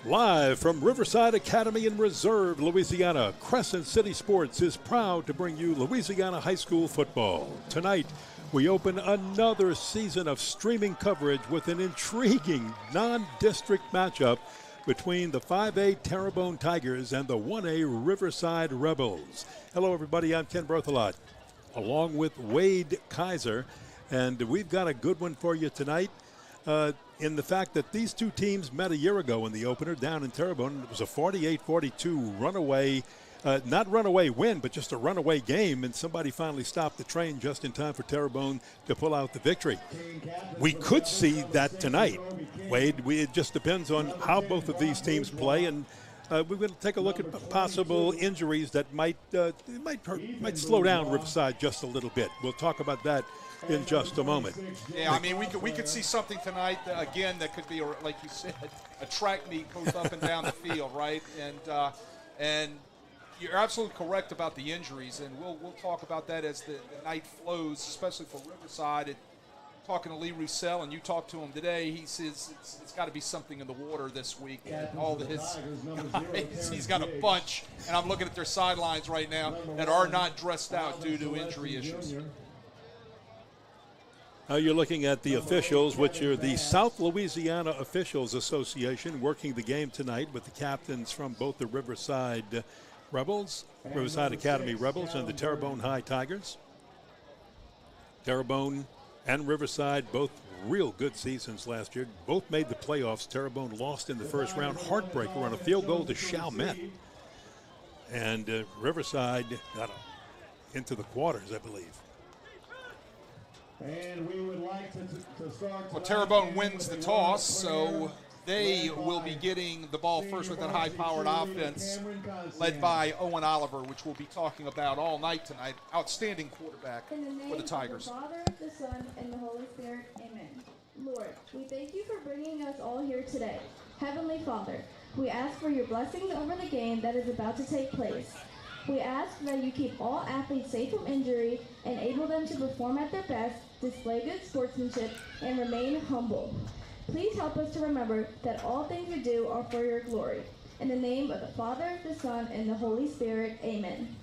Live from Riverside Academy in Reserve, Louisiana, Crescent City Sports is proud to bring you Louisiana high school football. Tonight, we open another season of streaming coverage with an intriguing non-district matchup between the 5A Terrebonne Tigers and the 1A Riverside Rebels. Hello, everybody. I'm Ken Berthelot, along with Wade Kaiser, and we've got a good one for you tonight. In the fact that these two teams met a year ago in the opener down in Terrebonne. It was a 48-42 runaway, not runaway win, but just a runaway game, and somebody finally stopped the train just in time for Terrebonne to pull out the victory. We could see that tonight, Wade. It just depends on how both of these teams play, and we're going to take a look at possible injuries that might slow down Riverside just a little bit. We'll talk about that in just a moment. Yeah, I mean, we could see something tonight, again, that could be, like you said, a track meet goes up and down the field, right? And you're absolutely correct about the injuries, and we'll talk about that as the night flows, especially for Riverside. Talking to Lee Roussel, and you talked to him today, he says it's got to be something in the water this week. And all of he's got a bunch, and I'm looking at their sidelines right now that are not dressed out due to injury issues. You're looking at the officials, which are the South Louisiana Officials Association, working the game tonight with the captains from both the Riverside Rebels, Riverside Academy Rebels, and the Terrebonne High Tigers. Terrebonne and Riverside, both real good seasons last year. Both made the playoffs. Terrebonne lost in the first round, heartbreaker on a field goal to Chalmette. And Riverside got into the quarters, I believe. And we would like to start. Well, Terrebonne wins the toss, so they will be getting the ball first with that high-powered offense led by Owen Oliver, which we'll be talking about all night tonight. Outstanding quarterback for the Tigers. In the name of the Father, the Son, and the Holy Spirit, amen. Lord, we thank you for bringing us all here today. Heavenly Father, we ask for your blessings over the game that is about to take place. We ask that you keep all athletes safe from injury, enable them to perform at their best, display good sportsmanship, and remain humble. Please help us to remember that all things we do are for your glory. In the name of the Father, the Son, and the Holy Spirit, amen.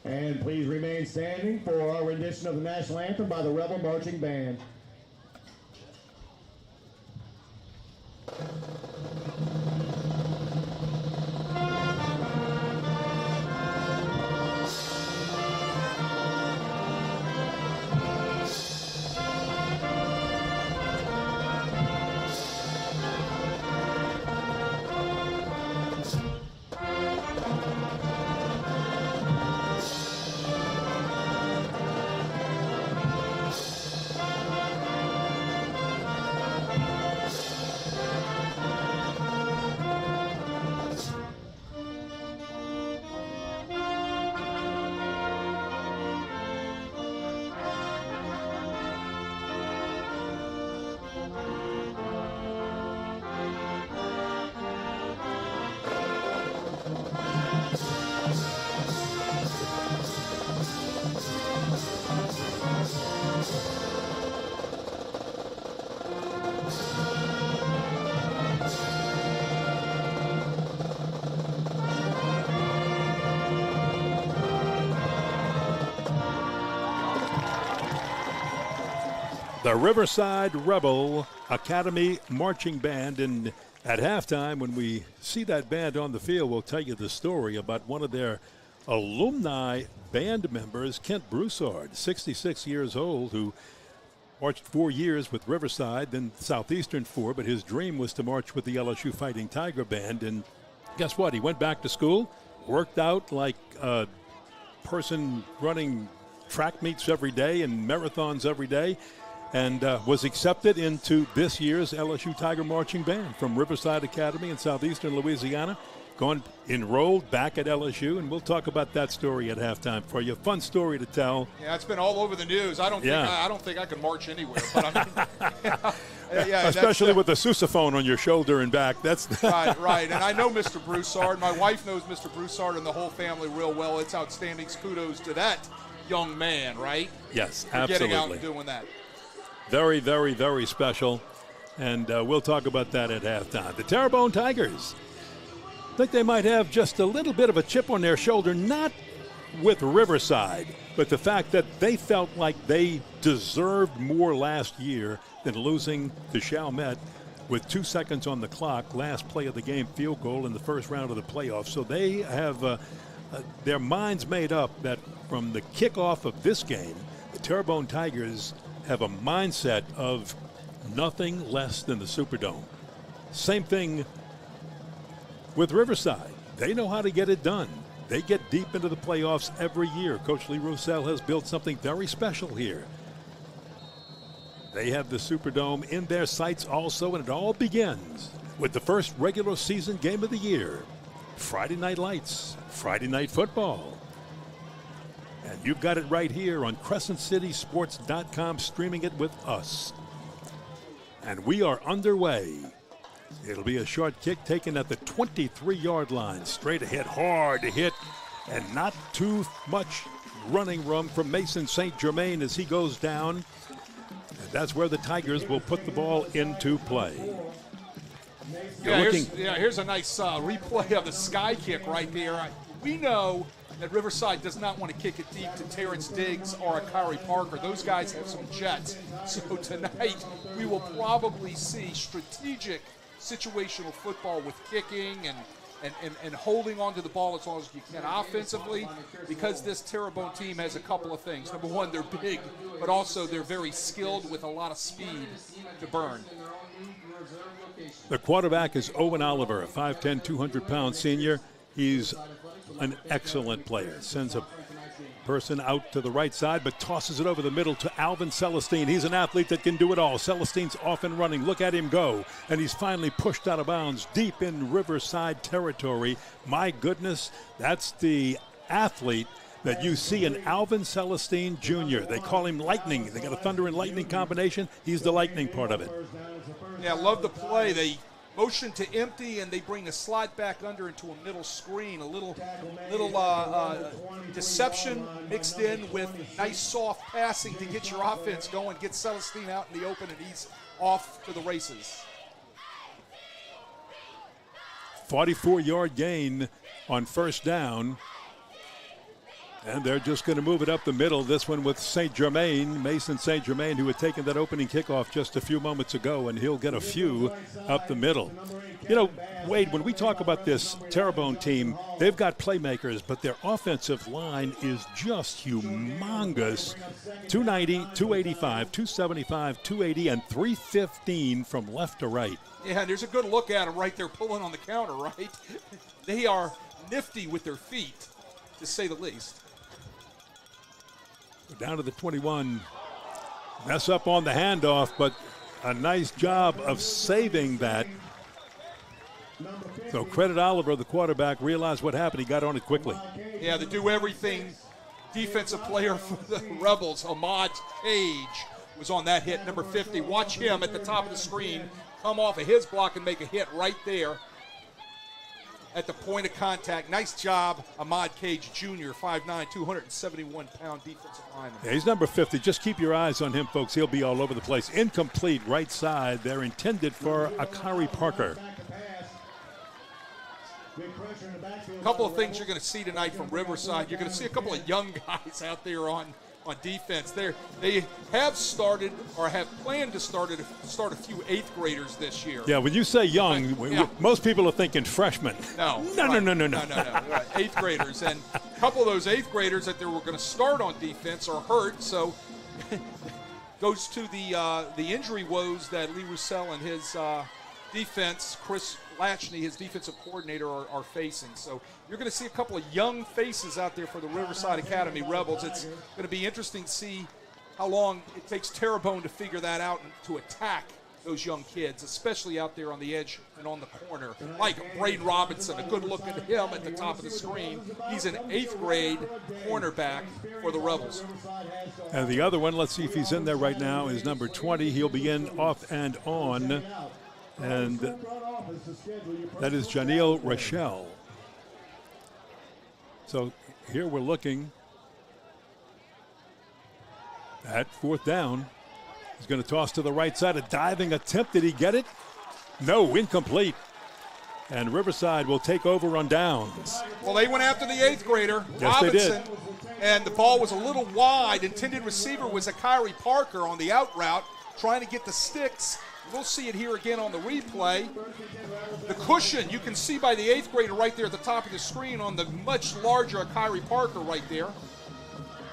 And please remain standing for our rendition of the national anthem by the Rebel Marching Band. The Riverside Rebel Academy Marching Band. And at halftime, when we see that band on the field, we'll tell you the story about one of their alumni band members, Kent Broussard, 66 years old, who marched 4 years with Riverside, then Southeastern 4, but his dream was to march with the LSU Fighting Tiger Band. And guess what? He went back to school, worked out like a person running track meets every day and marathons every day, and was accepted into this year's LSU Tiger Marching Band from Riverside Academy in Southeastern Louisiana. Gone enrolled back at LSU, and we'll talk about that story at halftime for you. Fun story to tell. Yeah, it's been all over the news. I don't think I can march anywhere, but I mean, yeah, especially with the sousaphone on your shoulder and back. That's right. And I know Mr. Broussard. My wife knows Mr. Broussard and the whole family real well. It's outstanding. Kudos to that young man, right? Yes, for absolutely. Getting out and doing that. Very, very, very special. And we'll talk about that at halftime. The Terrebonne Tigers think they might have just a little bit of a chip on their shoulder, not with Riverside, but the fact that they felt like they deserved more last year than losing to Chalmette with 2 seconds on the clock, last play of the game, field goal in the first round of the playoffs. So they have their minds made up that from the kickoff of this game, the Terrebonne Tigers have a mindset of nothing less than the Superdome. Same thing with Riverside. They know how to get it done. They get deep into the playoffs every year. Coach Lee Roussel has built something very special here. They have the Superdome in their sights also, and it all begins with the first regular season game of the year. Friday Night Lights, Friday Night Football. And you've got it right here on CrescentCitySports.com, streaming it with us. And we are underway. It'll be a short kick taken at the 23-yard line. Straight ahead, hard to hit, and not too much running room from Mason St. Germain as he goes down. And that's where the Tigers will put the ball into play. Here's a nice replay of the sky kick right there. We know that Riverside does not want to kick it deep to Terrence Diggs or Akari Parker. Those guys have some jets. So tonight we will probably see strategic situational football with kicking and holding on to the ball as long as you can offensively, because this Terrebonne team has a couple of things. Number one, they're big, but also they're very skilled with a lot of speed to burn. The quarterback is Owen Oliver, a 5'10", 200-pound senior. He's an excellent player. Sends a person out to the right side, but tosses it over the middle to Alvin Celestine. He's an athlete that can do it all. Celestine's off and running. Look at him go. And he's finally pushed out of bounds deep in Riverside territory. My goodness, that's the athlete that you see in Alvin Celestine Jr. They call him Lightning. They got a thunder and lightning combination. He's the lightning part of it. Yeah, I love the play. They motion to empty, and they bring a slot back under into a middle screen. A little deception mixed in with nice soft passing to get your offense going, get Celestine out in the open, and he's off to the races. 44-yard gain on first down. And they're just going to move it up the middle. This one with St. Germain, Mason St. Germain, who had taken that opening kickoff just a few moments ago, and he'll get a few up the middle. You know, Wade, when we talk about this Terrebonne team, they've got playmakers, but their offensive line is just humongous. 290, 285, 275, 280, and 315 from left to right. Yeah, and there's a good look at them right there pulling on the counter, right? They are nifty with their feet, to say the least. Down to the 21. Mess up on the handoff, but a nice job of saving that. So credit Oliver, the quarterback, realized what happened. He got on it quickly. Yeah, the do-everything defensive player for the Rebels, Ahmad Cage, was on that hit, number 50. Watch him at the top of the screen come off of his block and make a hit right there at the point of contact. Nice job, Ahmad Cage Jr., 5'9", 271-pound defensive lineman. Yeah, he's number 50. Just keep your eyes on him, folks. He'll be all over the place. Incomplete right side. They're intended for Akari Parker. A couple of things you're going to see tonight from Riverside. You're going to see a couple of young guys out there on defense. They have started or have planned to start a few eighth graders this year. Yeah, when you say young, most people are thinking freshmen. No. Right. Eighth graders. And a couple of those eighth graders that they were going to start on defense are hurt, so goes to the injury woes that Lee Roussel and his defense, Chris Latchney, his defensive coordinator, are facing. So you're going to see a couple of young faces out there for the Riverside Academy Rebels. It's going to be interesting to see how long it takes Terrebonne to figure that out and to attack those young kids, especially out there on the edge and on the corner. Like Braden Robinson, a good look at him at the top of the screen. He's an eighth grade cornerback for the Rebels. And the other one, let's see if he's in there right now, is number 20. He'll be in off and on. And that is Janelle Rochelle. So here we're looking at fourth down. He's going to toss to the right side. A diving attempt. Did he get it? No, incomplete. And Riverside will take over on downs. Well, they went after the 8th grader, Yes, Robinson, they did. and the ball was a little wide. Intended receiver was a Kyrie Parker on the out route, trying to get the sticks. We'll see it here again on the replay. The cushion, you can see by the 8th grader right there at the top of the screen on the much larger Kyrie Parker right there.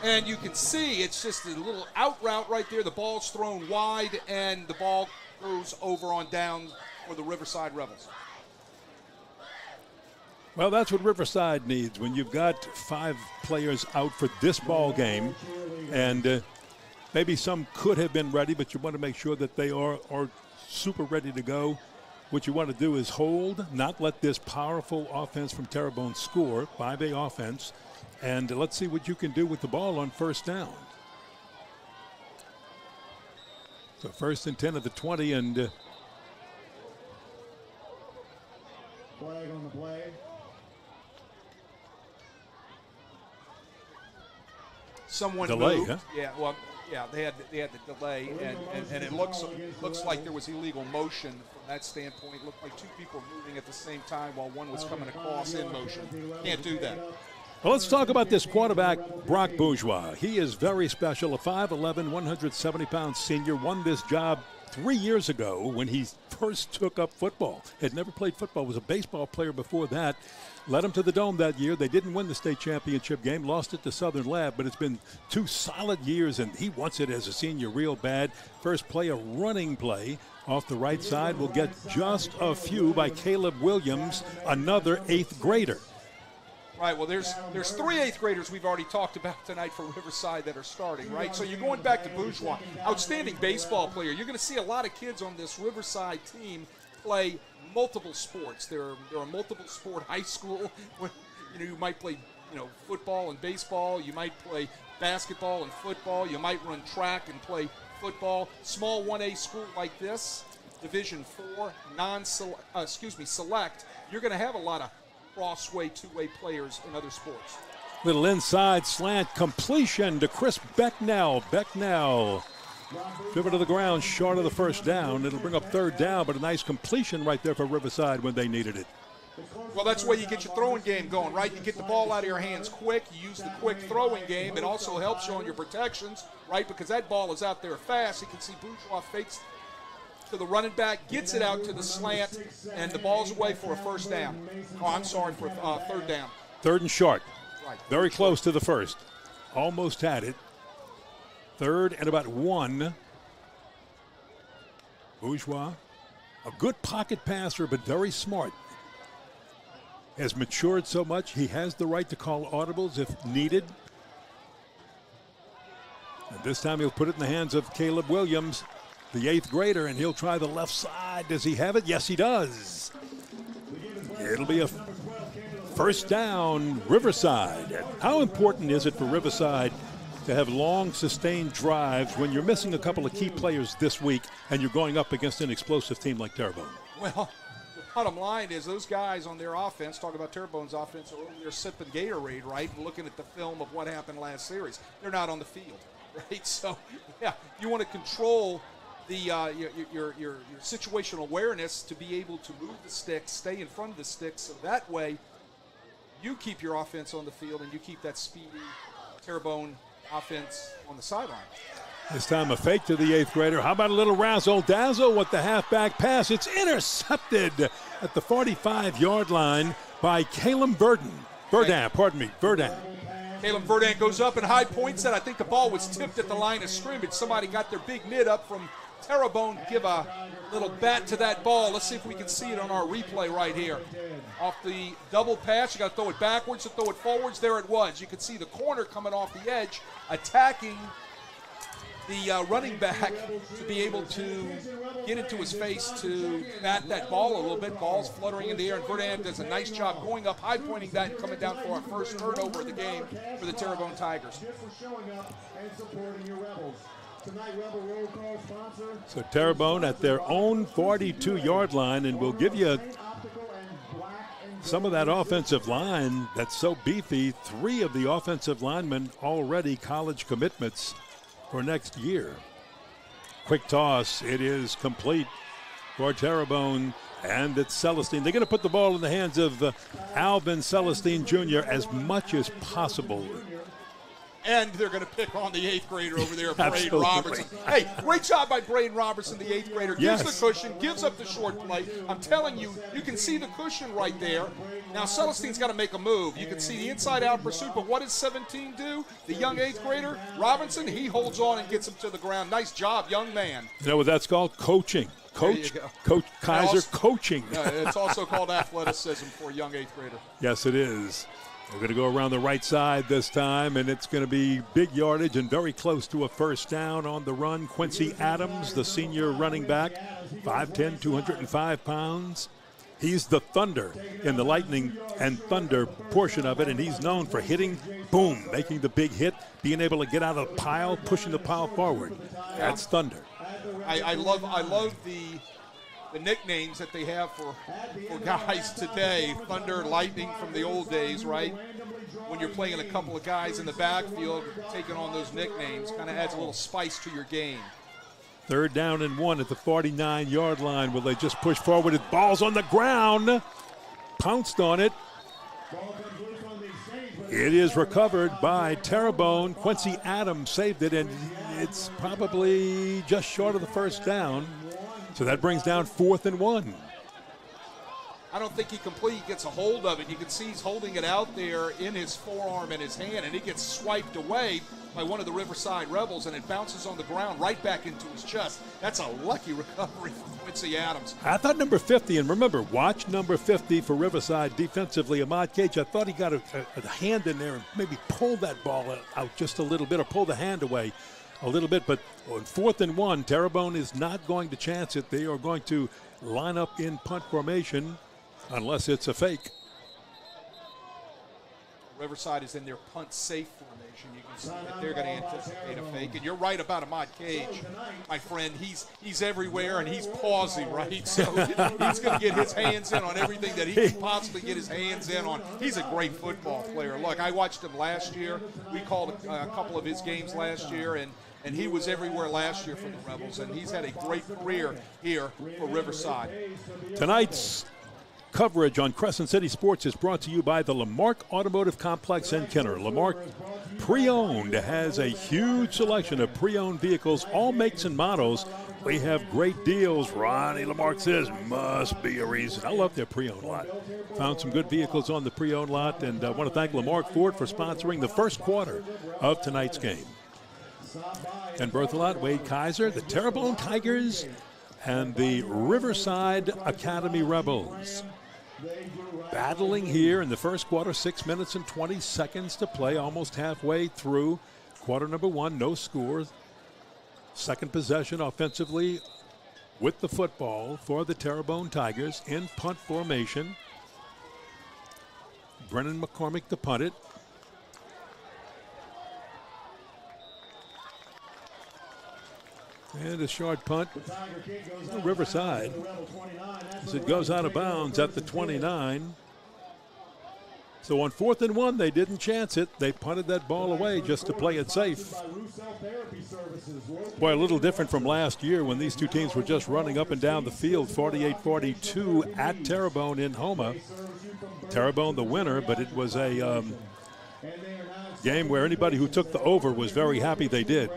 And you can see it's just a little out route right there. The ball's thrown wide, and the ball goes over on down for the Riverside Rebels. Well, that's what Riverside needs when you've got 5 players out for this ball game. And maybe some could have been ready, but you want to make sure that they are super ready to go. What you want to do is hold, not let this powerful offense from Terrebonne score, 5A offense. And let's see what you can do with the ball on first down. So 1st and 10 of the 20, and Flag on the play. Someone delay, moved. huh? Yeah, well, yeah, they had the delay, and it looks like there was illegal motion from that standpoint. It looked like 2 people moving at the same time while one was coming across in motion. Can't do that. Well, let's talk about this quarterback, Brock Bourgeois. He is very special, a 5'11", 170-pound senior, won this job 3 years ago when he first took up football. Had never played football, was a baseball player before that. Led them to the Dome that year. They didn't win the state championship game, lost it to Southern Lab, but it's been 2 solid years, and he wants it as a senior real bad. First play, a running play off the right side. Will get just a few by Caleb Williams, another 8th grader. Right, well, there's 3 8th graders we've already talked about tonight for Riverside that are starting, right? So you're going back to Bourgeois, outstanding baseball player. You're going to see a lot of kids on this Riverside team play multiple sports. They're a multiple sport high school. You might play, football and baseball. You might play basketball and football. You might run track and play football. Small 1A school like this, Division 4, select. You're going to have a lot of crossway, 2-way players in other sports. Little inside slant completion to Chris Becknell. Becknell dribble to the ground short of the first down. It'll bring up 3rd down, but a nice completion right there for Riverside when they needed it. Well, that's the way you get your throwing game going, right? You get the ball out of your hands quick. You use the quick throwing game. It also helps you on your protections, right? Because that ball is out there fast. You can see Bourgeois fakes to the running back, gets it out to the slant, and the ball's away for a first down. Oh, I'm sorry, for 3rd down. 3rd and short. Right. Very close to the first. Almost had it. 3rd and about 1. Bourgeois, a good pocket passer, but very smart. Has matured so much, he has the right to call audibles if needed. And this time he'll put it in the hands of Caleb Williams, the 8th grader, and he'll try the left side. Does he have it? Yes, he does. It'll be a first down, Riverside. How important is it for Riverside to have long, sustained drives when you're missing a couple of key players this week and you're going up against an explosive team like Terrebonne? Well, the bottom line is those guys on their offense, talking about Terrebonne's offense, are over there sipping Gatorade, right, and looking at the film of what happened last series. They're not on the field, right? So, yeah, you want to control the your situational awareness to be able to move the sticks, stay in front of the sticks, so that way you keep your offense on the field and you keep that speedy Terrebonne offense on the sideline. This time a fake to the 8th grader. How about a little razzle-dazzle with the halfback pass? It's intercepted at the 45-yard line by Caleb Verdun. Caleb Verdun goes up and high points it. I think the ball was tipped at the line of scrimmage. Somebody got their big mid up from Terrebonne. Give a little bat to that ball. Let's see if we can see it on our replay right here. Off the double pass, you got to throw it backwards to throw it forwards. There it was. You could see the corner coming off the edge, attacking the running back to be able to get into his face to bat that ball a little bit. Ball's fluttering in the air, and Verdun does a nice job going up, high pointing that, and coming down for our first turnover of the game for the Terrebonne Tigers. So Terrebonne at their own 42-yard line, and we'll give you some of that offensive line that's so beefy. 3 of the offensive linemen already college commitments for next year. Quick toss. It is complete for Terrebonne, and it's Celestine. They're going to put the ball in the hands of Alvin Celestine Jr. as much as possible. And they're going to pick on the 8th grader over there, Braden Absolutely. Robertson. Hey, great job by Braden Robertson, the 8th grader. Gives Yes. the cushion, gives up the short play. I'm telling you, you can see the cushion right there. Now, Celestine's got to make a move. You can see the inside-out pursuit, but what does 17 do? The young 8th grader, Robinson, he holds on and gets him to the ground. Nice job, young man. You know what that's called? Coaching. Coach Kaiser coaching. It's also called athleticism for a young 8th grader. Yes, it is. We're going to go around the right side this time, and it's going to be big yardage and very close to a first down on the run. Quincy Adams, the senior running back, 5'10", 205 pounds. He's the Thunder in the Lightning and Thunder portion of it, and he's known for hitting, boom, making the big hit, being able to get out of the pile, pushing the pile forward. That's Thunder. I love the nicknames that they have for guys today. Thunder, Lightning from the old days, right? When you're playing a couple of guys in the backfield, taking on those nicknames kind of adds a little spice to your game. 3rd down and 1 at the 49-yard line. Will they just push forward? With balls on the ground. Pounced on it. It is recovered by Terrebonne. Quincy Adams saved it, and it's probably just short of the first down. So that brings down 4th and 1. I don't think he completely gets a hold of it. You can see he's holding it out there in his forearm and his hand, and it gets swiped away by one of the Riverside Rebels, and it bounces on the ground right back into his chest. That's a lucky recovery from Quincy Adams. I thought number 50, and remember, watch number 50 for Riverside defensively, Ahmad Cage. I thought he got a hand in there and maybe pulled that ball out just a little bit or pulled the hand away a little bit. But on 4th and 1, Terrebonne is not going to chance it. They are going to line up in punt formation unless it's a fake. Riverside is in their punt safe formation. You can see that they're going to anticipate a fake. And you're right about Ahmad Cage, my friend. He's everywhere, and he's pausing, right? So he's going to get his hands in on everything that he can possibly get his hands in on. He's a great football player. Look, I watched him last year. We called a couple of his games last year, and he was everywhere last year for the Rebels, and he's had a great career here for Riverside. Tonight's coverage on Crescent City Sports is brought to you by the Lamarck Automotive Complex in Kenner. Lamarck Pre-Owned has a huge selection of pre-owned vehicles, all makes and models. We have great deals. Ronnie Lamarck says, must be a reason. I love their pre-owned lot. Found some good vehicles on the pre-owned lot, and I want to thank Lamarck Ford for sponsoring the first quarter of tonight's game. And Berthelot, Wade Kaiser, the Terrebonne Tigers, and the Riverside Academy Rebels. Battling here in the first quarter, 6 minutes and 20 seconds to play, almost halfway through quarter number 1, no score. Second possession offensively with the football for the Terrebonne Tigers in punt formation. Brennan McCormick to punt it. And a short punt, Riverside, as it goes out of bounds at the 29. So on 4th and 1, they didn't chance it. They punted that ball away just to play it safe. Boy, a little different from last year when these two teams were just running up and down the field, 48-42 at Terrebonne in Houma. Terrebonne the winner, but it was a game where anybody who took the over was very happy they did.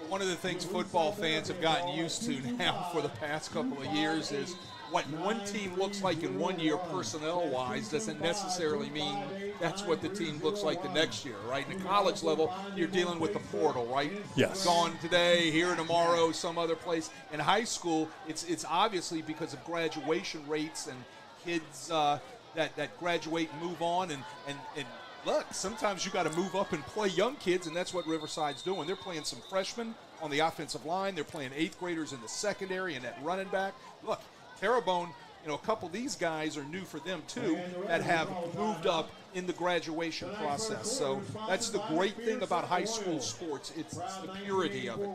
One of the things football fans have gotten used to now for the past couple of years is what one team looks like in 1 year personnel-wise doesn't necessarily mean that's what the team looks like the next year, right? In the college level, you're dealing with the portal, right? Yes. Gone today, here tomorrow, some other place. In high school, it's obviously because of graduation rates and kids that graduate and move on and look, sometimes you got to move up and play young kids, and that's what Riverside's doing. They're playing some freshmen on the offensive line. They're playing 8th graders in the secondary and that running back. Look, Terrebonne, a couple of these guys are new for them too that have moved up in the graduation process. So that's the great thing about high school sports. It's the purity of it.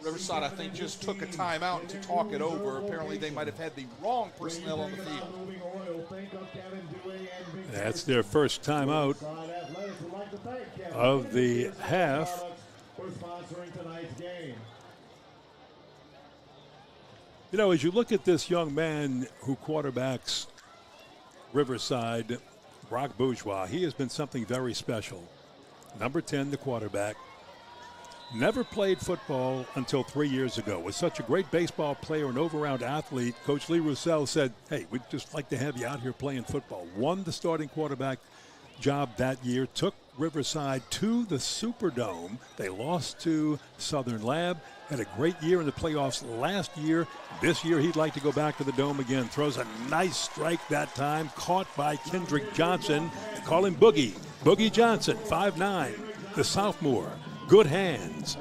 Riverside, I think, just took a timeout to talk it over. Apparently, they might have had the wrong personnel on the field. That's their first timeout of the half. For sponsoring tonight's game. You know, as you look at this young man who quarterbacks Riverside, Brock Bourgeois, he has been something very special. Number 10, the quarterback. Never played football until 3 years ago. Was such a great baseball player and over-round athlete. Coach Lee Roussel said, hey, we'd just like to have you out here playing football. Won the starting quarterback job that year. Took Riverside to the Superdome. They lost to Southern Lab. Had a great year in the playoffs last year. This year he'd like to go back to the Dome again. Throws a nice strike that time. Caught by Kendrick Johnson. They call him Boogie. Boogie Johnson, 5'9", the sophomore. Good hands.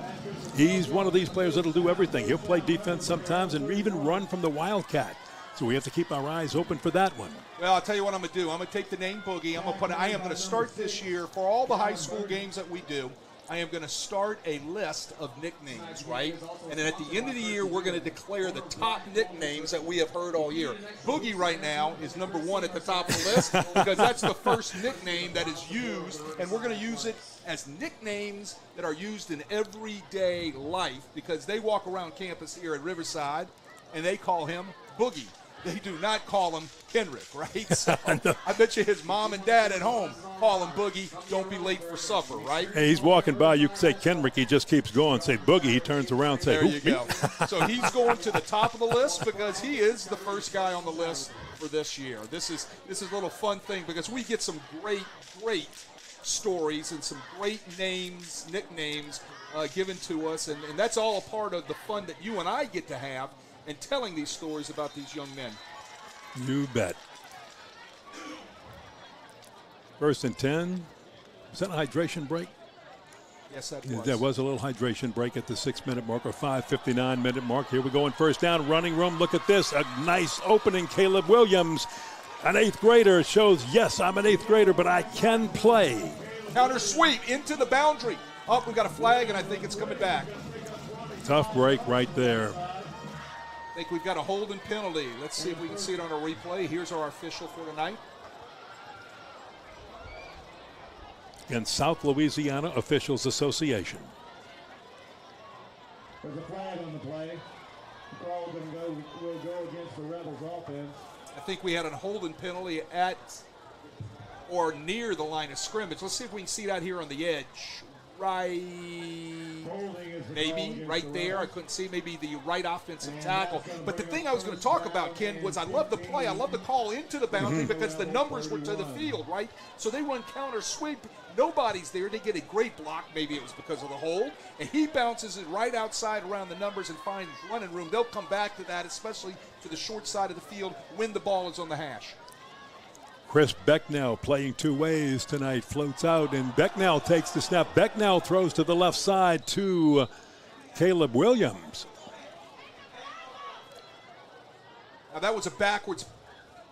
He's one of these players that'll do everything. He'll play defense sometimes and even run from the Wildcat. So we have to keep our eyes open for that one. Well, I'll tell you what I'm going to do. I'm going to take the name Boogie. I am going to start this year for all the high school games that we do. I am going to start a list of nicknames, right? And then at the end of the year, we're going to declare the top nicknames that we have heard all year. Boogie right now is number 1 at the top of the list because that's the first nickname that is used, and we're going to use it as nicknames that are used in everyday life because they walk around campus here at Riverside, and they call him Boogie. They do not call him Kendrick, right? So I bet you his mom and dad at home call him Boogie. Don't be late for supper, right? Hey, he's walking by. You can say Kendrick. He just keeps going. Say Boogie. He turns around. Say, there you go. So he's going to the top of the list because he is the first guy on the list for this year. This is a little fun thing because we get some great stories and some great names, nicknames given to us, and that's all a part of the fun that you and I get to have and telling these stories about these young men. You bet. 1st and 10. Was that a hydration break? Yes, that was. There was a little hydration break at the 6-minute mark or 5:59-minute mark. Here we go in 1st down, running room. Look at this. A nice opening. Caleb Williams, an 8th grader, shows, yes, I'm an 8th grader, but I can play. Counter sweep into the boundary. Oh, we got a flag, and I think it's coming back. Tough break right there. I think we've got a holding penalty. Let's see if we can see it on a replay. Here's our official for tonight. And South Louisiana Officials Association. There's a flag on the play. The call will go against the Rebels offense. I think we had a holding penalty at or near the line of scrimmage. Let's see if we can see that here on the edge. Right, maybe right there. I couldn't see maybe the right offensive tackle. But the thing I was going to talk about, Ken, was I love the play. I love the call into the boundary because the numbers were to the field, right? So they run counter sweep. Nobody's there. They get a great block. Maybe it was because of the hold. And he bounces it right outside around the numbers and finds running room. They'll come back to that, especially to the short side of the field when the ball is on the hash. Chris Becknell playing 2 ways tonight, floats out, and Becknell takes the snap. Becknell throws to the left side to Caleb Williams. Now that was a backwards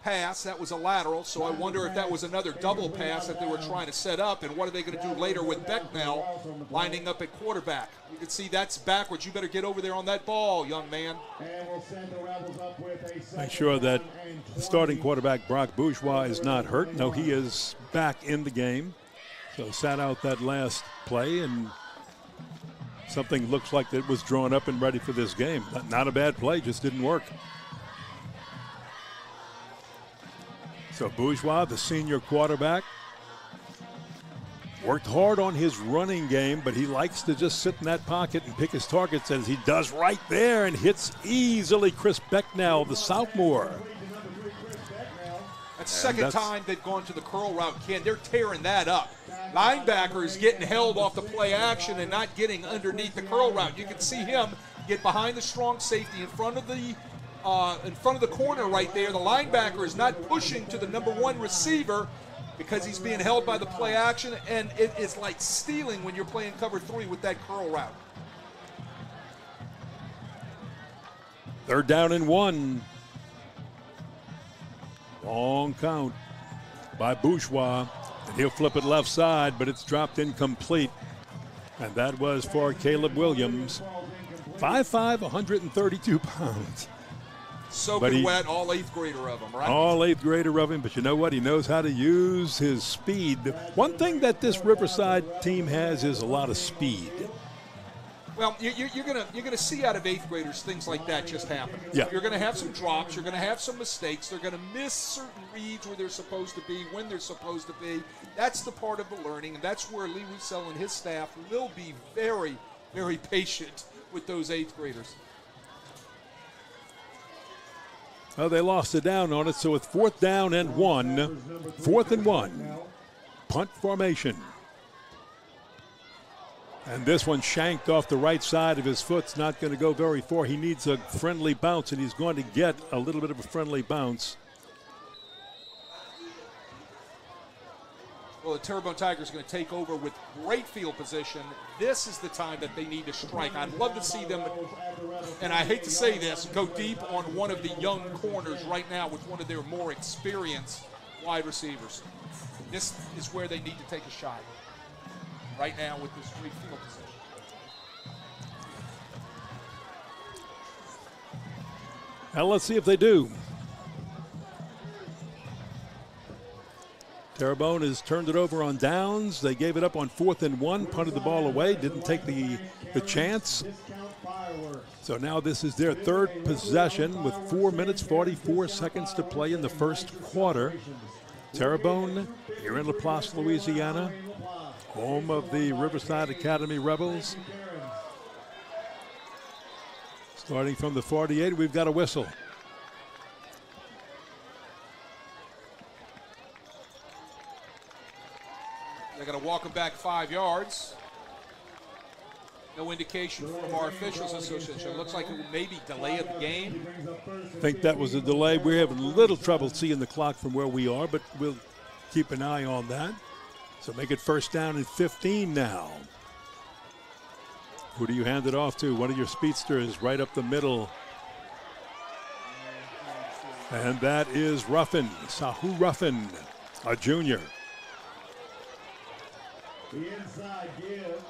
pass. That was a lateral, so I wonder if that was another double pass that they were trying to set up, and what are they going to do later with Becknell lining up at quarterback? You can see that's backwards. You better get over there on that ball, young man. Make sure that the starting quarterback, Brock Bourgeois, is not hurt. No, he is back in the game. So sat out that last play, and something looks like it was drawn up and ready for this game. Not a bad play, just didn't work. So Bourgeois, the senior quarterback, worked hard on his running game, but he likes to just sit in that pocket and pick his targets, as he does right there, and hits easily Chris Becknell, the sophomore. That's the second time they've gone to the curl route, Ken. They're tearing that up. Linebacker is getting held off the play action and not getting underneath the curl route. You can see him get behind the strong safety in front of the corner right there. The linebacker is not pushing to the number 1 receiver because he's being held by the play action, and it is like stealing when you're playing cover 3 with that curl route. 3rd down and 1. Long count by Bourgeois, and he'll flip it left side, but it's dropped incomplete. And that was for Caleb Williams, 5'5", 132 pounds. Soaking wet, all 8th grader of him, right? All 8th grader of him, but you know what? He knows how to use his speed. One thing that this Riverside team has is a lot of speed. Well, you're gonna see out of 8th graders things like that just happen. Yeah. You're gonna have some drops. You're gonna have some mistakes. They're gonna miss certain reads where they're supposed to be, when they're supposed to be. That's the part of the learning, and that's where Lee Roussel and his staff will be very, very patient with those 8th graders. Well, they lost it down on it, so it's 4th down and 1. 4th and 1. Punt formation. And this one shanked off the right side of his foot. It's not going to go very far. He needs a friendly bounce, and he's going to get a little bit of a friendly bounce. Well, the Terrebonne Tigers are going to take over with great field position. This is the time that they need to strike. I'd love to see them, and I hate to say this, go deep on one of the young corners right now with one of their more experienced wide receivers. This is where they need to take a shot right now with this great field position. Now let's see if they do. Terrebonne has turned it over on downs. They gave it up on 4th and 1, punted the ball away, didn't take the chance. So now this is their 3rd possession with 4 minutes, 44 seconds to play in the first quarter. Terrebonne here in LaPlace, Louisiana, home of the Riverside Academy Rebels. Starting from the 48, we've got a whistle. They're going to walk him back 5 yards. No indication from our officials association. It looks like it may be delay of the game. I think that was a delay. We're having a little trouble seeing the clock from where we are, but we'll keep an eye on that. So make it 1st down and 15 now. Who do you hand it off to? One of your speedsters right up the middle. And that is Ruffin, Sahu Ruffin, a junior. The inside give.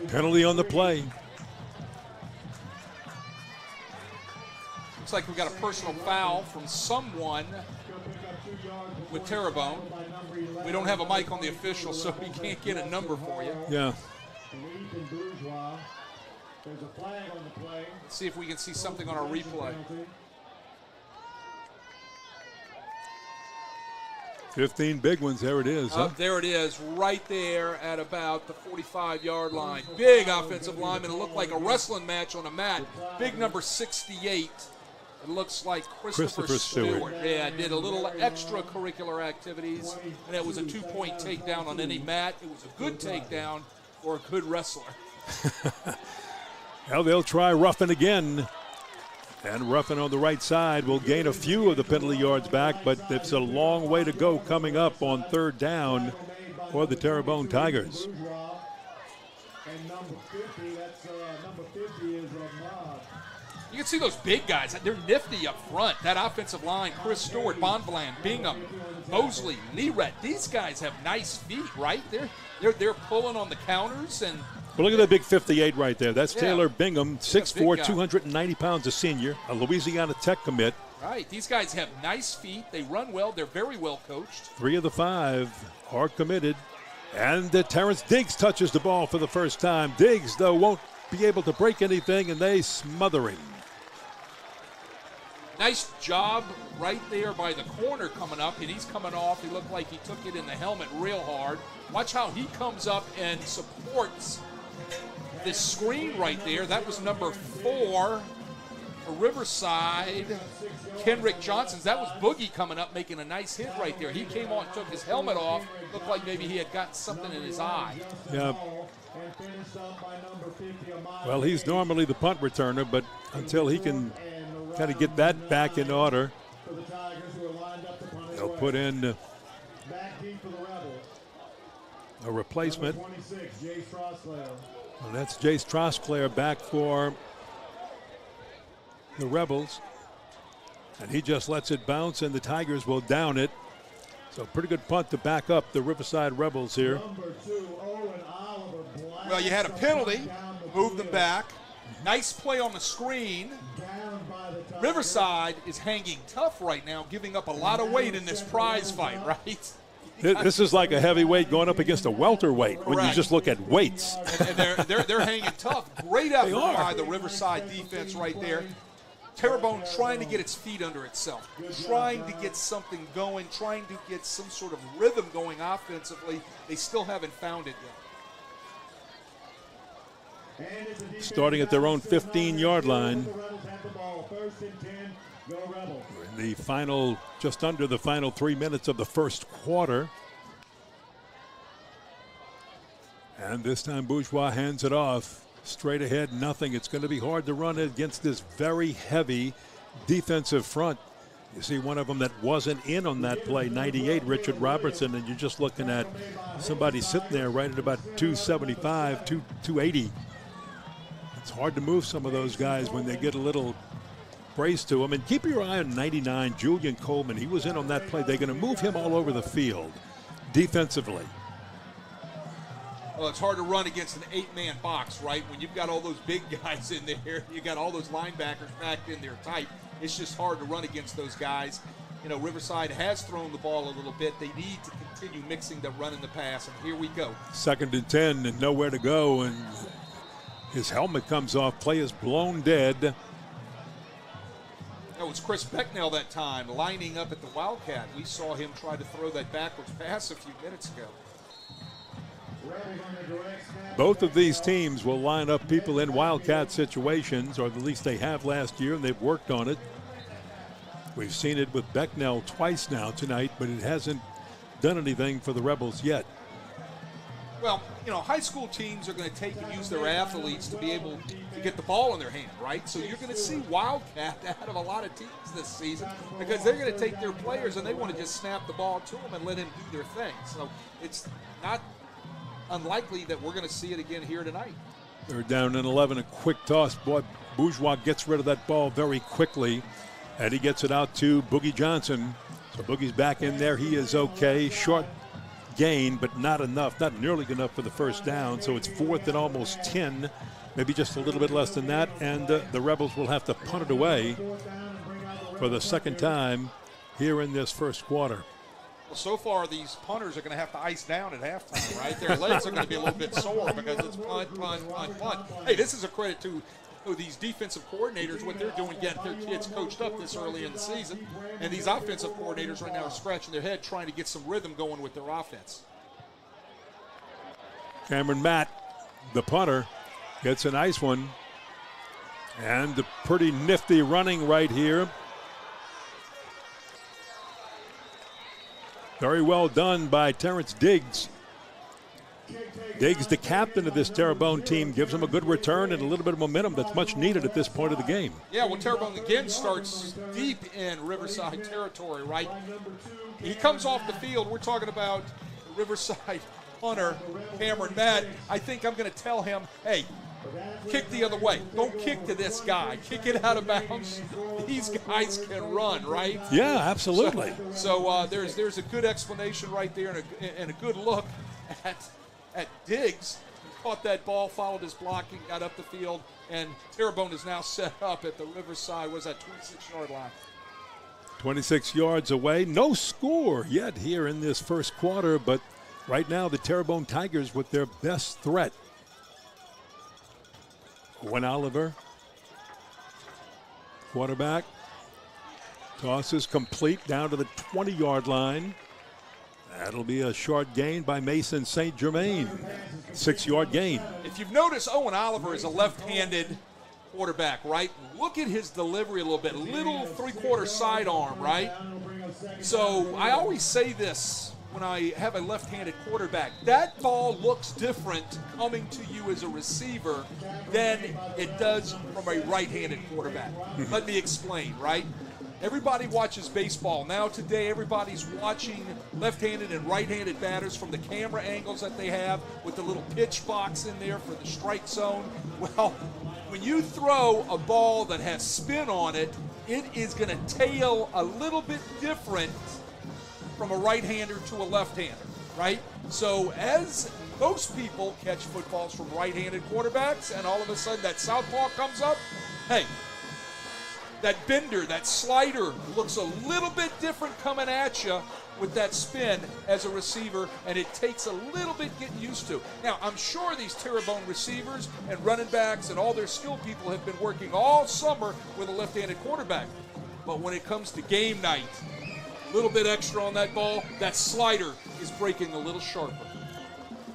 Penalty on the play. Looks like we got a personal foul from someone with Terrebonne. We don't have a mic on the official, so we can't get a number for you. Yeah. Let's see if we can see something on our replay. 15 big ones. There it is. Huh? There it is, right there at about the 45-yard line. Big offensive lineman. It looked like a wrestling match on a mat. Big number 68. It looks like Christopher Stewart. Yeah, did a little extracurricular activities, and it was a 2-point takedown on any mat. It was a good takedown for a good wrestler. Well, they'll try Ruffin again. And Ruffin on the right side will gain a few of the penalty yards back, but it's a long way to go coming up on 3rd down for the Terrebonne Tigers. And number 50, that's number 50 is You can see those big guys. They're nifty up front. That offensive line, Chris Stewart, Bonvillain, Bingham, Mosley, Neeret. These guys have nice feet, right? They're pulling on the counters and. Well, look at that big 58 right there. That's Taylor Bingham, 6'4", 290 pounds, a senior, a Louisiana Tech commit. Right. These guys have nice feet. They run well. They're very well coached. 3 of the 5 are committed. And Terrence Diggs touches the ball for the first time. Diggs, though, won't be able to break anything, and they smother him. Nice job right there by the corner coming up, and he's coming off. He looked like he took it in the helmet real hard. Watch how he comes up and supports this screen right there. That was number 4 for Riverside, Kenrick Johnson. That was Boogie coming up, making a nice hit right there. He came on, took his helmet off. Looked like maybe he had got something in his eye. Yeah. Well, he's normally the punt returner, but until he can kind of get that back in order, they'll put in a replacement. Well, that's Jace Trosclair back for the Rebels. And he just lets it bounce, and the Tigers will down it. So pretty good punt to back up the Riverside Rebels here. Well, you had a penalty, moved them back. Nice play on the screen. Riverside is hanging tough right now, giving up a lot of weight in this prize fight, right? This is like a heavyweight going up against a welterweight when you Correct. just look at weights. And they're hanging tough. Great effort by the Riverside defense right there. Terrebonne trying to get its feet under itself, trying to get something going, trying to get some sort of rhythm going offensively. They still haven't found it yet. Starting at their own 15-yard line. The final, just under the final 3 minutes of the first quarter. And this time Bourgeois hands it off. Straight ahead, nothing. It's going to be hard to run against this very heavy defensive front. You see one of them that wasn't in on that play, 98, Richard Robertson, and you're just looking at somebody sitting there right at about 275, 280. It's hard to move some of those guys when they get a little brace to them. And keep your eye on 99, Julian Coleman. He was in on that play. They're going to move him all over the field defensively. Well, it's hard to run against an 8-man box, right? When you've got all those big guys in there, you got all those linebackers packed in there tight. It's just hard to run against those guys. You know, Riverside has thrown the ball a little bit. They need to continue mixing the run and the pass, and here we go. 2nd and 10 and nowhere to go, and his helmet comes off. Play is blown dead. That was Chris Becknell that time, lining up at the Wildcat. We saw him try to throw that backwards pass a few minutes ago. Both of these teams will line up people in Wildcat situations, or at least they have last year, and they've worked on it. We've seen it with Becknell twice now tonight, but it hasn't done anything for the Rebels yet. Well, you know, high school teams are going to take and use their athletes to be able to get the ball in their hand, right? So you're going to see Wildcat out of a lot of teams this season because they're going to take their players and they want to just snap the ball to them and let him do their thing. So it's not unlikely that we're going to see it again here tonight. They're down in 11, a quick toss. Boy, Bourgeois gets rid of that ball very quickly, and he gets it out to Boogie Johnson. So Boogie's back in there. He is okay. Short gain, but not enough, not nearly enough for the first down. So it's 4th and almost 10, maybe just a little bit less than that, and the Rebels will have to punt it away for the second time here in this first quarter. Well, so far these punters are going to have to ice down at halftime, right? Their legs are going to be a little bit sore because it's punt, punt, punt, punt. Hey, this is a credit to these defensive coordinators, what they're doing, getting their kids coached up this early in the season. And these offensive coordinators right now are scratching their head trying to get some rhythm going with their offense. Cameron Matt, the punter, gets a nice one. And a pretty nifty running right here. Very well done by Terrence Diggs. Diggs, the captain of this Terrebonne team, gives him a good return and a little bit of momentum that's much needed at this point of the game. Yeah, well, Terrebonne again starts deep in Riverside territory, right? He comes off the field. We're talking about Riverside punter Cameron Matt. I think I'm going to tell him, hey, kick the other way. Don't kick to this guy. Kick it out of bounds. These guys can run, right? Yeah, absolutely. So there's a good explanation right there and a good look at Diggs. He caught that ball, followed his blocking, got up the field, and Terrebonne is now set up at the Riverside, was that 26-yard line. 26 yards away. No score yet here in this first quarter, but right now the Terrebonne Tigers with their best threat. Owen Oliver, quarterback. Toss is complete down to the 20-yard line. That'll be a short gain by Mason St. Germain. 6-yard gain. If you've noticed, Owen Oliver is a left-handed quarterback, right? Look at his delivery a little bit. Little three-quarter sidearm, right? So I always say this when I have a left-handed quarterback. That ball looks different coming to you as a receiver than it does from a right-handed quarterback. Let me explain, right? Everybody watches baseball. Now today, everybody's watching left-handed and right-handed batters from the camera angles that they have with the little pitch box in there for the strike zone. Well, when you throw a ball that has spin on it, it is going to tail a little bit different from a right-hander to a left-hander, right? So as most people catch footballs from right-handed quarterbacks and all of a sudden that southpaw comes up, hey, that bender, that slider looks a little bit different coming at you with that spin as a receiver, and it takes a little bit getting used to. Now, I'm sure these Terrebonne receivers and running backs and all their skill people have been working all summer with a left-handed quarterback. But when it comes to game night, a little bit extra on that ball, that slider is breaking a little sharper.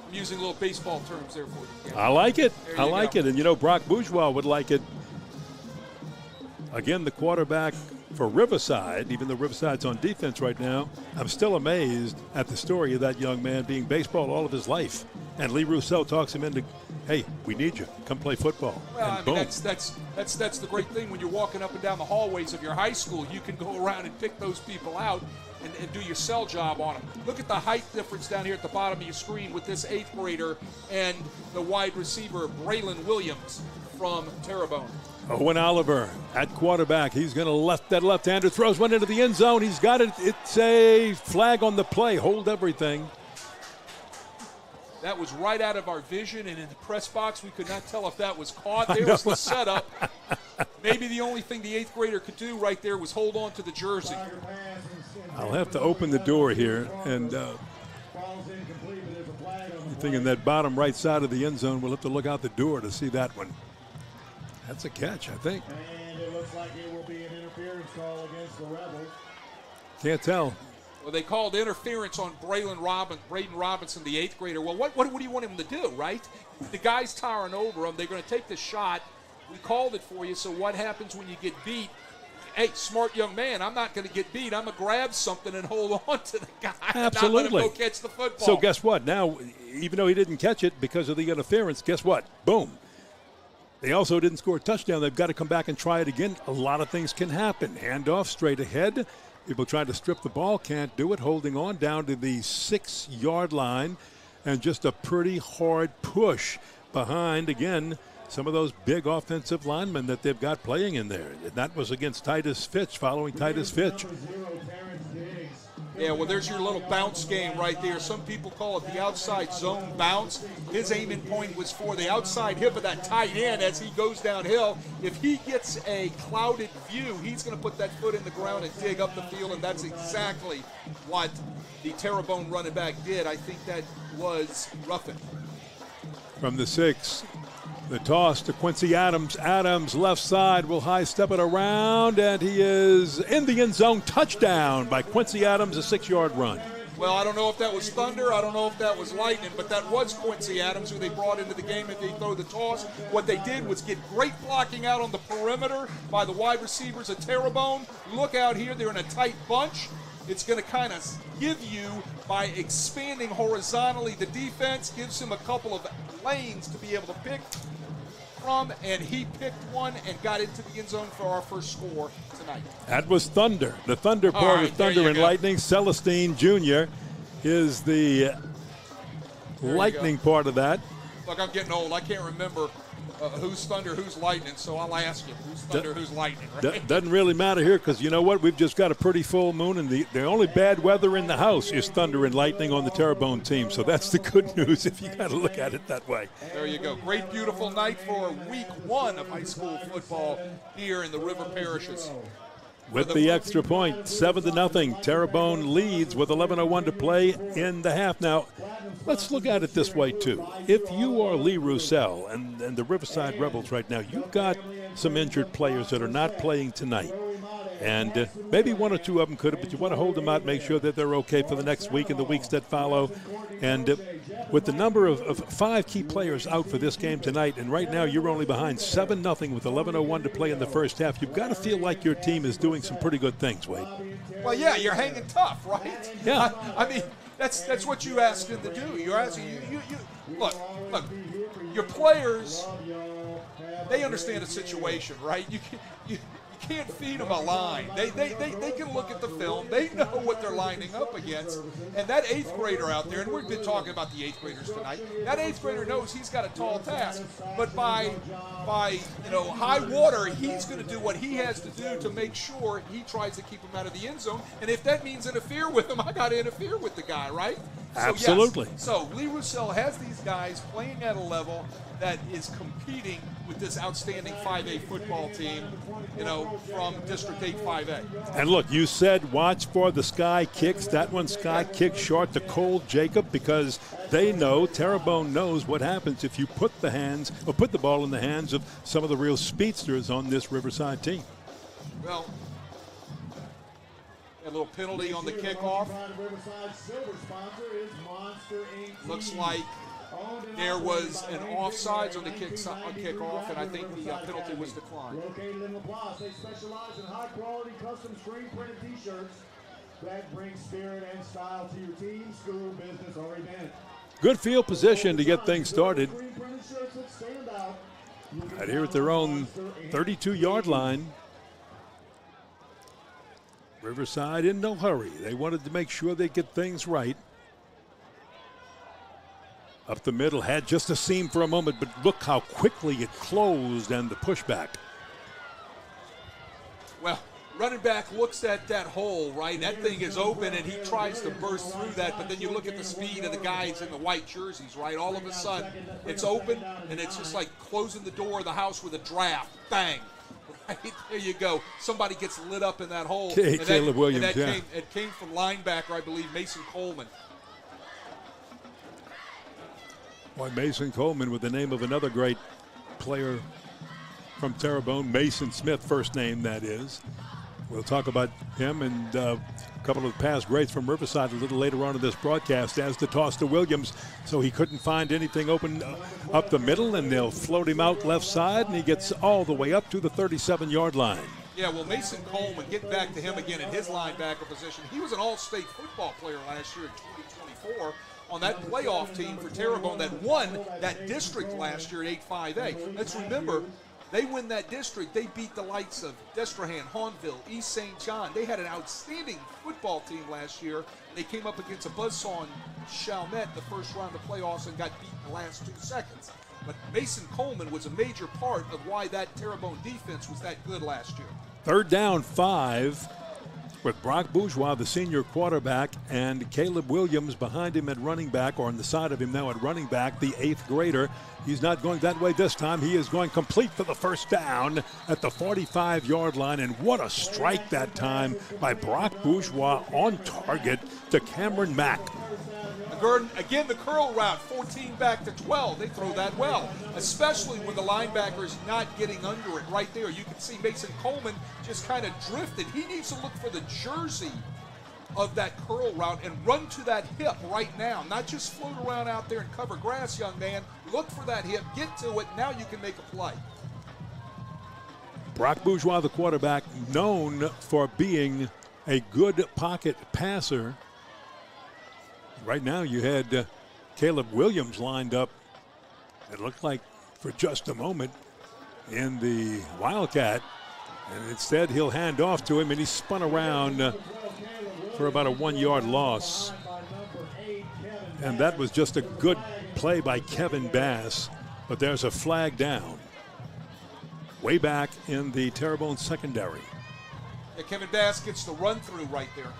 I'm using little baseball terms there for you. I like it. I you like go. it. And, you know, Brock Bourgeois would like it. Again, the quarterback for Riverside, even though Riverside's on defense right now, I'm still amazed at the story of that young man being baseball all of his life. And Lee Roussel talks him into, hey, we need you. Come play football. Well, and I mean, boom. that's the great thing when you're walking up and down the hallways of your high school. You can go around and pick those people out and do your sell job on them. Look at the height difference down here at the bottom of your screen with this 8th grader and the wide receiver, Braylon Williams from Terrebonne. Owen Oliver at quarterback. He's going to that left-hander throws one into the end zone. He's got it. It's a flag on the play. Hold everything. That was right out of our vision, and in the press box, we could not tell if that was caught. There was the setup. Maybe the only thing the 8th grader could do right there was hold on to the jersey. I'll have to open the door here, and thinking that bottom right side of the end zone, we'll have to look out the door to see that one. That's a catch, I think. And it looks like it will be an interference call against the Rebels. Can't tell. Well, they called interference on Braden Robinson, the 8th grader. Well, what do you want him to do, right? The guy's towering over him. They're going to take the shot. We called it for you, so what happens when you get beat? Hey, smart young man, I'm not going to get beat. I'm going to grab something and hold on to the guy. Absolutely. Not let him go catch the football. So guess what? Now, even though he didn't catch it because of the interference, guess what? Boom. They also didn't score a touchdown. They've got to come back and try it again. A lot of things can happen. Handoff straight ahead. People trying to strip the ball, can't do it. Holding on down to the 6-yard line. And just a pretty hard push behind, again, some of those big offensive linemen that they've got playing in there. And that was against Titus Fitch, following Titus Fitch. Yeah, well, there's your little bounce game right there. Some people call it the outside zone bounce. His aiming point was for the outside hip of that tight end as he goes downhill. If he gets a clouded view, he's going to put that foot in the ground and dig up the field, and that's exactly what the Terrebonne running back did. I think that was roughing. From the 6, the toss to Quincy Adams. Adams, left side, will high step it around, and he is in the end zone. Touchdown by Quincy Adams, a 6-yard run. Well, I don't know if that was thunder. I don't know if that was lightning, but that was Quincy Adams, who they brought into the game and they throw the toss. What they did was get great blocking out on the perimeter by the wide receivers at Terrebonne. Look out here. They're in a tight bunch. It's going to kind of give you, by expanding horizontally, the defense gives him a couple of lanes to be able to pick from, and he picked one and got into the end zone for our first score tonight. That was thunder. The thunder part of Thunder and Lightning. Celestine Jr. is the lightning part of that. Look, I'm getting old. I can't remember who's thunder, who's lightning, so I'll ask you. Who's thunder, who's lightning, right? Doesn't really matter here because you know what? We've just got a pretty full moon, and the only bad weather in the house is thunder and lightning on the Terrebonne team. So that's the good news if you got to look at it that way. There you go. Great, beautiful night for week 1 of high school football here in the River Parishes. With the extra point, 7-0. Terrebonne leads with 11:01 to play in the half. Now, let's look at it this way, too. If you are Lee Roussel and the Riverside Rebels right now, you've got some injured players that are not playing tonight. And maybe one or two of them could have, but you want to hold them out, make sure that they're okay for the next week and the weeks that follow. And with the number of 5 key players out for this game tonight, and right now you're only behind 7-0 with 11:01 to play in the first half, you've got to feel like your team is doing some pretty good things, Wade. Well, yeah, you're hanging tough, right? Yeah. I mean, that's what you asked them to do. You're asking you look, your players, they understand the situation, right? You can't feed them a line. They can look at the film. They know what they're lining up against. And that 8th grader out there, and we've been talking about the 8th graders tonight, that 8th grader knows he's got a tall task. But by high water, he's going to do what he has to do to make sure he tries to keep him out of the end zone. And if that means interfere with him, I got to interfere with the guy, right? Absolutely. Yes. So Lee Roussel has these guys playing at a level that is competing with this outstanding 5A football team, from District 8 5A. And look, you said watch for the sky kicks. That one sky kick short to Cole Jacob, because they know, Terrebonne knows what happens if you put the ball in the hands of some of the real speedsters on this Riverside team. Well, a little penalty on the kickoff. Looks like there was an offsides on the kickoff, and I think the penalty was declined. Located in LaPlace, they specialize in high-quality custom screen printed T-shirts that bring spirit and style to your team, school, business, or event. Good field position to get things started. Right here at their own 32-yard line. Riverside in no hurry. They wanted to make sure they get things right. Up the middle, had just a seam for a moment, but look how quickly it closed and the pushback. Well, running back looks at that hole, right? That thing is open, and he tries to burst through that, but then you look at the speed of the guys in the white jerseys, right? All of a sudden, it's open, and it's just like closing the door of the house with a draft. Bang. Right, there you go. Somebody gets lit up in that hole. Caleb Williams, it came from linebacker, I believe, Mason Coleman. Boy, Mason Coleman with the name of another great player from Terrebonne, Mason Smith, first name that is. We'll talk about him and a couple of past greats from Riverside a little later on in this broadcast, as the toss to Williams. So he couldn't find anything open up the middle, and they'll float him out left side, and he gets all the way up to the 37-yard line. Yeah, well, Mason Coleman, getting back to him again in his linebacker position. He was an all-state football player last year in 2024 on that playoff team for Terrebonne that won that district last year at 8-5A. Let's remember, they win that district. They beat the likes of Destrehan, Hawnville, East St. John. They had an outstanding football team last year. They came up against a buzzsaw in Chalmette the first round of playoffs and got beat in the last 2 seconds. But Mason Coleman was a major part of why that Terrebonne defense was that good last year. 3rd down, 5, with Brock Bourgeois, the senior quarterback, and Caleb Williams behind him at running back, or on the side of him now at running back, the 8th grader. He's not going that way this time. He is going complete for the first down at the 45-yard line, and what a strike that time by Brock Bourgeois on target to Cameron Mack. Again, the curl route, 14 back to 12. They throw that well, especially when the linebacker is not getting under it right there. You can see Mason Coleman just kind of drifted. He needs to look for the jersey of that curl route and run to that hip right now. Not just float around out there and cover grass, young man. Look for that hip, get to it, now you can make a play. Brock Bourgeois, the quarterback, known for being a good pocket passer. Right now you had Caleb Williams lined up, it looked like, for just a moment in the Wildcat. And instead he'll hand off to him, and he spun around for about a 1-yard loss. And that was just a good play by Kevin Bass. But there's a flag down. Way back in the Terrebonne secondary. Yeah, Kevin Bass gets the run through right there.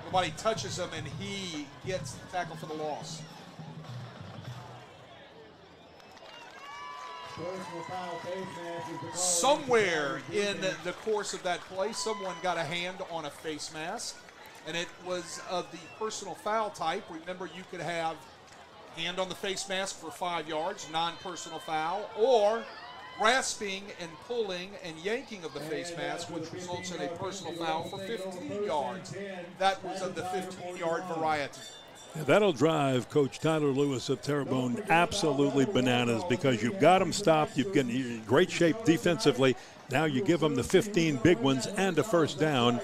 Nobody touches him, and he gets the tackle for the loss. Somewhere in the course of that play, someone got a hand on a face mask, and it was of the personal foul type. Remember, you could have hand on the face mask for 5 yards, non-personal foul, or grasping and pulling and yanking of the face mask, which results in a personal foul for 15 yards. That was of the 15-yard variety. Yeah, that'll drive Coach Tyler Lewis of Terrebonne absolutely bananas, because you've got them stopped. You've got in great shape defensively. Now you give them the 15 big ones and a first down.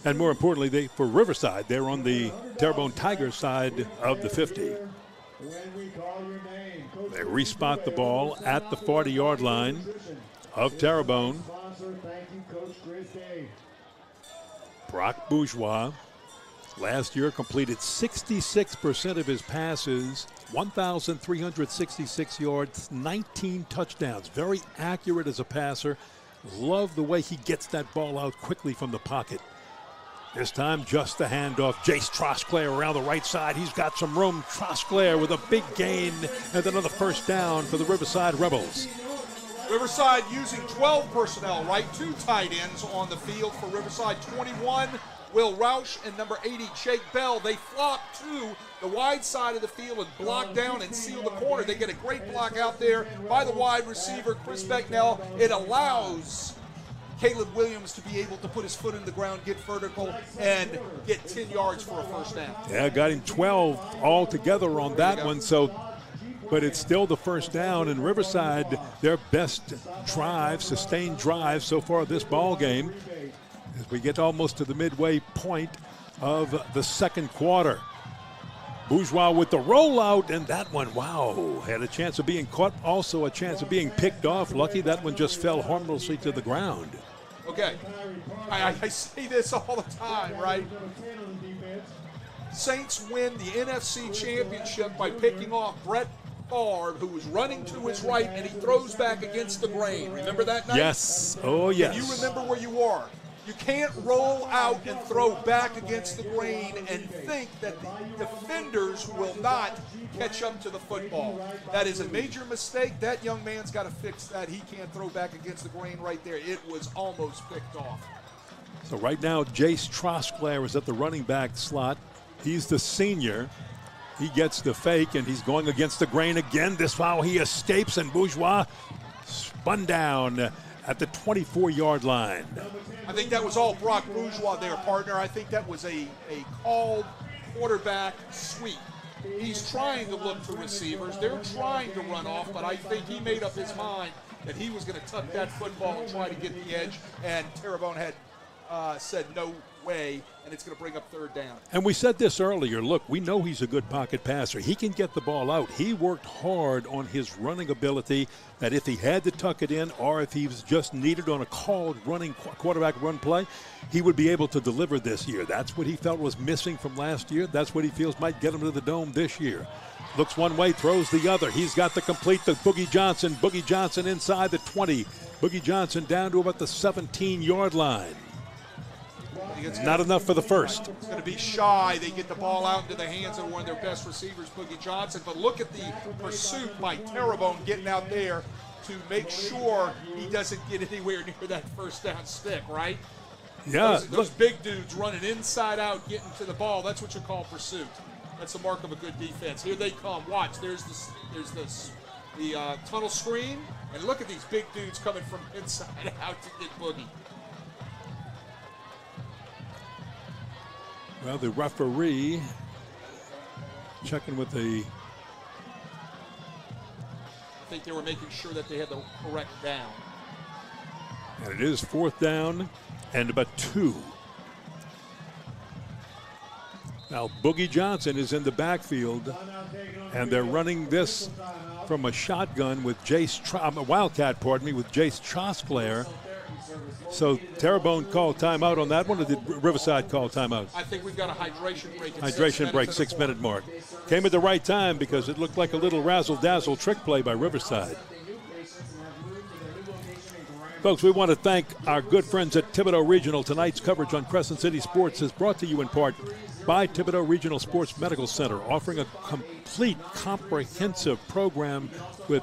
And more importantly, for Riverside, they're on the Terrebonne Tigers side of the 50. They respot the ball at the 40-yard line of Terrebonne. Brock Bourgeois last year completed 66% of his passes, 1,366 yards, 19 touchdowns. Very accurate as a passer. Love the way he gets that ball out quickly from the pocket. This time just the handoff. Jace Trosclair around the right side. He's got some room. Trosclair with a big gain and another first down for the Riverside Rebels. Riverside using 12 personnel, right? 2 tight ends on the field for Riverside. 21, Will Roush, and number 80, Jake Bell. They flop to the wide side of the field and block down and seal the corner. They get a great block out there by the wide receiver, Chris Becknell. It allows Caleb Williams to be able to put his foot in the ground, get vertical, and get 10 yards for a first down. Yeah, got him 12 altogether on that one, but it's still the first down, and Riverside, their best drive, sustained drive so far this ball game, as we get almost to the midway point of the second quarter. Bourgeois with the rollout, and that one, wow, had a chance of being caught, also a chance of being picked off. Lucky that one just fell harmlessly to the ground. Okay, I say this all the time, right? Saints win the NFC Championship by picking off Brett Favre, who was running to his right, and he throws back against the grain. Remember that night? Yes. Oh, yes. And you remember where you are. You can't roll out and throw back against the grain and think that the defenders will not catch up to the football. That is a major mistake. That young man's got to fix that. He can't throw back against the grain right there. It was almost picked off. So right now, Jace Trosclair is at the running back slot. He's the senior. He gets the fake, and he's going against the grain again. This foul, he escapes, and Bourgeois spun down at the 24-yard line. I think that was all Brock Bourgeois there, partner. I think that was a called quarterback sweep. He's trying to look for receivers. They're trying to run off, but I think he made up his mind that he was going to tuck that football and try to get the edge, and Terrebonne had said no way, and it's going to bring up third down. And we said this earlier. Look, we know he's a good pocket passer. He can get the ball out. He worked hard on his running ability, that if he had to tuck it in or if he was just needed on a called running quarterback run play, he would be able to deliver this year. That's what he felt was missing from last year. That's what he feels might get him to the Dome this year. Looks one way, throws the other. He's got to complete the Boogie Johnson. Boogie Johnson inside the 20. Boogie Johnson down to about the 17-yard line. Not enough for the first. It's going to be shy. They get the ball out into the hands of one of their best receivers, Boogie Johnson. But look at the pursuit by Terrebonne getting out there to make sure he doesn't get anywhere near that first down stick, right? Yeah. Those big dudes running inside out, getting to the ball, that's what you call pursuit. That's the mark of a good defense. Here they come. Watch. There's the tunnel screen. And look at these big dudes coming from inside out to get Boogie. Well, the referee checking with the... I think they were making sure that they had the correct down. And it is fourth down and about 2. Now, Boogie Johnson is in the backfield, and they're running this from a shotgun with Wildcat, with Jace Trosclair. So Terrebonne called timeout on that one, or did Riverside call timeout? I think we've got a hydration break. Hydration break, 6-minute mark. Came at the right time because it looked like a little razzle-dazzle trick play by Riverside. Folks, we want to thank our good friends at Thibodaux Regional. Tonight's coverage on Crescent City Sports is brought to you in part by Thibodaux Regional Sports Medical Center, offering a complete, comprehensive program with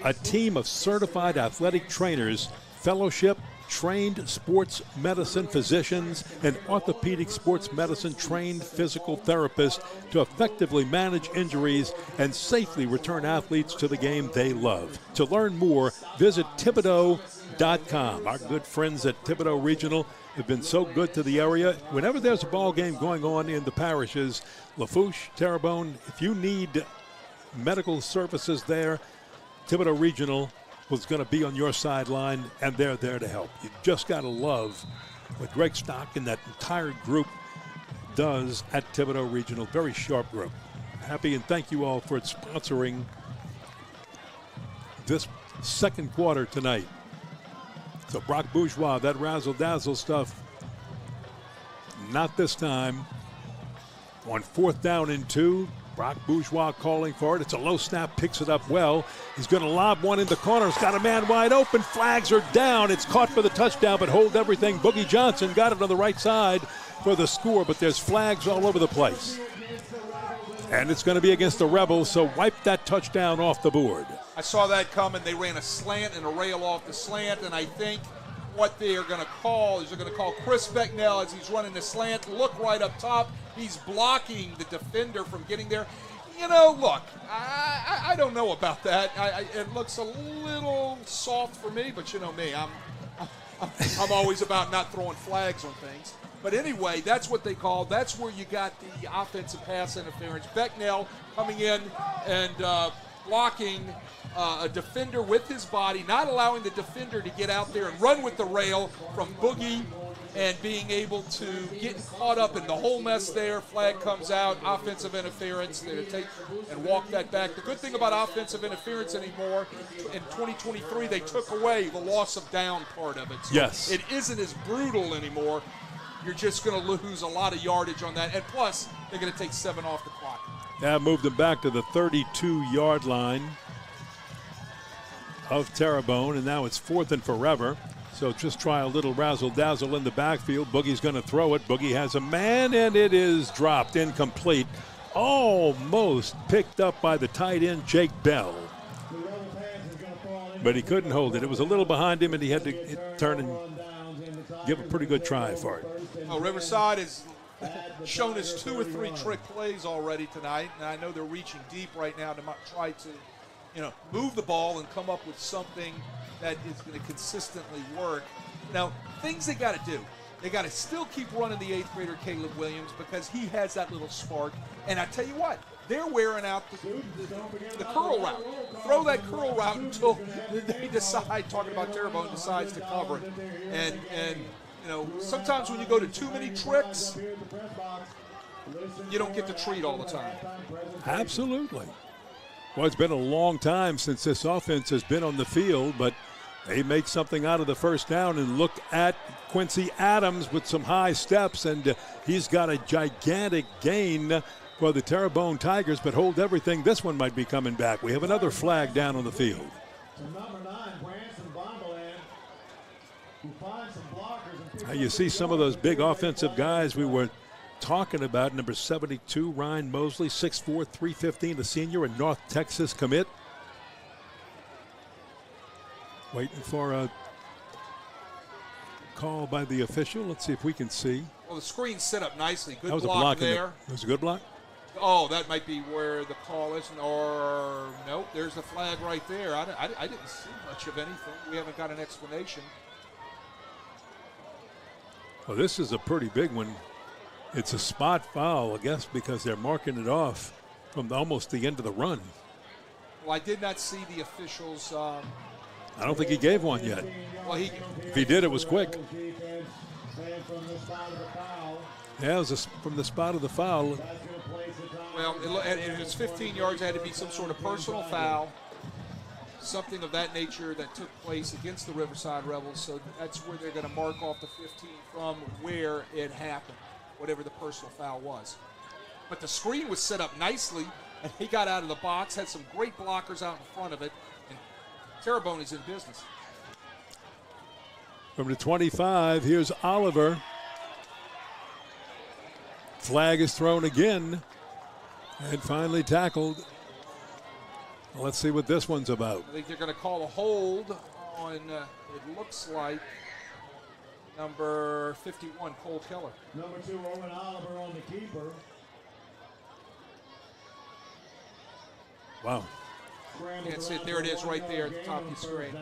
a team of certified athletic trainers, fellowship, trained sports medicine physicians, and orthopedic sports medicine trained physical therapists to effectively manage injuries and safely return athletes to the game they love. To learn more, visit Thibodaux.com. Our good friends at Thibodaux Regional have been so good to the area. Whenever there's a ball game going on in the parishes, Lafourche, Terrebonne, if you need medical services there, Thibodaux Regional was going to be on your sideline, and they're there to help. You just got to love what Greg Stock and that entire group does at Thibodaux Regional. Very sharp group. Happy and thank you all for sponsoring this second quarter tonight. So Brock Bourgeois, that razzle-dazzle stuff, not this time. On fourth down and 2, Brock Bourgeois calling for it. It's a low snap, picks it up well. He's going to lob one in the corner. He's got a man wide open. Flags are down. It's caught for the touchdown, but hold everything. Boogie Johnson got it on the right side. for the score, but there's flags all over the place. And it's going to be against the Rebels, so wipe that touchdown off the board. I saw that coming. They ran a slant and a rail off the slant, and I think what they are going to call is they're going to call Chris Becknell as he's running the slant. Look right up top. He's blocking the defender from getting there. You know, look, I don't know about that. It looks a little soft for me, but you know me. I'm always about not throwing flags on things. But anyway, that's what they call. That's where you got the offensive pass interference. Becknell coming in and blocking a defender with his body, not allowing the defender to get out there and run with the rail from Boogie and being able to get caught up in the whole mess there. Flag comes out, offensive interference. They're going to take and walk that back. The good thing about offensive interference anymore, in 2023, they took away the loss of down part of it. So yes. It isn't as brutal anymore. You're just going to lose a lot of yardage on that. And plus, they're going to take 7 off the clock. That moved them back to the 32-yard line of Terrebonne, and now it's 4th and forever. So just try a little razzle-dazzle in the backfield. Boogie's going to throw it. Boogie has a man, and it is dropped incomplete. Almost picked up by the tight end, Jake Bell. But he couldn't hold it. It was a little behind him, and he had to turn and give a pretty good try for it. Oh, Riverside has shown us 2 or 3 trick plays already tonight, and I know they're reaching deep right now to try to, move the ball and come up with something that is going to consistently work. Now, things they got to do. They got to still keep running the 8th grader Caleb Williams because he has that little spark. And I tell you what, they're wearing out the curl route. Throw that curl route until they decide, talking about Terrebonne, decides to cover it. And sometimes when you go to too many tricks, you don't get the treat all the time. Absolutely. Well, it's been a long time since this offense has been on the field, but they make something out of the first down. And look at Quincy Adams with some high steps, and he's got a gigantic gain for the Terrebonne Tigers, but hold everything. This one might be coming back. We have another flag down on the field. Now you see some of those big offensive guys we were talking about. Number 72, Ryan Mosley, 6'4", 315, a senior, a North Texas commit. Waiting for a call by the official. Let's see if we can see. Well, the screen's set up nicely. Good that was block a block there. It was a good block? Oh, that might be where the call is. Or, nope, there's the flag right there. I didn't see much of anything. We haven't got an explanation. Well, this is a pretty big one. It's a spot foul, I guess, because they're marking it off from almost the end of the run. Well, I did not see the officials. I don't think he gave one yet. Well, if he did, it was quick. Yeah, it was from the spot of the foul. Well, it was 15 yards. It had to be some sort of personal foul, something of that nature that took place against the Riverside Rebels. So that's where they're going to mark off the 15 from where it happened, whatever the personal foul was. But the screen was set up nicely, and he got out of the box, had some great blockers out in front of it, and Terrebonne is in business. From the 25, here's Oliver. Flag is thrown again and finally tackled. Well, let's see what this one's about. I think they're going to call a hold on, it looks like, number 51, Cole Keller. Number 2, Owen Oliver on the keeper. Wow. Can't see it. There it is right there at the top of the screen.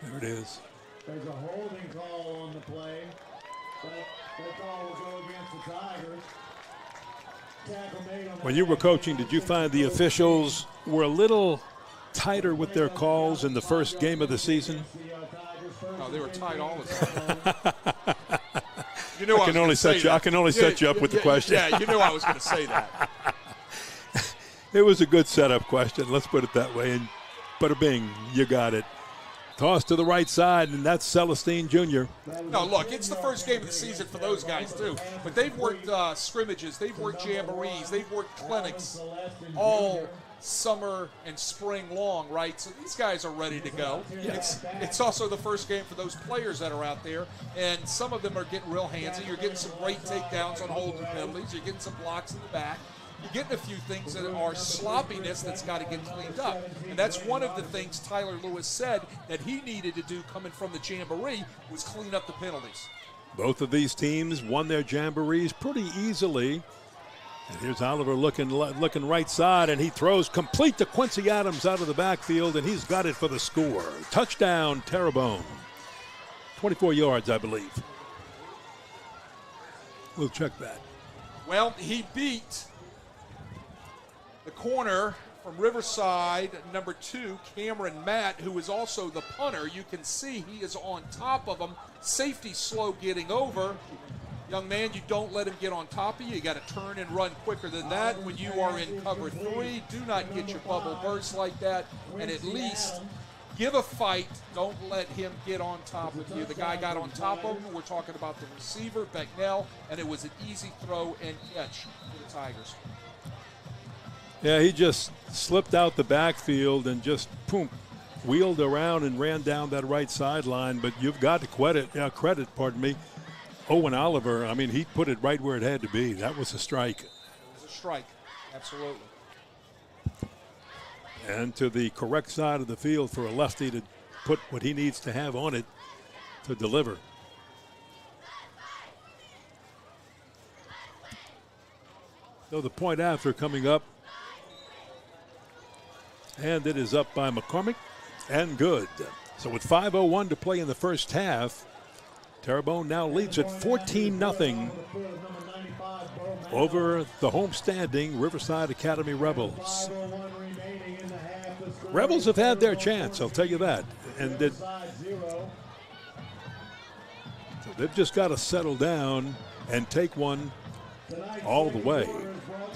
There it is. There's a holding call on the play. That call will go against the Tigers. When you were coaching, did you find the officials were a little tighter with their calls in the first game of the season? Oh, they were tight all the time. I can only set you up with the question. Yeah, you knew I was going to say that. It was a good setup question. Let's put it that way. And bada bing, you got it. Toss to the right side, and that's Celestine Jr. No, look, it's the first game of the season for those guys, too. But they've worked scrimmages, they've worked jamborees, they've worked clinics all summer and spring long, right? So these guys are ready to go. It's also the first game for those players that are out there, and some of them are getting real handsy. You're getting some great takedowns on holding penalties. You're getting some blocks in the back. You're getting a few things that are sloppiness that's got to get cleaned up. And that's one of the things Tyler Lewis said that he needed to do coming from the Jamboree was clean up the penalties. Both of these teams won their jamborees pretty easily. And here's Oliver looking right side, and he throws complete to Quincy Adams out of the backfield, and he's got it for the score. Touchdown, Terrebonne. 24 yards, I believe. We'll check that. Well, he beat the corner from Riverside, number 2, Cameron Matt, who is also the punter. You can see he is on top of him. Safety slow getting over. Young man, you don't let him get on top of you. You got to turn and run quicker than that. When you are in cover 3, do not get your bubble burst like that. And at least give a fight. Don't let him get on top of you. The guy got on top of him. We're talking about the receiver, Becknell, and it was an easy throw and catch for the Tigers. Yeah, he just slipped out the backfield and just, boom, wheeled around and ran down that right sideline. But you've got to credit, Owen Oliver. I mean, he put it right where it had to be. That was a strike. It was a strike, absolutely. And to the correct side of the field for a lefty to put what he needs to have on it to deliver. So the point after coming up. And it is up by McCormick and good. So with 5:01 to play in the first half, Terrebonne now leads at 14-0 over the homestanding Riverside Academy Rebels. Rebels have had their chance, I'll tell you that. And so they've just got to settle down and take one all the way.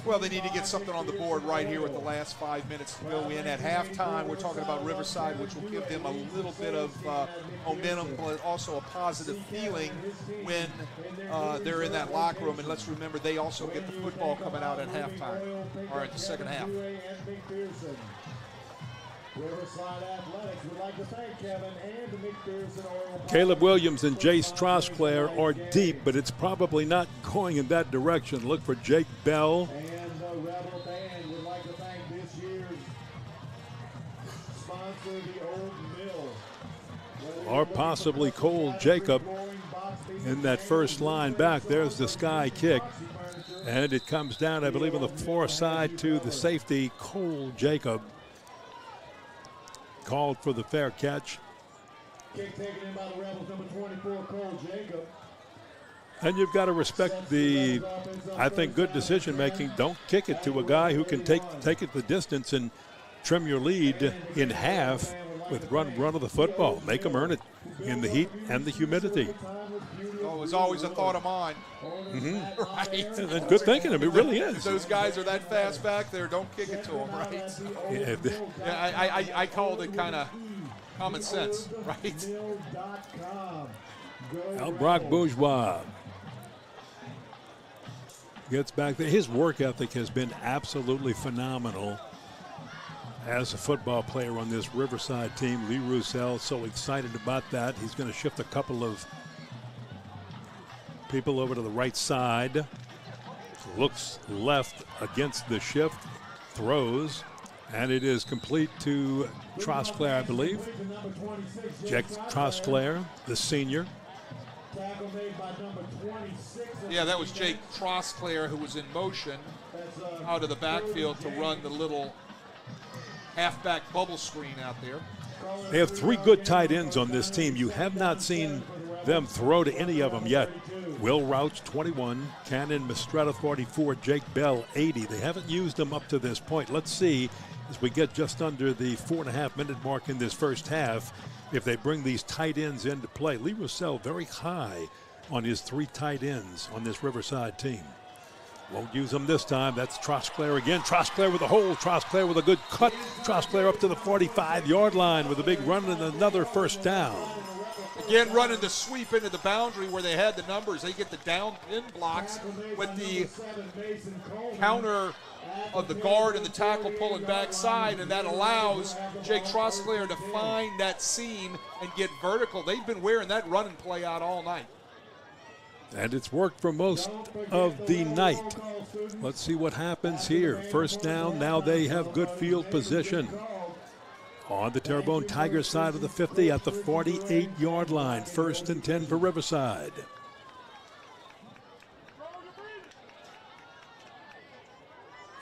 Well, they need to get something on the board right here with the last 5 minutes to go in. At halftime, we're talking about Riverside, which will give them a little bit of momentum, but also a positive feeling when they're in that locker room. And let's remember, they also get the football coming out at halftime, or at the second half. Riverside Athletics would like to thank Kevin and the McPherson. Caleb Williams and Jace Trosclair are deep, but it's probably not going in that direction. Look for Jake Bell. And the Rebel Band would like to thank this year's sponsor, the Old Mill. Or possibly Cole Jacob in that first line back. There's the sky kick. And it comes down, I believe, on the far side to the safety, Cole Jacob. Called for the fair catch. Kick taken in by the Rebels, number 24, Cole Jacob. And you've got to respect the, I think, good decision making. Don't kick it to a guy who can take it the distance and trim your lead in half with run of the football. Make them earn it in the heat and the humidity. Oh, it was always a thought of mine. Mm-hmm. Right. And good thinking. I mean, it really is. Those guys are that fast back there. Don't kick it to them, right? Yeah, I called it kind of common sense, right? Al Brock Bourgeois gets back there. His work ethic has been absolutely phenomenal as a football player on this Riverside team. Lee Roussel, so excited about that. He's going to shift a couple of people over to the right side. Looks left against the shift. Throws. And it is complete to Trosclair, I believe. Jack Trosclair, the senior. Yeah, that was Jake Trosclair who was in motion out of the backfield to run the little halfback bubble screen out there. They have 3 good tight ends on this team. You have not seen them throw to any of them yet. Will Rouch, 21. Cannon Mistretta, 44. Jake Bell, 80. They haven't used them up to this point. Let's see, as we get just under the 4.5-minute mark in this first half, if they bring these tight ends into play. Lee Roussel very high on his 3 tight ends on this Riverside team. Won't use them this time. That's Trosclair again. Trosclair with a hole. Trosclair with a good cut. Trosclair up to the 45-yard line with a big run and another first down. Again, running the sweep into the boundary where they had the numbers. They get the down pin blocks with the counter of the guard and the tackle pulling backside, and that allows Jake Trosclair to find that seam and get vertical. They've been wearing that run and play out all night. And it's worked for most of the night. Let's see what happens here. First down, now they have good field position. On the Terrebonne Tigers side of the 50 at the 48-yard line. 1st and 10 for Riverside.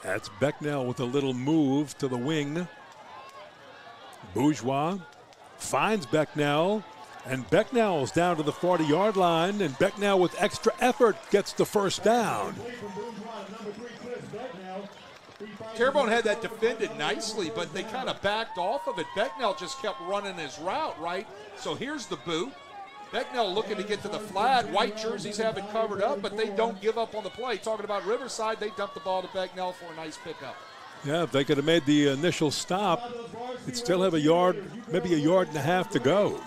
That's Becknell with a little move to the wing. Bourgeois finds Becknell, and Becknell's down to the 40-yard line, and Becknell with extra effort gets the first down. Terrebonne had that defended nicely, but they kind of backed off of it. Becknell just kept running his route, right? So here's the boot. Becknell looking to get to the flat. White jerseys have it covered up, but they don't give up on the play. Talking about Riverside, they dumped the ball to Becknell for a nice pickup. Yeah, if they could have made the initial stop, it'd still have a yard, maybe a yard and a half to go.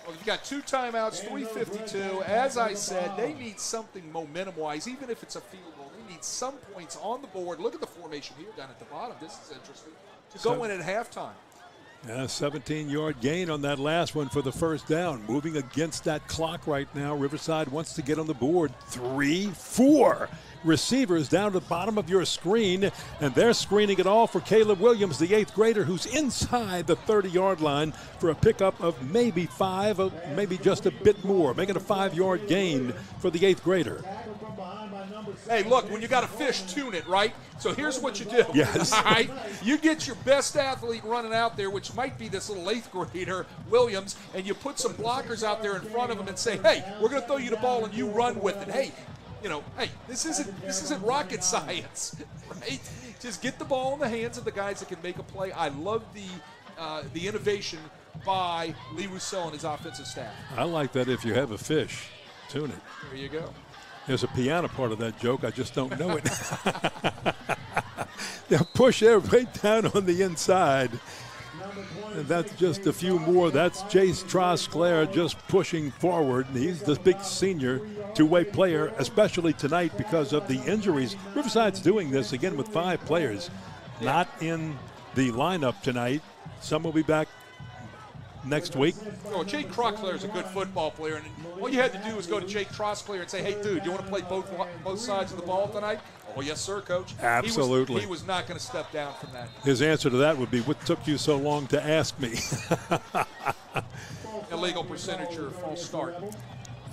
Well, you've got 2 timeouts, 3:52. As I said, they need something momentum-wise, even if it's a field goal. They need some points on the board. Look at the formation here down at the bottom. This is interesting. To go in at halftime. Yeah, 17-yard gain on that last one for the first down. Moving against that clock right now. Riverside wants to get on the board. 3, 4 receivers down to the bottom of your screen, and they're screening it all for Caleb Williams, the 8th grader, who's inside the 30-yard line for a pickup of maybe 5, maybe just a bit more, making a 5-yard gain for the 8th grader. Hey, look, when you got a fish, tune it, right? So here's what you do. Yes. All right? You get your best athlete running out there, which might be this little 8th grader, Williams, and you put some blockers out there in front of him and say, hey, we're going to throw you the ball and you run with it. Hey, this isn't rocket science, right? Just get the ball in the hands of the guys that can make a play. I love the innovation by Lee Roussel and his offensive staff. I like that. If you have a fish, tune it. There you go. There's a piano part of that joke. I just don't know it. They'll push everybody down on the inside. And that's just a few more. That's Jace Trosclair just pushing forward. He's the big senior two-way player, especially tonight because of the injuries. Riverside's doing this again with 5 players not in the lineup tonight. Some will be back next week. Oh, Jake Trosclair is a good football player, and all you had to do was go to Jake Trosclair and say, hey, dude, do you want to play both sides of the ball tonight? Oh, yes, sir, Coach. Absolutely. He was not going to step down from that. His answer to that would be, what took you so long to ask me? Illegal percentage or false start.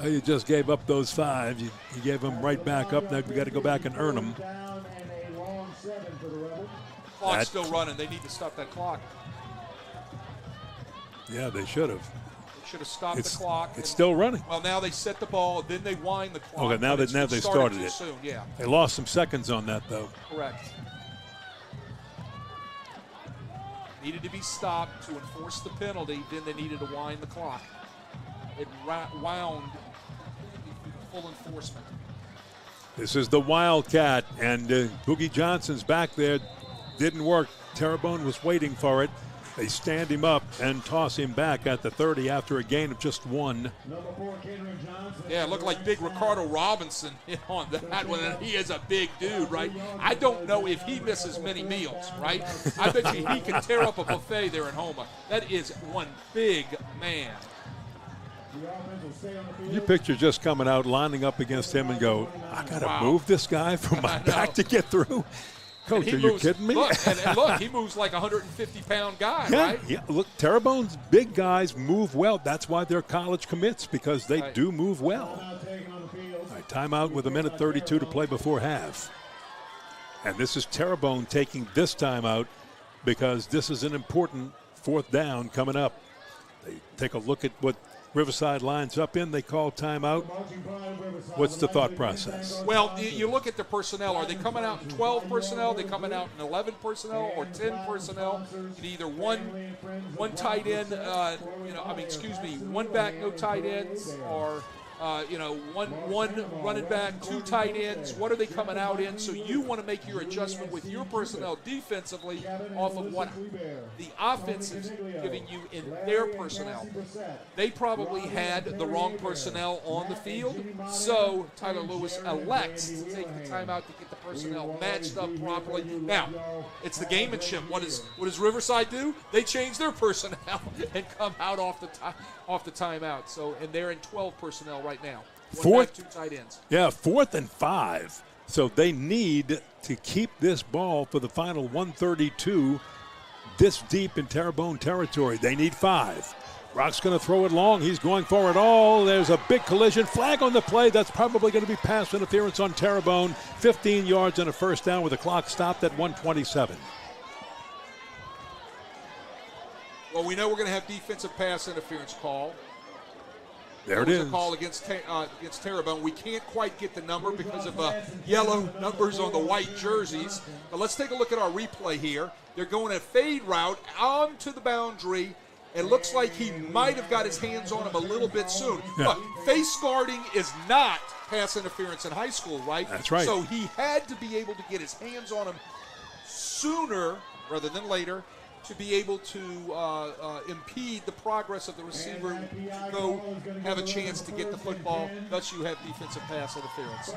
You just gave up those 5. You gave them right back up. Now we got to go back and earn them. Clock's still running. They need to stop that clock. Yeah, they should have. They should have stopped the clock. It's still running. Well, now they set the ball, then they wind the clock. Okay, now they started it. Soon, yeah. They lost some seconds on that, though. Correct. Needed to be stopped to enforce the penalty, then they needed to wind the clock. It wound full enforcement. This is the Wildcat, and Boogie Johnson's back there. Didn't work. Terrebonne was waiting for it. They stand him up and toss him back at the 30 after a gain of just 1. Yeah, it looked like big Ricardo Robinson hit on that one, and he is a big dude, right? I don't know if he misses many meals, right? I bet you he can tear up a buffet there in Houma. That is one big man. You picture just coming out, lining up against him and go, I got to move this guy from my back to get through. Coach, are you kidding me? Look, and look, he moves like a 150-pound guy, right? Yeah, look, Terrebonne's big guys move well. That's why they're college commits, because they do move well. All right, timeout with 1:32 to play before half. And this is Terrebonne taking this timeout because this is an important 4th down coming up. They take a look at what Riverside lines up in. They call timeout. What's the thought process? Well, you look at the personnel. Are they coming out in 12 personnel? Are they coming out in 11 personnel or 10 personnel? And either one tight end, one back, no tight ends, or one running back, 2 tight ends. What are they coming out in? So you want to make your adjustment with your personnel defensively off of what the offense is giving you in their personnel. They probably had the wrong personnel on the field, so Tyler Lewis elects to take the timeout to get the personnel matched up properly. Now, it's the gamemanship. What does Riverside do? They change their personnel and come out off the timeout. So, and they're in 12 personnel right now. 2 tight ends. Yeah, 4th and 5. So they need to keep this ball for the final 132 this deep in Terrebonne territory. They need 5. Rock's going to throw it long. He's going for it all. There's a big collision. Flag on the play. That's probably going to be pass interference on Terrebonne. 15 yards and a first down with the clock stopped at 1:27. Well, we know we're going to have defensive pass interference call. There it is. A call against Terrebonne. We can't quite get the number because of yellow numbers on the white jerseys. But let's take a look at our replay here. They're going a fade route onto the boundary. It looks like he might have got his hands on him a little bit soon. Yeah. But face guarding is not pass interference in high school, right? That's right. So he had to be able to get his hands on him sooner rather than later to be able to impede the progress of the receiver to go have a chance to get the football. Thus, you have defensive pass interference.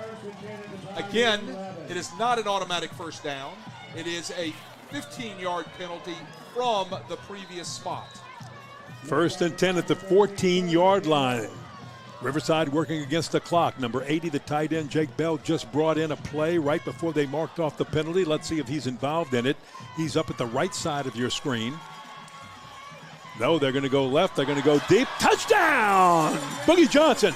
Again, it is not an automatic first down. It is a 15-yard penalty from the previous spot. 1st and 10 at the 14-yard line. Riverside working against the clock. Number 80, the tight end, Jake Bell, just brought in a play right before they marked off the penalty. Let's see if he's involved in it. He's up at the right side of your screen. No, they're going to go left. They're going to go deep. Touchdown! Boogie Johnson.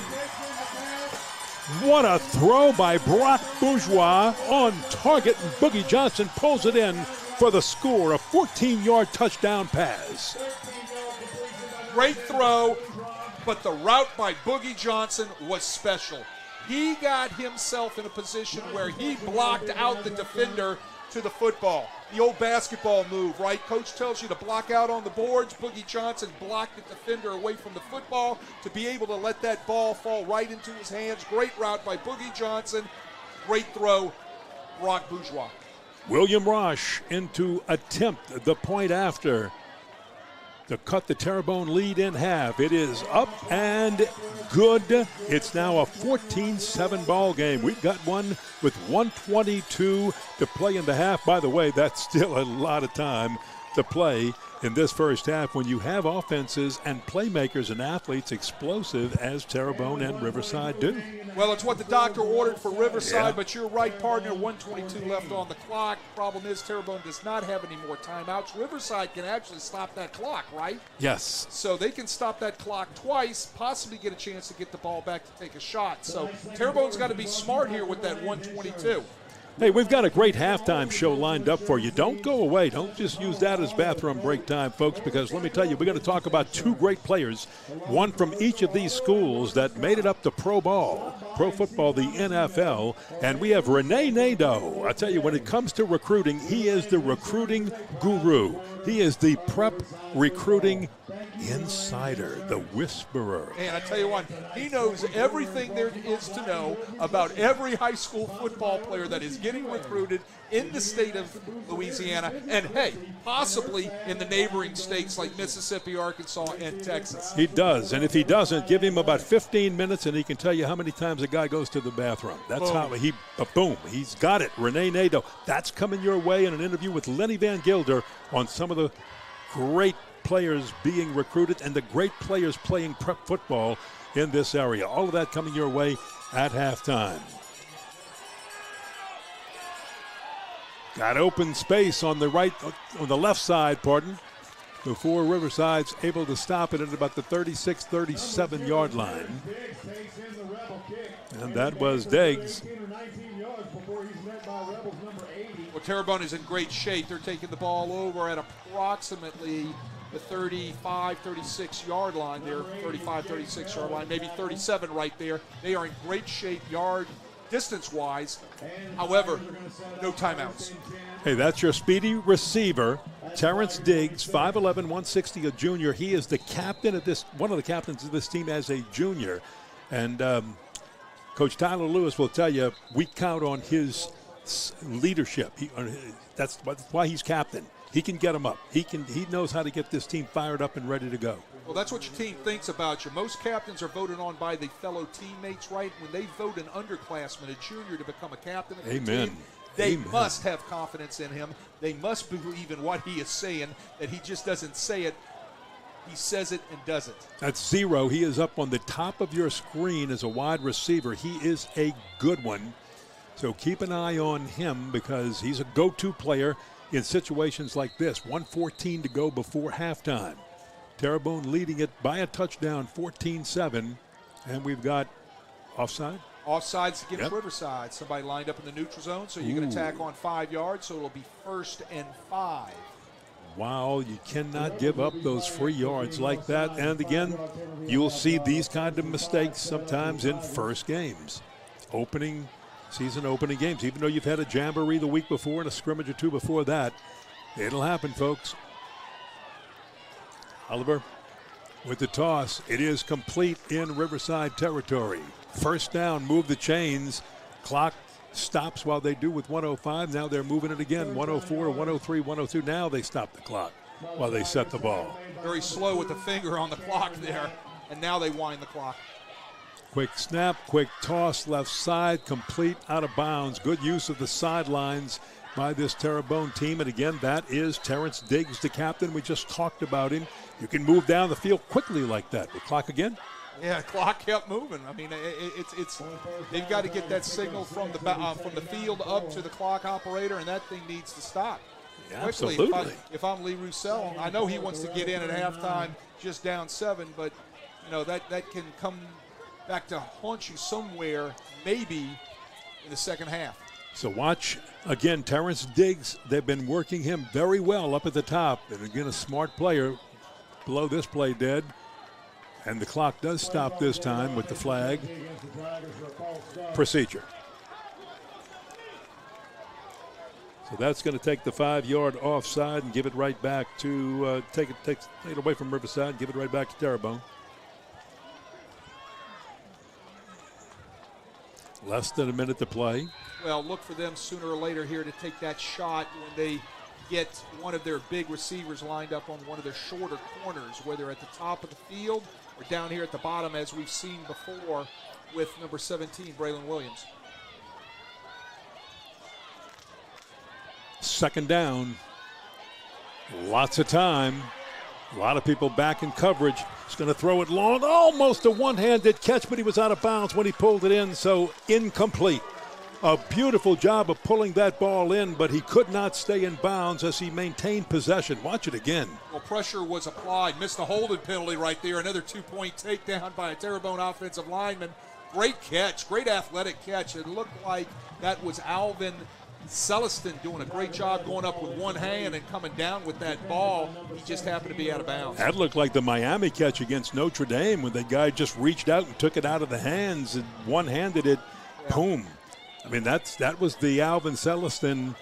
What a throw by Brock Bourgeois on target. And Boogie Johnson pulls it in for the score. A 14-yard touchdown pass. Great throw, but the route by Boogie Johnson was special. He got himself in a position where he blocked out the defender to the football. The old basketball move, right? Coach tells you to block out on the boards. Boogie Johnson blocked the defender away from the football to be able to let that ball fall right into his hands. Great route by Boogie Johnson. Great throw, Brock Bourgeois. William Roche in to attempt the point after to cut the Terrebonne lead in half. It is up and good. It's now a 14-7 ball game. We've got one with 1:22 to play in the half. By the way, that's still a lot of time to play in this first half when you have offenses and playmakers and athletes explosive as Terrebonne and Riverside do. Well, it's what the doctor ordered for Riverside, but you're right, partner. 1:22 left on the clock. Problem is Terrebonne does not have any more timeouts. Riverside can actually stop that clock, right? Yes. So they can stop that clock twice, possibly get a chance to get the ball back to take a shot. So Terrebonne's got to be smart here with that 1:22. Hey, we've got a great halftime show lined up for you. Don't go away. Don't just use that as bathroom break time, folks, because let me tell you, we're going to talk about 2 great players, one from each of these schools that made it up to pro ball, pro football, the NFL, and we have Rene Nadeau. I tell you, when it comes to recruiting, he is the recruiting guru. He is the prep recruiting insider, the whisperer. And I tell you what, he knows everything there is to know about every high school football player that is getting recruited in the state of Louisiana, and hey, possibly in the neighboring states like Mississippi, Arkansas, and Texas. He does, and if he doesn't, give him about 15 minutes and he can tell you how many times a guy goes to the bathroom. That's how he, boom, he's got it. Rene Nadeau. That's coming your way in an interview with Lenny Van Gilder on some of the great players being recruited and the great players playing prep football in this area. All of that coming your way at halftime. Got open space on the left side, before Riverside's able to stop it at about the 36-37 yard line. And that was Diggs. Well, Terrebonne is in great shape. They're taking the ball over at approximately the 35, 36 yard line there, 35, 36 yard line, maybe 37 right there. They are in great shape distance-wise. However, no timeouts. Hey, that's your speedy receiver, Terrence Diggs, 5'11", 160, a junior. He is the captain of one of the captains of this team as a junior. And Coach Tyler Lewis will tell you we count on his leadership. That's why he's captain. He can get them up. He knows how to get this team fired up and ready to go. Well, that's what your team thinks about you. Most captains are voted on by the fellow teammates, right? When they vote an underclassman, a junior, to become a captain of the team, they must have confidence in him. They must believe in what he is saying, that he just doesn't say it. He says it and does it. That's Zero. He is up on the top of your screen as a wide receiver. He is a good one. So keep an eye on him because he's a go-to player in situations like this. 1:14 to go before halftime. Terrebonne leading it by a touchdown, 14-7. And we've got offside. Offsides against Riverside. Somebody lined up in the neutral zone, so you can attack on 5 yards, so it'll be 1st and 5. Wow, you cannot give up those free yards like that. And again, you'll see these kind of mistakes sometimes in first games. Season opening games. Even though you've had a jamboree the week before and a scrimmage or two before that, it'll happen, folks. Oliver with the toss. It is complete in Riverside territory. First down, move the chains. Clock stops while they do with 105. Now they're moving it again. 104, 103, 102. Now they stop the clock while they set the ball. Very slow with the finger on the clock there, and now they wind the clock. Quick snap, quick toss, left side, complete, out of bounds. Good use of the sidelines by this Terrebonne team. And again, that is Terrence Diggs, the captain. We just talked about him. You can move down the field quickly like that. The clock again? Yeah, the clock kept moving. I mean, it's they've got to get that signal from the field up to the clock operator, and that thing needs to stop. Yeah, quickly. absolutely. If I'm Lee Roussel, I know he wants to get in at halftime just down 7, but that can come back to haunt you somewhere, maybe in the second half. So watch, again, Terrence Diggs. They've been working him very well up at the top. And again, a smart player below this play dead. And the clock does stop this time with the flag. Procedure. So that's going to take the 5-yard offside and give it right back to, take it away from Riverside and give it right back to Terrebonne. Less than a minute to play. Well, look for them sooner or later here to take that shot when they get one of their big receivers lined up on one of their shorter corners, whether at the top of the field or down here at the bottom, as we've seen before with number 17, Braylon Williams. Second down. Lots of time. A lot of people back in coverage. He's going to throw it long. Almost a one-handed catch, but he was out of bounds when he pulled it in, so incomplete. A beautiful job of pulling that ball in, but he could not stay in bounds as he maintained possession. Watch it again. Well, pressure was applied. Missed a holding penalty right there. Another 2-point takedown by a Terrebonne offensive lineman. Great catch, great athletic catch. It looked like that was Alvin Celestin doing a great job going up with one hand and coming down with that ball. He just happened to be out of bounds. That looked like the Miami catch against Notre Dame when the guy just reached out and took it out of the hands and one-handed it. Yeah. Boom. I mean, that was the Alvin Celestin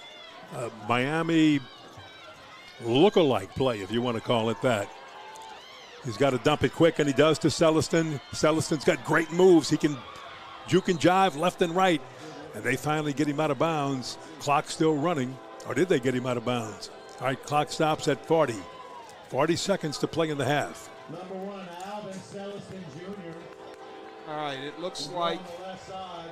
Miami look-alike play, if you want to call it that. He's got to dump it quick, and he does to Celestin. Celestin's got great moves. He can juke and jive left and right. And they finally get him out of bounds. Clock still running. Or did they get him out of bounds? All right, clock stops at 40. 40 seconds to play in the half. Number 1, Alvin Celestin Jr. All right, it looks like. On the left side.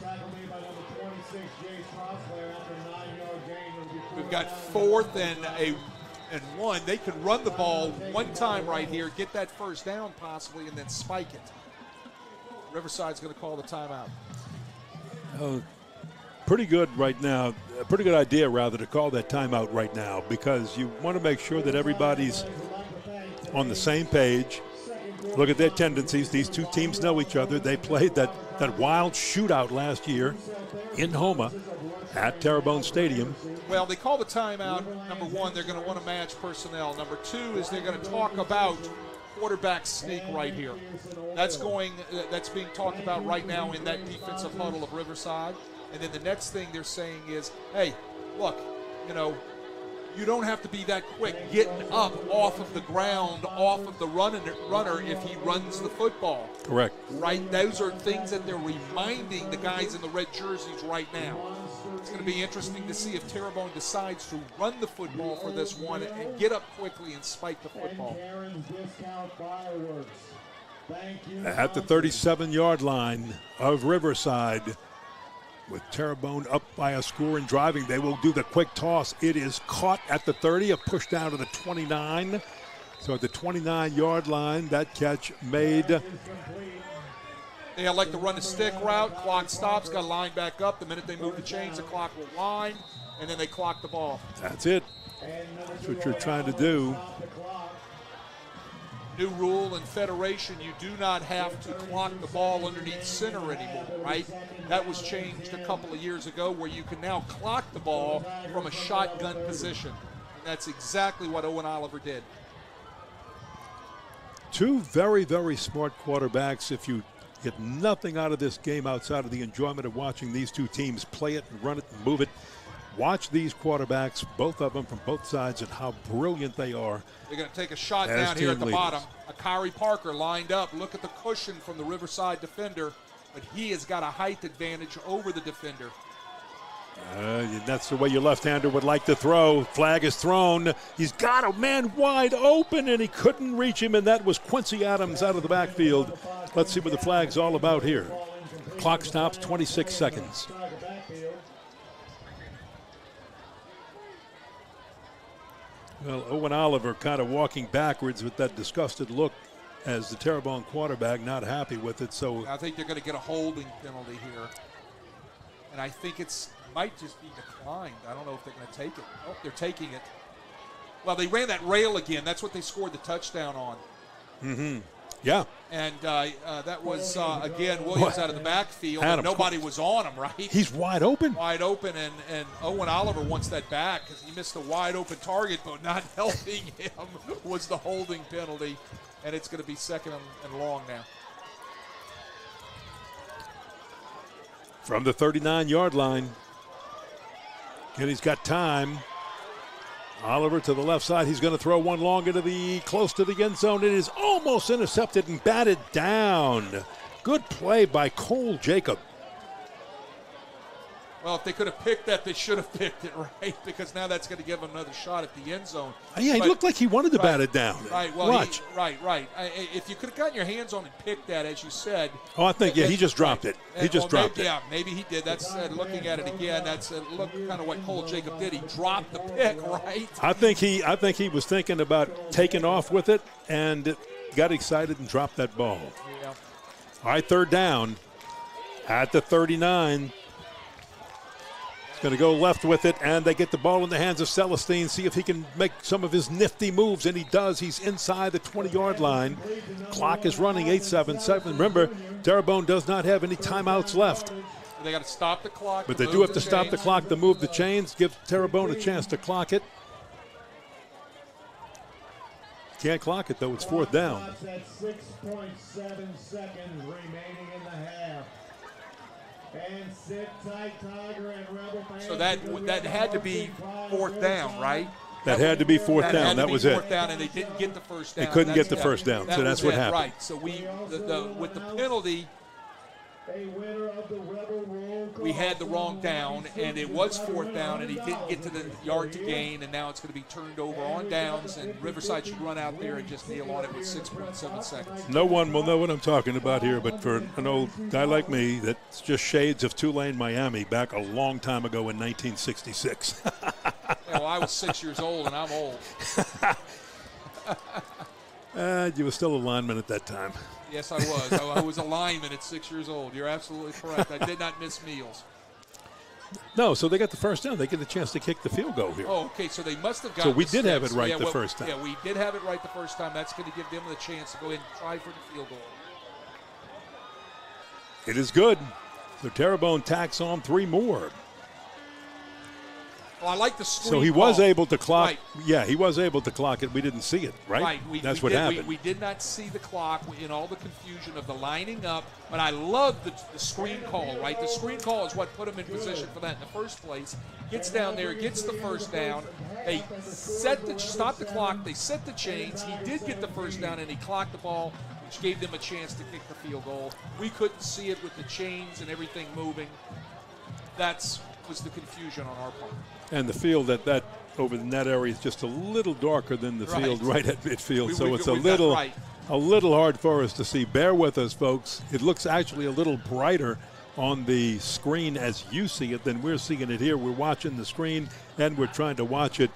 Tackle made by number 26, Jace Crossler after a 9-yard gain. We've got 4th and 1. They could run the ball one time right here, get that first down possibly, and then spike it. Riverside's going to call the timeout. Pretty good right now. A pretty good idea, rather, to call that timeout right now because you want to make sure that everybody's on the same page. Look at their tendencies. These two teams know each other. They played that wild shootout last year in Houma at Terrebonne Stadium. Well, they call the timeout. Number 1, they're going to want to match personnel. Number 2 is they're going to talk about quarterback sneak right here. That's being talked about right now in that defensive huddle of Riverside. And then the next thing they're saying is, hey, look, you don't have to be that quick getting up off of the ground, off of the runner if he runs the football. Correct. Right? Those are things that they're reminding the guys in the red jerseys right now. It's going to be interesting to see if Terrebonne decides to run the football for this one and get up quickly and spike the football. At the 37-yard line of Riverside, with Terrebonne up by a score and driving, they will do the quick toss. It is caught at the 30, a push down to the 29. So at the 29-yard line, that catch made. They elect to run the stick route. Clock stops, got to line back up. The minute they move the chains, the clock will wind, and then they clock the ball. That's it. That's what you're trying to do. New rule in Federation, you do not have to clock the ball underneath center anymore, right? That was changed a couple of years ago where you can now clock the ball from a shotgun position. And that's exactly what Owen Oliver did. Two very, very smart quarterbacks. If you get nothing out of this game outside of the enjoyment of watching these two teams play it and run it and move it, watch these quarterbacks, both of them from both sides, and how brilliant they are. They're going to take a shot down here at the bottom. Akari Parker lined up. Look at the cushion from the Riverside defender, but he has got a height advantage over the defender. That's the way your left-hander would like to throw. Flag is thrown. He's got a man wide open, and he couldn't reach him, and that was Quincy Adams out of the backfield. Let's see what the flag's all about here. Clock stops, 26 seconds. Well, Owen Oliver kind of walking backwards with that disgusted look as the Terrebonne quarterback, not happy with it. So I think they're going to get a holding penalty here. And I think might just be declined. I don't know if they're going to take it. Oh, they're taking it. Well, they ran that rail again. That's what they scored the touchdown on. Mm-hmm. Yeah. And that was, again, Williams out of the backfield. And nobody was on him, right? He's wide open. Wide open, and Owen Oliver wants that back because he missed a wide open target, but not helping him was the holding penalty. And it's going to be second and long now. From the 39-yard line. Kenny's got time. Oliver to the left side. He's going to throw one long into close to the end zone. It is almost intercepted and batted down. Good play by Cole Jacob. Well, if they could have picked that, they should have picked it, right? Because now that's going to give them another shot at the end zone. Yeah, he looked like he wanted to bat it down. Right, well, watch. Right. If you could have gotten your hands on and picked that, as you said. Oh, I think, he just dropped it. He just dropped it. Yeah, maybe he did. That's looking at it again. That's look kind of what Cole Jacob did. He dropped the pick, right? I think he was thinking about taking off with it and got excited and dropped that ball. Yeah. All right, third down at the 39. Going to go left with it, and they get the ball in the hands of Celestine. See if he can make some of his nifty moves, and he does. He's inside the 20-yard line. Clock is running, 8:77. Remember, Terrebonne does not have any timeouts left. They got to stop the clock. But they do have to stop the clock to move the chains, give Terrebonne a chance to clock it. Can't clock it, though. It's fourth down. 6.7 seconds remaining in the half. And sit tight, Tiger and Rebel fans. So that had to be fourth down, right? That had to be fourth down. That was it. Fourth down, and they didn't get the first down. They couldn't get the first down, so that's what happened. Right. So with the penalty, we had the wrong down, and it was fourth down, and he didn't get to the yard to gain, and now it's going to be turned over on downs, and Riverside should run out there and just kneel on it with 6.7 seconds. No one will know what I'm talking about here, but for an old guy like me, that's just shades of Tulane, Miami, back a long time ago in 1966. Well, I was 6 years old, and I'm old. You were still a lineman at that time. Yes, I was. I was a lineman at 6 years old. You're absolutely correct. I did not miss meals. No, so they got the first down. They get a chance to kick the field goal here. Oh, okay, so they must have gotten So we did have it right the first time. Yeah, we did have it right the first time. That's going to give them the chance to go ahead and try for the field goal. It is good. So Terrebonne tacks on three more. Well, I like the screen So he call. was able to clock. Right. Yeah, he was able to clock it. We didn't see it, right? Right. That's what happened. We did not see the clock in all the confusion of the lining up, but I love the screen call, right? The screen call is what put him in position for that in the first place. Gets down there, gets the first down. They stop the clock. They set the chains. He did get the first down, and he clocked the ball, which gave them a chance to kick the field goal. We couldn't see it with the chains and everything moving. That was the confusion on our part. And the field that over in that area is just a little darker than the field right at midfield, so it's a little hard for us to see. Bear with us, folks. It looks actually a little brighter on the screen as you see it than we're seeing it here. We're watching the screen and we're trying to watch it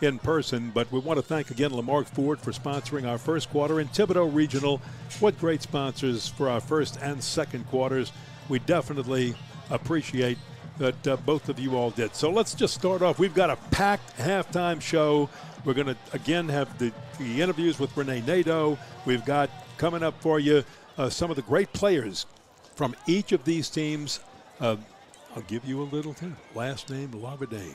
in person, but we want to thank again Lamarque Ford for sponsoring our first quarter in Thibodaux Regional. What great sponsors for our first and second quarters. We definitely appreciate that both of you all did. So let's just start off. We've got a packed halftime show. We're going to, again, have the interviews with Renee Nadeau. We've got coming up for you some of the great players from each of these teams. I'll give you a little tip. Last name, Larvadain.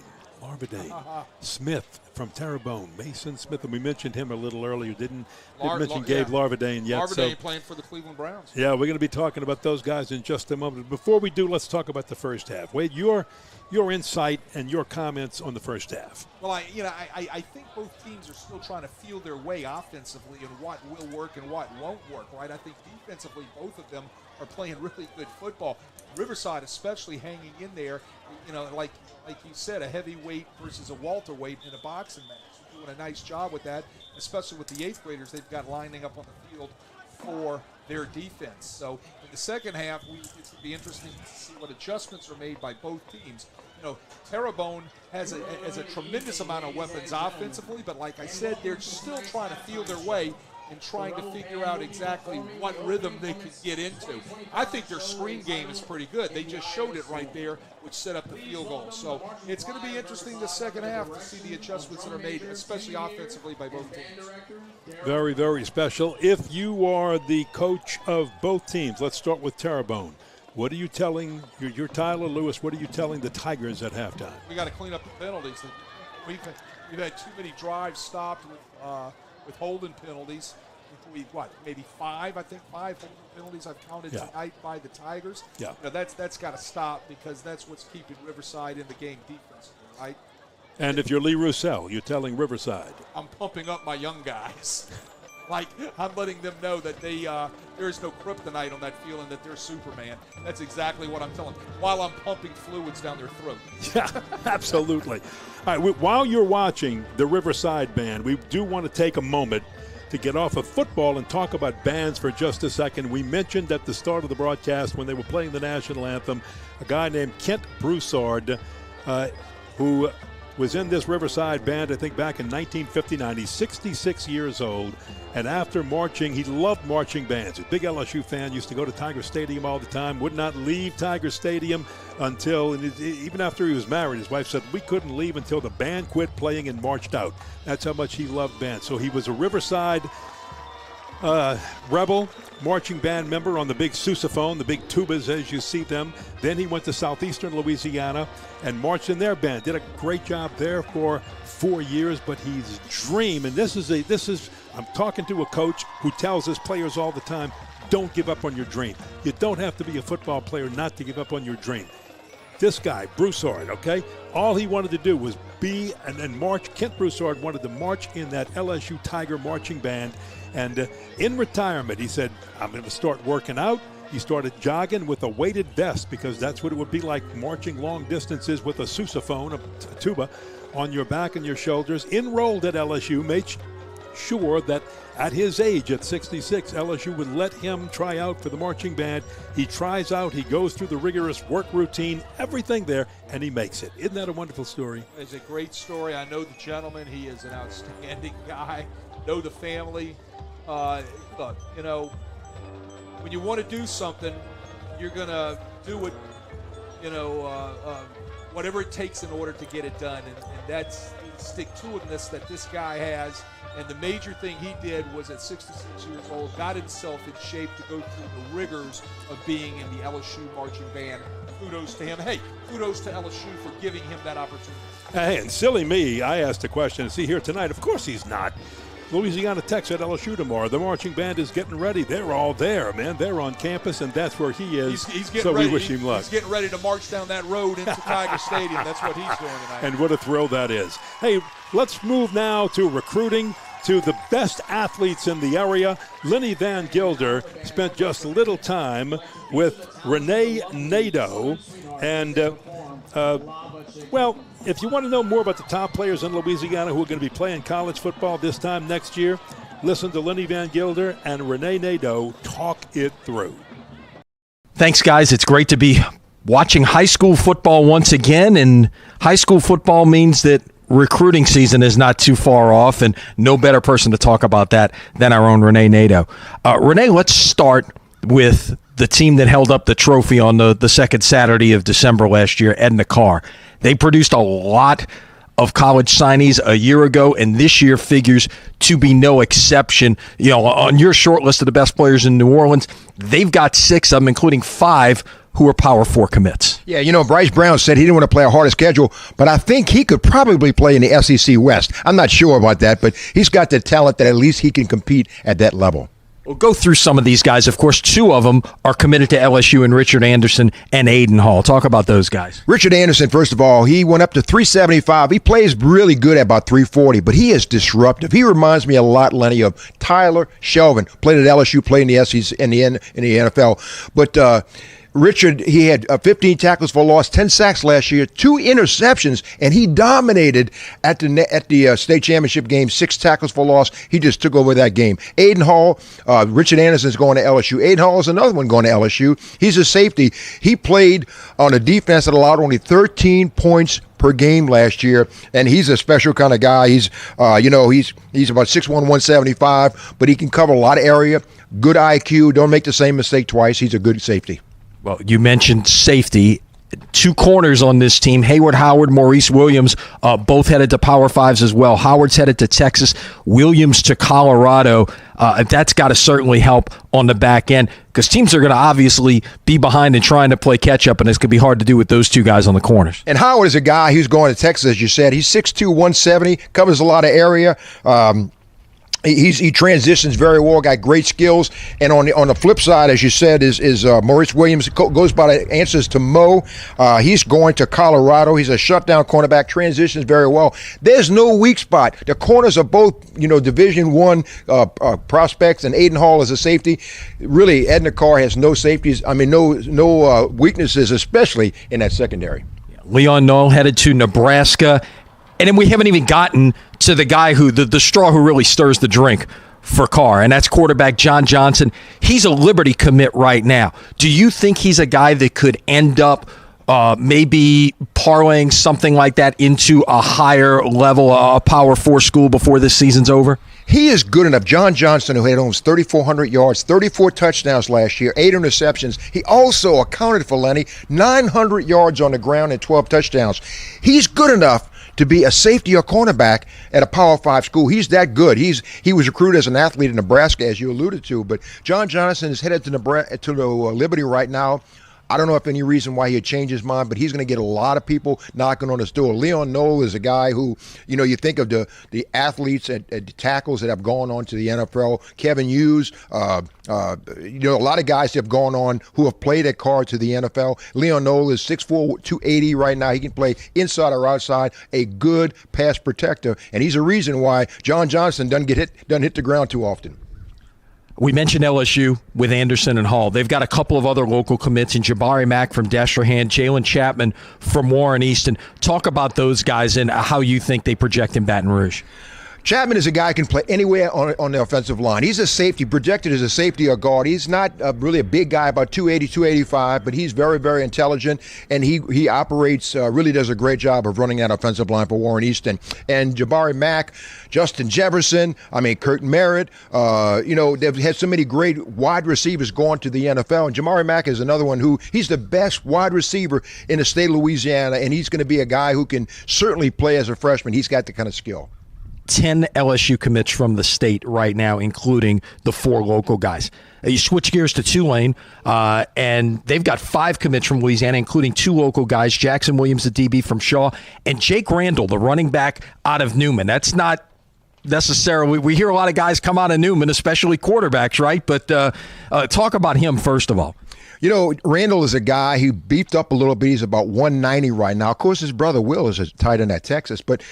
Smith from Terrebonne, Mason Smith, and we mentioned him a little earlier. Didn't mention Gabe Larvadain yet. Larvadain playing for the Cleveland Browns. Yeah, we're going to be talking about those guys in just a moment. Before we do, let's talk about the first half. Wade, your insight and your comments on the first half. Well, I think both teams are still trying to feel their way offensively and what will work and what won't work, right? I think defensively both of them are playing really good football. Riverside especially hanging in there, like you said, a heavyweight versus a welterweight in a boxing match. They're doing a nice job with that, especially with the 8th graders they've got lining up on the field for their defense. So in the second half, it's going to be interesting to see what adjustments are made by both teams. Terrebonne has a tremendous amount of weapons offensively, but like I said, they're still trying to feel their way and trying to figure out exactly what rhythm they can get into. I think their screen game is pretty good. They just showed it right there, which set up the field goal. So it's going to be interesting the second half to see the adjustments that are made, especially offensively by both teams. Very, very special. If you are the coach of both teams, let's start with Terrebonne. What are you telling, you're Tyler Lewis, what are you telling the Tigers at halftime? We got to clean up the penalties. We've had too many drives stopped with holding penalties. Maybe five holding penalties I've counted tonight by the Tigers. Yeah. That's got to stop because that's what's keeping Riverside in the game defensively, right? And if you're Lee Roussel, you're telling Riverside. I'm pumping up my young guys. I'm letting them know that there is no kryptonite on that field and that they're Superman. That's exactly what I'm telling them, while I'm pumping fluids down their throat. Yeah, absolutely. All right, while you're watching the Riverside band, we do want to take a moment to get off of football and talk about bands for just a second. We mentioned at the start of the broadcast when they were playing the national anthem, a guy named Kent Broussard, who was in this Riverside band, I think, back in 1959. He's 66 years old, and after marching, he loved marching bands. A big LSU fan, used to go to Tiger Stadium all the time, would not leave Tiger Stadium until, even after he was married, his wife said, we couldn't leave until the band quit playing and marched out. That's how much he loved bands. So he was a Riverside rebel marching band member on the big sousaphone, the big tubas as you see them. Then he went to southeastern Louisiana and marched in their band. Did a great job there for 4 years, but his dream, and this is I'm talking to a coach who tells his players all the time, don't give up on your dream. You don't have to be a football player not to give up on your dream. This guy, Broussard, okay, all he wanted to do was be and march. Kent Broussard wanted to march in that LSU Tiger marching band. And in retirement, he said, I'm going to start working out. He started jogging with a weighted vest because that's what it would be like marching long distances with a sousaphone, a tuba, on your back and your shoulders. Enrolled at LSU, made sure that at his age, at 66, LSU would let him try out for the marching band. He tries out, he goes through the rigorous work routine, everything there, and he makes it. Isn't that a wonderful story? It's a great story. I know the gentleman. He is an outstanding guy. Know the family. Look, when you want to do something, you're going to do it, whatever it takes in order to get it done. And that's the stick-to-itiveness that this guy has. And the major thing he did was at 66 years old, got himself in shape to go through the rigors of being in the LSU marching band. Kudos to him. Hey, kudos to LSU for giving him that opportunity. Hey, and silly me, I asked a question. Is he here tonight? Of course he's not. Louisiana Tech's at LSU tomorrow. The marching band is getting ready. They're all there, man. They're on campus, and that's where he is. He's getting so ready. We wish him luck. He's getting ready to march down that road into Tiger Stadium. That's what he's doing tonight. And what a thrill that is. Hey, let's move now to recruiting, to the best athletes in the area. Lenny Van Gilder spent just a little time with Renee Nadeau. And, well, if you want to know more about the top players in Louisiana who are going to be playing college football this time next year, listen to Lenny Van Gilder and Renee Nadeau talk it through. Thanks, guys. It's great to be watching high school football once again, and high school football means that recruiting season is not too far off, and no better person to talk about that than our own Renee Nadeau. Renee, let's start with the team that held up the trophy on the second Saturday of December last year, Edna Carr. They produced a lot of college signees a year ago, and this year figures to be no exception. You know, on your short list of the best players in New Orleans, they've got 6 of them, including 5 who are Power 4 commits. Yeah, you know, Bryce Brown said he didn't want to play a harder schedule, but I think he could probably play in the SEC West. I'm not sure about that, but he's got the talent that at least he can compete at that level. We'll go through some of these guys. Of course, 2 of them are committed to LSU, and Richard Anderson and Aiden Hall. Talk about those guys. Richard Anderson, first of all, he went up to 375. He plays really good at about 340, but he is disruptive. He reminds me a lot, Lenny, of Tyler Shelvin. Played at LSU, played in the SEC, in the NFL. But Richard, he had 15 tackles for loss, 10 sacks last year, 2 interceptions, and he dominated at the state championship game, 6 tackles for loss. He just took over that game. Aiden Hall, Richard Anderson is going to LSU. Aiden Hall is another one going to LSU. He's a safety. He played on a defense that allowed only 13 points per game last year, and he's a special kind of guy. He's about 6'1", 175, but he can cover a lot of area. Good IQ. Don't make the same mistake twice. He's a good safety. Well, you mentioned safety. 2 corners on this team, Hayward Howard, Maurice Williams, both headed to Power 5s as well. Howard's headed to Texas, Williams to Colorado. That's got to certainly help on the back end because teams are going to obviously be behind and trying to play catch-up, and it's going to be hard to do with those 2 guys on the corners. And Howard is a guy who's going to Texas, as you said. He's 6'2", 170, covers a lot of area. He transitions very well, got great skills. And on the flip side, as you said, is Maurice Williams, goes by the answers to Mo. He's going to Colorado. He's a shutdown cornerback, transitions very well. There's no weak spot. The corners are both, Division I prospects, and Aiden Hall is a safety. Really, Edna Carr has no safeties. I mean, no weaknesses, especially in that secondary. Leon Knoll headed to Nebraska. And then we haven't even gotten to the guy who, the straw who really stirs the drink for Carr, and that's quarterback John Johnson. He's a Liberty commit right now. Do you think he's a guy that could end up maybe parlaying something like that into a higher level, a Power 4 school before this season's over? He is good enough. John Johnson, who had almost 3,400 yards, 34 touchdowns last year, 8 interceptions. He also accounted for, Lenny, 900 yards on the ground and 12 touchdowns. He's good enough to be a safety or cornerback at a Power 5 school. He's that good. He was recruited as an athlete in Nebraska, as you alluded to. But John Johnson is headed to Liberty right now. I don't know if any reason why he'd change his mind, but he's going to get a lot of people knocking on his door. Leon Knoll is a guy who, you think of the athletes at tackles that have gone on to the NFL. Kevin Hughes, a lot of guys that have gone on who have played at Carr to the NFL. Leon Knoll is 6'4", 280 right now. He can play inside or outside, a good pass protector, and he's a reason why John Johnson doesn't hit the ground too often. We mentioned LSU with Anderson and Hall. They've got a couple of other local commits in Jabari Mack from Destrehan, Jalen Chapman from Warren Easton. Talk about those guys and how you think they project in Baton Rouge. Chapman is a guy who can play anywhere on the offensive line. He's a safety, projected as a safety or guard. He's not really a big guy, about 280, 285, but he's very, very intelligent, and he operates, really does a great job of running that offensive line for Warren Easton. And Jabari Mack, Justin Jefferson, Kurt Merritt, they've had so many great wide receivers going to the NFL, and Jabari Mack is another one who he's the best wide receiver in the state of Louisiana, and he's going to be a guy who can certainly play as a freshman. He's got the kind of skill. 10 LSU commits from the state right now, including the 4 local guys. You switch gears to Tulane, and they've got 5 commits from Louisiana, including 2 local guys, Jackson Williams, the DB from Shaw, and Jake Randall, the running back out of Newman. That's not necessarily – we hear a lot of guys come out of Newman, especially quarterbacks, right? But talk about him first of all. Randall is a guy who beefed up a little bit. He's about 190 right now. Of course, his brother Will is a tight end at Texas. But,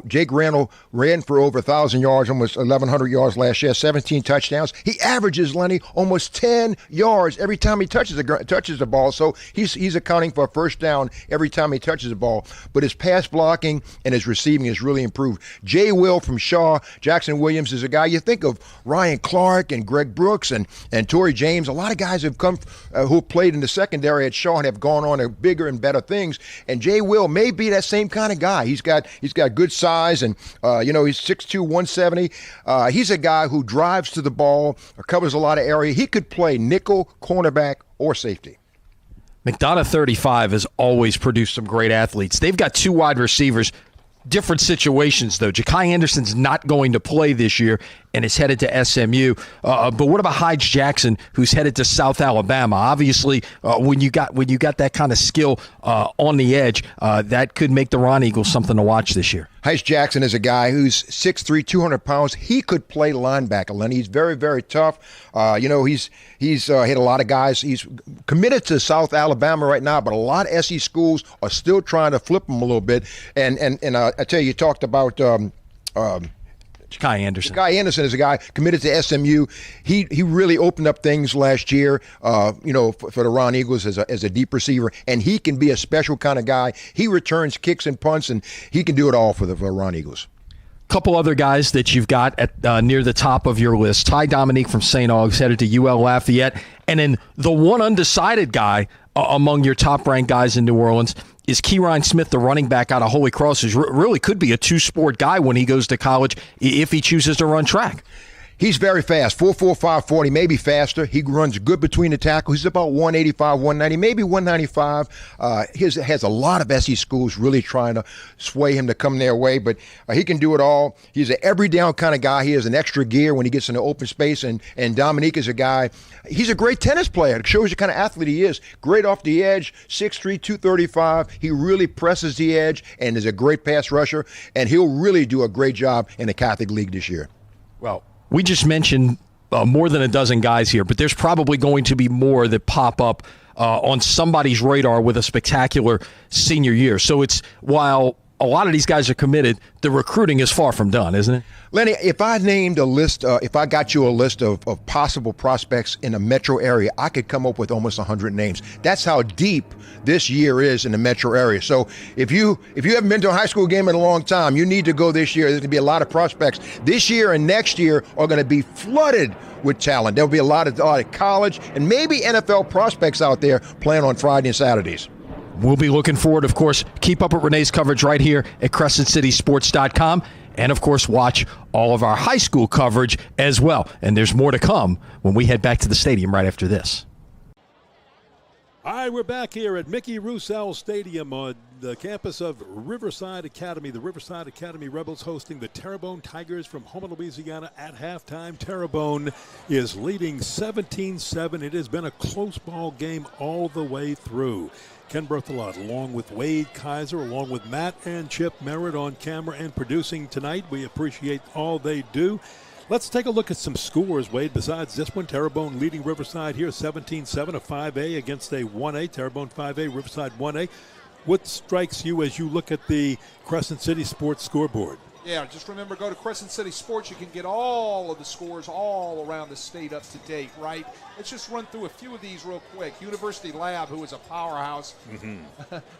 Jake Randall ran for over 1,000 yards, almost 1,100 yards last year, 17 touchdowns. He averages, Lenny, almost 10 yards every time he touches the ball. So he's accounting for a first down every time he touches the ball. But his pass blocking and his receiving has really improved. Jay Will from Shaw, Jackson Williams is a guy. You think of Ryan Clark and Greg Brooks and Torrey James. A lot of guys have come who played in the secondary at Shaw and have gone on to bigger and better things. And Jay Will may be that same kind of guy. He's got good size, and he's 6'2", 170. He's a guy who drives to the ball, covers a lot of area. He could play nickel, cornerback, or safety. McDonough 35 has always produced some great athletes. They've got 2 wide receivers. Different situations, though. Ja'Kai Anderson's not going to play this year and is headed to SMU. But what about Hyde Jackson, who's headed to South Alabama? Obviously, when you got that kind of skill on the edge, that could make the Ron Eagles something to watch this year. Hyde Jackson is a guy who's 6'3", 200 pounds. He could play linebacker, Lenny. He's very, very tough. He's hit a lot of guys. He's committed to South Alabama right now, but a lot of SE schools are still trying to flip him a little bit. And I tell you talked about Ja'Kai Anderson. Ja'Kai Anderson is a guy committed to SMU. He really opened up things last year, for the Ron Eagles as a deep receiver, and he can be a special kind of guy. He returns kicks and punts, and he can do it all for the Ron Eagles. Couple other guys that you've got at near the top of your list. Ty Dominique from St. Aug's headed to UL Lafayette. And then the one undecided guy among your top-ranked guys in New Orleans is Keyron Smith, the running back out of Holy Cross, who really could be a 2-sport guy when he goes to college if he chooses to run track. He's very fast, 4.45 40, maybe faster. He runs good between the tackles. He's about 185, 190, maybe 195. Has a lot of SE schools really trying to sway him to come their way, but he can do it all. He's an every down kind of guy. He has an extra gear when he gets into open space, and Dominique is a guy. He's a great tennis player. It shows you the kind of athlete he is. Great off the edge, 6'3", 235. He really presses the edge and is a great pass rusher, and he'll really do a great job in the Catholic League this year. Well, we just mentioned more than a dozen guys here, but there's probably going to be more that pop up on somebody's radar with a spectacular senior year. So it's while a lot of these guys are committed, the recruiting is far from done, isn't it? Lenny, if I named a list, if I got you a list of possible prospects in a metro area, I could come up with almost 100 names. That's how deep this year is in the metro area. So if you haven't been to a high school game in a long time, you need to go this year. There's going to be a lot of prospects. This year and next year are going to be flooded with talent. There'll be a lot of college and maybe NFL prospects out there playing on Friday and Saturdays. We'll be looking forward, of course. Keep up with Renee's coverage right here at CrescentCitySports.com. And, of course, watch all of our high school coverage as well. And there's more to come when we head back to the stadium right after this. All right, we're back here at Mickey Roussel Stadium on the campus of Riverside Academy. The Riverside Academy Rebels hosting the Terrebonne Tigers from Houma, Louisiana at halftime. Terrebonne is leading 17-7. It has been a close ball game all the way through. Ken Berthelot, along with Wade Kaiser, along with Matt and Chip Merritt on camera and producing tonight. We appreciate all they do. Let's take a look at some scores, Wade. Besides this one, Terrebonne leading Riverside here 17-7, a 5A against a 1A. Terrebonne 5A, Riverside 1A. What strikes you as you look at the Crescent City Sports scoreboard? Yeah, just remember, go to Crescent City Sports. You can get all of the scores all around the state up to date, right? Let's just run through a few of these real quick. University Lab, who is a powerhouse,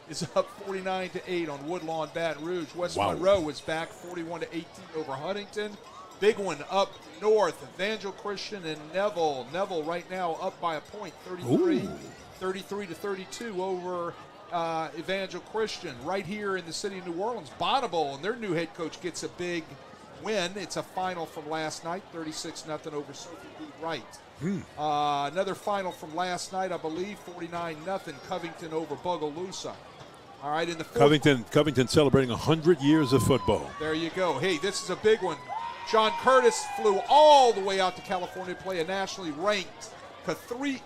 is up 49-8 on Woodlawn, Baton Rouge. West Monroe is back 41-18 over Huntington. Big one up north, Evangel Christian and Neville. Neville right now up by a point, 33-32 over Evangel Christian. Right here in the city of New Orleans, Bonneville and their new head coach gets a big win. It's a final from last night, 36-0 over Sophie B. Wright. Another final from last night, I believe, 49-0 Covington over Bogalusa. All right, in the Covington celebrating 100 years of football. There you go. Hey, this is a big one. John Curtis flew all the way out to California to play a nationally ranked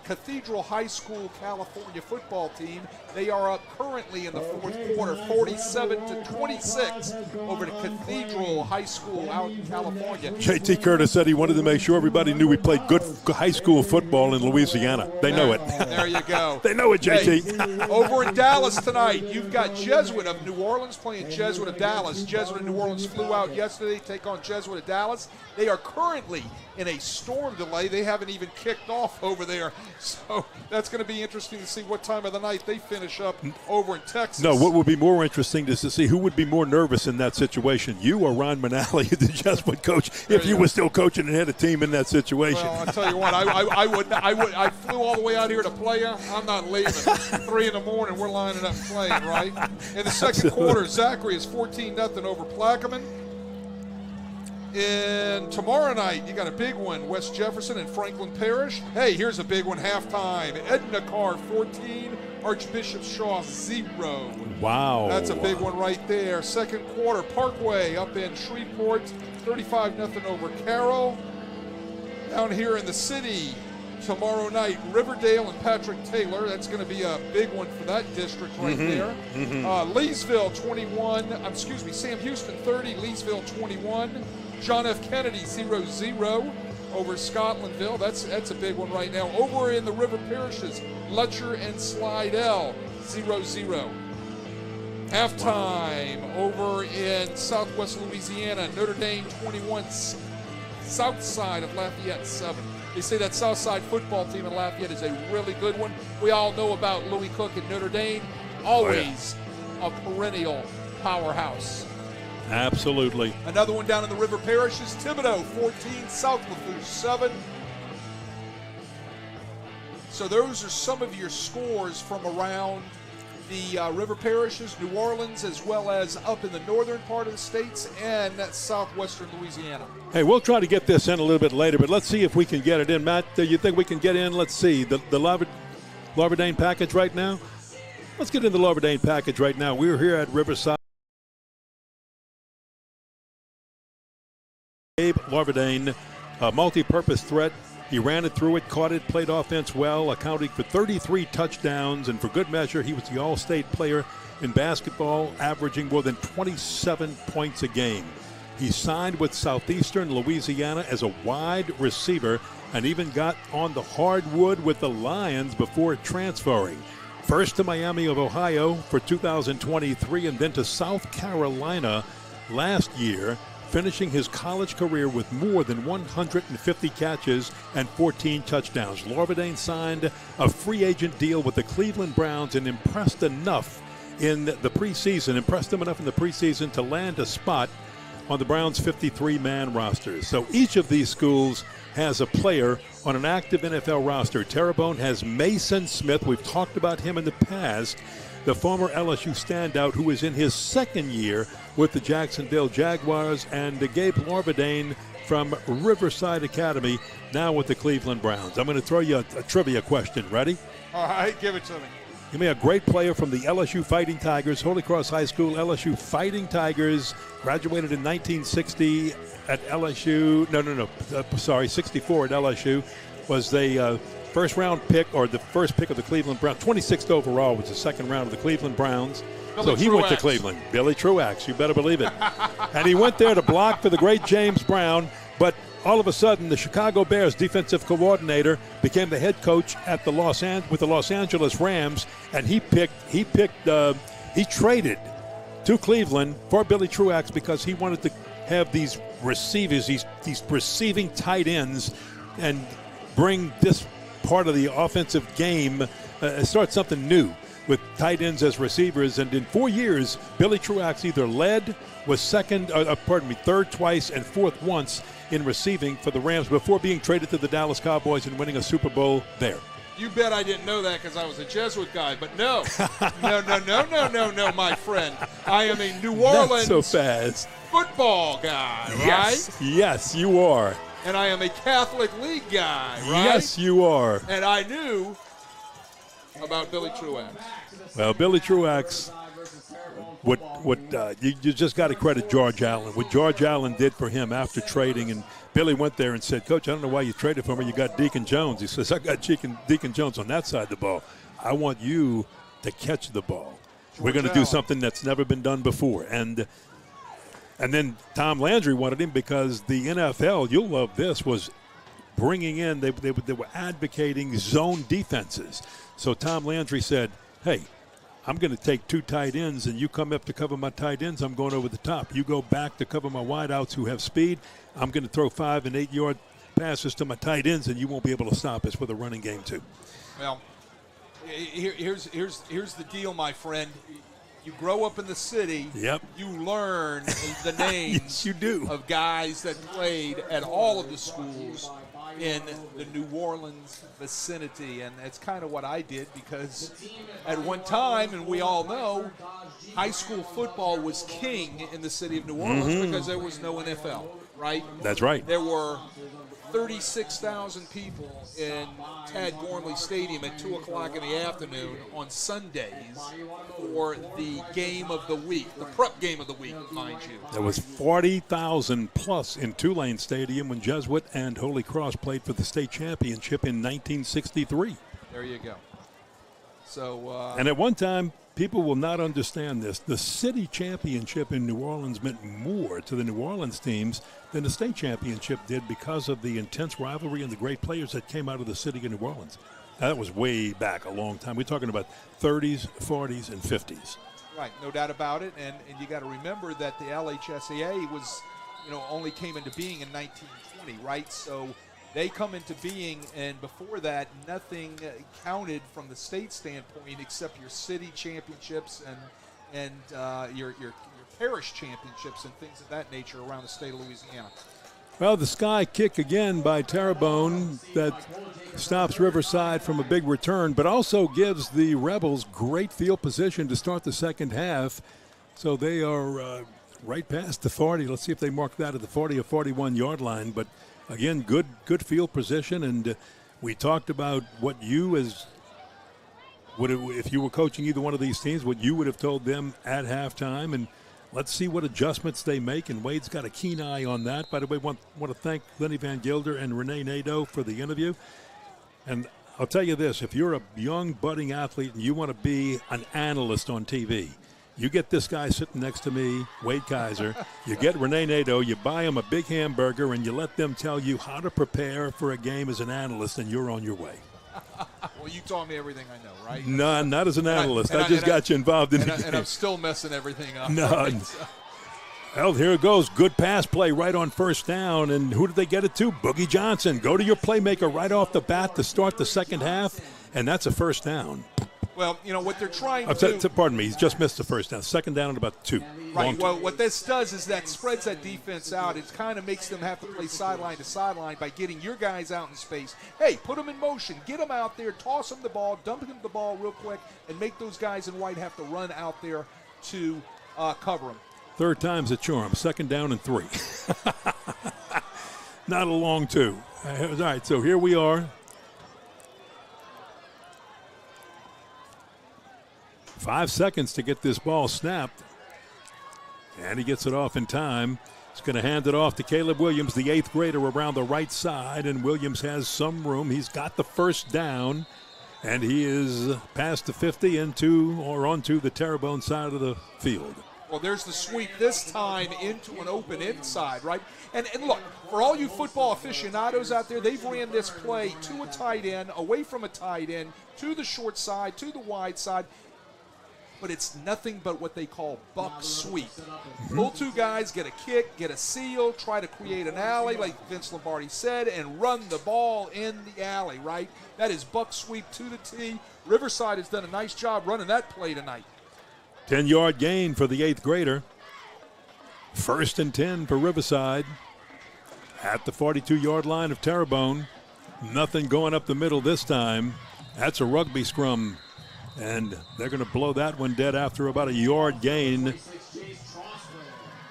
Cathedral High School California football team. They are up currently in the fourth quarter, 47-26 over to Cathedral High School out in California. J.T. Curtis said he wanted to make sure everybody knew we played good high school football in Louisiana. They know it. There you go. They know it, J.T. Hey, over in Dallas tonight, you've got Jesuit of New Orleans playing Jesuit of Dallas. Jesuit of New Orleans flew out yesterday to take on Jesuit of Dallas. They are currently in a storm delay. They haven't even kicked off over there. So that's going to be interesting to see what time of the night they finish up over in Texas. No, what would be more interesting is to see who would be more nervous in that situation, you or Ron Manali, the Jesuit coach, if you were still coaching and had a team in that situation. Well, I'll tell you what, I flew all the way out here to play you. I'm not leaving. 3 in the morning, we're lining up playing, right? In the second quarter, Zachary is 14-0 over Plaquemine. And tomorrow night, you got a big one, West Jefferson and Franklin Parish. Hey, here's a big one, halftime. Edna Carr, 14, Archbishop Shaw, 0. Wow. That's a big one right there. Second quarter, Parkway up in Shreveport, 35-0 over Carroll. Down here in the city, tomorrow night, Riverdale and Patrick Taylor. That's going to be a big one for that district right there. Leesville, Sam Houston, 30, Leesville, 21. John F. Kennedy, 0-0 over Scotlandville. That's a big one right now. Over in the River Parishes, Lutcher and Slidell, 0-0. Halftime over in Southwest Louisiana, Notre Dame 21, south side of Lafayette 7. They say that Southside football team in Lafayette is a really good one. We all know about Louis Cook and Notre Dame, always a perennial powerhouse. Absolutely. Another one down in the River Parishes, Thibodeau 14, South Lafourche 7. So those are some of your scores from around the River Parishes, New Orleans, as well as up in the northern part of the states and southwestern Louisiana. Hey, we'll try to get this in a little bit later, but let's see if we can get it in. Matt, do you think we can get in? Let's see, the Larverdane package right now? Let's get in the Larverdane package right now. We're here at Riverside. Gabe Larverdane, a multi-purpose threat. He ran it through it, caught it, played offense well, accounting for 33 touchdowns, and for good measure, he was the all-state player in basketball, averaging more than 27 points a game. He signed with Southeastern Louisiana as a wide receiver and even got on the hardwood with the Lions before transferring. First to Miami of Ohio for 2023 and then to South Carolina last year, finishing his college career with more than 150 catches and 14 touchdowns. Larverdane signed a free agent deal with the Cleveland Browns and impressed him enough in the preseason to land a spot on the Browns' 53-man roster. So each of these schools has a player on an active NFL roster. Terrebonne has Mason Smith. We've talked about him in the past, the former LSU standout who is in his second year with the Jacksonville Jaguars, and Gabe Larverdane from Riverside Academy, now with the Cleveland Browns. I'm going to throw you a trivia question. Ready? All right, give it to me. Give me a great player from the LSU Fighting Tigers, Holy Cross High School, LSU Fighting Tigers, graduated in 1960 at LSU. 64 at LSU, was the first-round pick, or the first pick of the Cleveland Browns. 26th overall was the second round of the Cleveland Browns. So he went to Cleveland. Billy Truax, you better believe it. And he went there to block for the great James Brown, but all of a sudden the Chicago Bears defensive coordinator became the head coach at the with the Los Angeles Rams, and he traded to Cleveland for Billy Truax because he wanted to have these receivers, these receiving tight ends, and bring this part of the offensive game, start something new with tight ends as receivers. And in 4 years, Billy Truax either led, was third twice, and fourth once in receiving for the Rams before being traded to the Dallas Cowboys and winning a Super Bowl there. You bet I didn't know that because I was a Jesuit guy, but no, no, my friend. I am a New Orleans Not so fast. football guy, right? Yes, you are. And I am a Catholic League guy, right? Yes, you are. And I knew about Billy Truax. Well, Billy Truax, you just got to credit George Allen. What George Allen did for him after trading, and Billy went there and said, "Coach, I don't know why you traded for me. You got Deacon Jones." He says, "I got Deacon Jones on that side of the ball. I want you to catch the ball. We're going to do something that's never been done before." And then Tom Landry wanted him because the NFL, you'll love this, was bringing in, they were advocating zone defenses. So Tom Landry said, "Hey, I'm going to take 2 tight ends, and you come up to cover my tight ends. I'm going over the top. You go back to cover my wideouts who have speed. I'm going to throw 5- and 8-yard passes to my tight ends, and you won't be able to stop us with a running game too." Well, here's the deal, my friend. You grow up in the city. Yep. You learn the names Yes, you do. of guys that played at all of the schools in the New Orleans vicinity, and that's kind of what I did because at one time, and we all know, high school football was king in the city of New Orleans because there was no NFL, right? That's right. There were 36,000 people in Tad Gormley Stadium at 2 o'clock in the afternoon on Sundays for the game of the week, the prep game of the week, mind you. There was 40,000 plus in Tulane Stadium when Jesuit and Holy Cross played for the state championship in 1963. There you go. So, and at one time, people will not understand this. The city championship in New Orleans meant more to the New Orleans teams than the state championship did because of the intense rivalry and the great players that came out of the city of New Orleans. That was way back a long time. We're talking about 30s, 40s, and 50s. Right, no doubt about it. And you got to remember that the LHSAA was, only came into being in 1920, right? So they come into being, and before that, nothing counted from the state standpoint except your city championships and your parish championships and things of that nature around the state of Louisiana. Well, the sky kick again by Terrebonne that stops Riverside from a big return, but also gives the Rebels great field position to start the second half. So they are right past the 40. Let's see if they mark that at the 40 or 41-yard line. But again, good field position, and we talked about what you if you were coaching either one of these teams, what you would have told them at halftime, and let's see what adjustments they make, and Wade's got a keen eye on that. By the way, want to thank Lenny Van Gilder and Renee Nadeau for the interview. And I'll tell you this, if you're a young budding athlete and you want to be an analyst on TV, you get this guy sitting next to me, Wade Kaiser. You get Renee Nadeau, you buy him a big hamburger, and you let them tell you how to prepare for a game as an analyst, and you're on your way. Well, you taught me everything I know, right? No, not as an analyst. I just got you involved in the game. And I'm still messing everything up. No. Right? Well, here it goes. Good pass play right on first down. And who did they get it to? Boogie Johnson. Go to your playmaker right off the bat to start the second half, and that's a first down. Well, what they're trying to do. Pardon me, he's just missed the first down. Second down at about 2. Right. Well, what this does is that spreads that defense out. It kind of makes them have to play sideline to sideline by getting your guys out in space. Hey, put them in motion. Get them out there. Toss them the ball. Dump them the ball real quick and make those guys in white have to run out there to cover them. Third time's a charm. Second down and 3. Not a long 2. All right, so here we are. 5 seconds to get this ball snapped. And he gets it off in time. He's going to hand it off to Caleb Williams, the 8th grader, around the right side. And Williams has some room. He's got the first down. And he is past the 50 onto the Terrebonne side of the field. Well, there's the sweep this time into an open inside, right? And look, for all you football aficionados out there, they've ran this play to a tight end, away from a tight end, to the short side, to the wide side. but it's nothing but what they call buck sweep. Pull two guys, get a kick, get a seal, try to create an alley, like Vince Lombardi said, and run the ball in the alley, right? That is buck sweep to the tee. Riverside has done a nice job running that play tonight. 10-yard gain for the 8th grader. 1st and 10 for Riverside at the 42-yard line of Terrebonne. Nothing going up the middle this time. That's a rugby scrum, and they're going to blow that one dead after about a yard gain.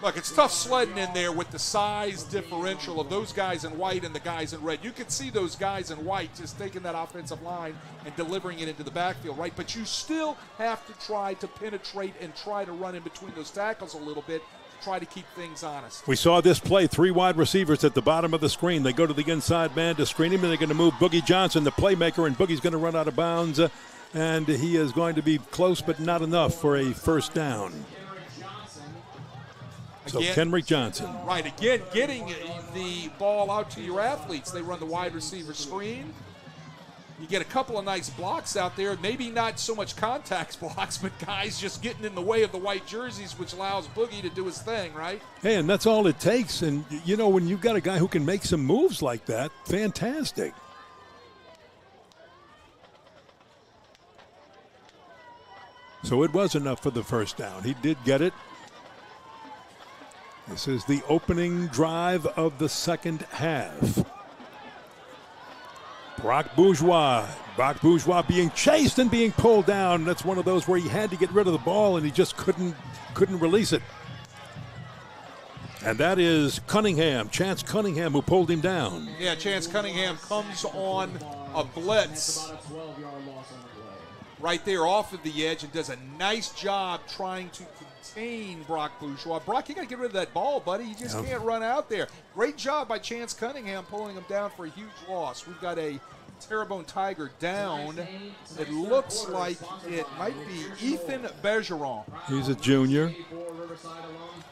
Look, it's tough sledding in there with the size differential of those guys in white and the guys in red. You can see those guys in white just taking that offensive line and delivering it into the backfield, right? But you still have to try to penetrate and try to run in between those tackles a little bit to try to keep things honest. We saw this play, 3 wide receivers at the bottom of the screen. They go to the inside man to screen him, and they're going to move Boogie Johnson, the playmaker, and Boogie's going to run out of bounds, and he is going to be close but not enough for a first down. So Kenrick Johnson. Right, again, getting the ball out to your athletes. They run the wide receiver screen. You get a couple of nice blocks out there. Maybe not so much contact blocks, but guys just getting in the way of the white jerseys, which allows Boogie to do his thing, right? Hey, and that's all it takes. And, you know, when you've got a guy who can make some moves like that, fantastic. So it was enough for the first down. He did get it. This is the opening drive of the second half. Brock Bourgeois being chased and being pulled down. That's one of those where he had to get rid of the ball and he just couldn't release it. And that is Chance Cunningham, who pulled him down. Yeah, Chance Cunningham comes on a blitz right there off of the edge and does a nice job trying to contain Brock Bourgeois. Brock, you got to get rid of that ball, buddy. You just can't run out there. Great job by Chance Cunningham pulling him down for a huge loss. We've got a Terrebonne Tiger down. It looks like it might be Ethan Bergeron. He's a junior.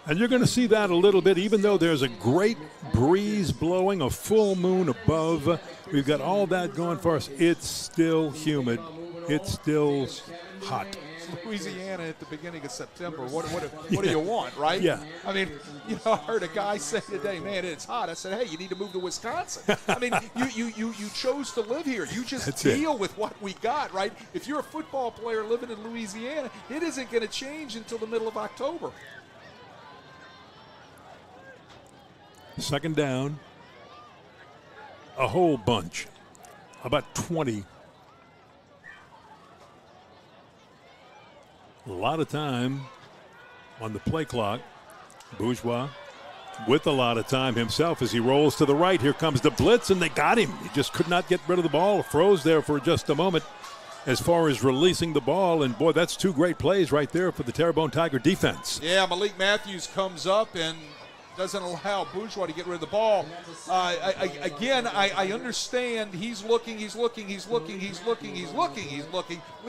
And you're going to see that a little bit, even though there's a great breeze blowing, a full moon above. We've got all that going for us. It's still humid. It's still hot. Louisiana at the beginning of September. What do you want, right? Yeah. I mean, I heard a guy say today, man, it's hot. I said, hey, you need to move to Wisconsin. I mean, you chose to live here. You just deal with what we got, right? If you're a football player living in Louisiana, it isn't going to change until the middle of October. Second down. A whole bunch. About 20. A lot of time on the play clock. Bourgeois with a lot of time himself as he rolls to the right. Here comes the blitz, and they got him. He just could not get rid of the ball. Froze there for just a moment as far as releasing the ball. And, boy, that's 2 great plays right there for the Terrebonne Tiger defense. Yeah, Malik Matthews comes up and doesn't allow Bourgeois to get rid of the ball. I understand he's looking. Lee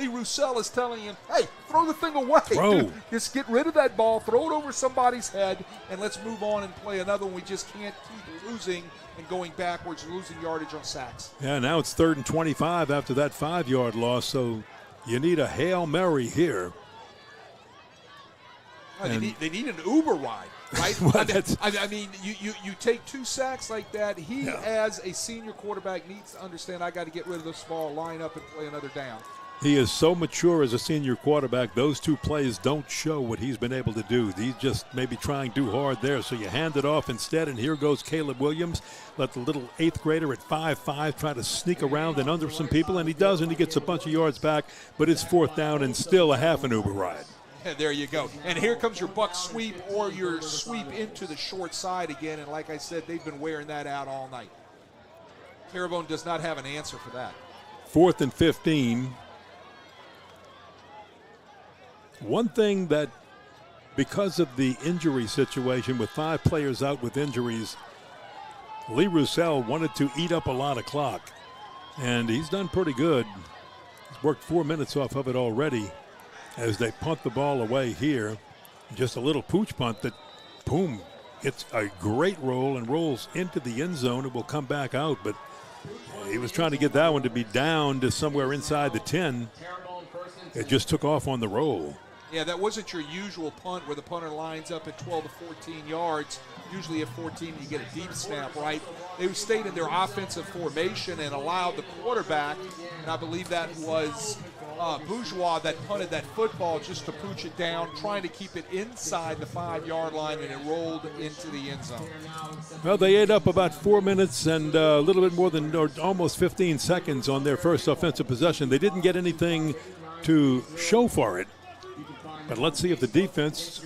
Roussel is telling him, hey, throw the thing away. Dude, just get rid of that ball, throw it over somebody's head, and let's move on and play another one. We just can't keep losing and going backwards, losing yardage on sacks. Yeah, now it's 3rd and 25 after that 5-yard loss, so you need a Hail Mary here. They need an Uber ride. Right? Well, I mean, you take 2 sacks like that. He, as a senior quarterback, needs to understand I got to get rid of this ball, line up, and play another down. He is so mature as a senior quarterback. Those 2 plays don't show what he's been able to do. He's just maybe trying too hard there. So you hand it off instead, and here goes Caleb Williams. Let the little 8th grader at 5'5" try to sneak around and under some people, and he does, and he gets a bunch of yards back. But it's 4th down and still a half an Uber ride. And there you go. And here comes your buck sweep or your sweep into the short side again. And like I said, they've been wearing that out all night. Terrebonne does not have an answer for that. 4th and 15. One thing that, because of the injury situation with 5 players out with injuries, Lee Roussel wanted to eat up a lot of clock. And he's done pretty good. He's worked 4 minutes off of it already. As they punt the ball away here. Just a little pooch punt that, boom, it's a great roll and rolls into the end zone. It will come back out, but he was trying to get that one to be down to somewhere inside the 10. It just took off on the roll. Yeah, that wasn't your usual punt where the punter lines up at 12 to 14 yards. Usually at 14 you get a deep snap, right? They stayed in their offensive formation and allowed the quarterback, and I believe that was Bourgeois that punted that football just to pooch it down, trying to keep it inside the 5-yard line, and it rolled into the end zone. Well, they ate up about 4 minutes and a little bit more than or almost 15 seconds on their first offensive possession. They didn't get anything to show for it. But let's see if the defense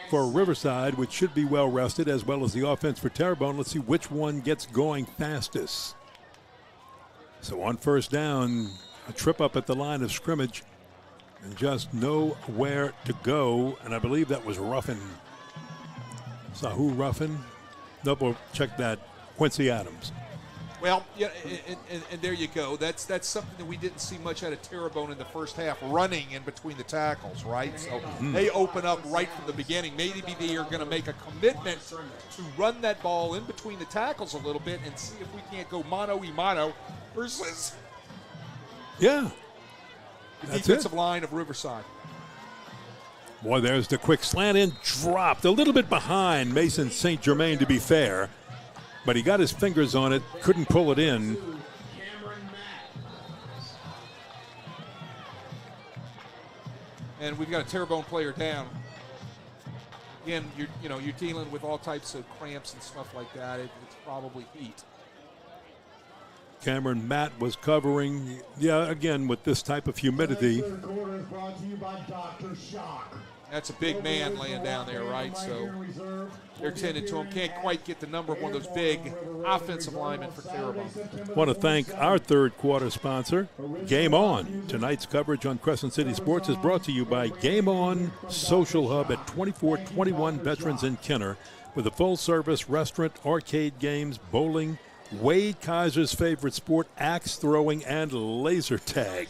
for Riverside, which should be well rested, as well as the offense for Terrebonne, let's see which one gets going fastest. So on first down, a trip up at the line of scrimmage and just nowhere to go. And I believe that was Ruffin. Sahu Ruffin. Double check that. Quincy Adams. Well, yeah, and there you go. That's something that we didn't see much out of Terrebonne in the first half, running in between the tackles, right? So they open up right from the beginning. Maybe they are going to make a commitment to run that ball in between the tackles a little bit and see if we can't go mano-a-mano versus the defensive line of Riverside. Boy, there's the quick slant in, dropped a little bit behind Mason St. Germain, to be fair. But he got his fingers on it, couldn't pull it in. And we've got a Terrebonne player down. Again, you're dealing with all types of cramps and stuff like that. It's probably heat. Cameron Matt was covering, again, with this type of humidity. That's a big man laying down there, right? So they're tending to him. Can't quite get the number of one of those big offensive linemen for Terrebonne. Want to thank our third quarter sponsor, Game On. Tonight's coverage on Crescent City Sports is brought to you by Game On Social Hub at 2421 Veterans in Kenner, with a full-service restaurant, arcade games, bowling, Wade Kaiser's favorite sport, axe throwing, and laser tag.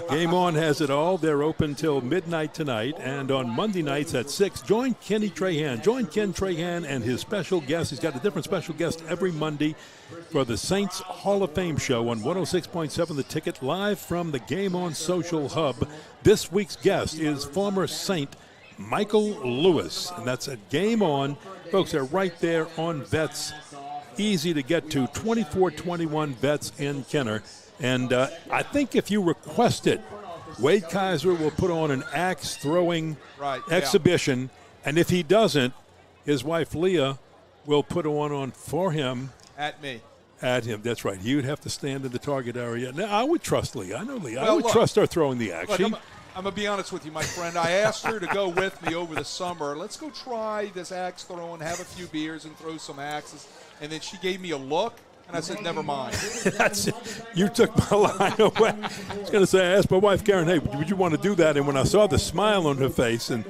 Game On has it all. They're open till midnight tonight, and on Monday nights at 6, join Kenny Trahan. Join Ken Trahan and his special guest. He's got a different special guest every Monday for the Saints Hall of Fame show on 106.7 The Ticket, live from the Game On Social Hub. This week's guest is former Saint Michael Lewis, and that's at Game On. Folks, they're right there on Vets. Easy to get to, 2421 Vets in Kenner. And I think if you request it, Wade Kaiser will put on an axe throwing exhibition. And if he doesn't, his wife Leah will put one on for him. At me. At him, that's right. He would have to stand in the target area. Now, I would trust Leah. I know Leah. I would trust her throwing the axe. I'm going to be honest with you, my friend. I asked her to go with me over the summer. Let's go try this axe throwing, have a few beers, and throw some axes. And then she gave me a look, and I said, never mind. You took my line away. I was going to say, I asked my wife, Karen, hey, would you want to do that? And when I saw the smile on her face and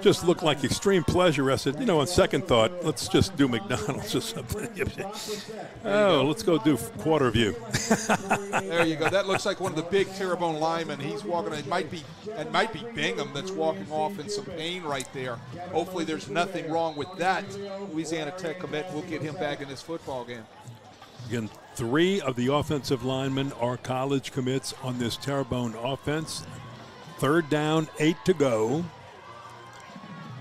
just looked like extreme pleasure, I said, on second thought, let's just do McDonald's or something. Let's go do quarter view. There you go. That looks like one of the big Terrebonne linemen. He's walking. It might be Bingham that's walking off in some pain right there. Hopefully there's nothing wrong with that. Louisiana Tech commit. We'll get him back in this football game. Again, 3 of the offensive linemen are college commits on this Terrebonne offense. Third down, 8 to go.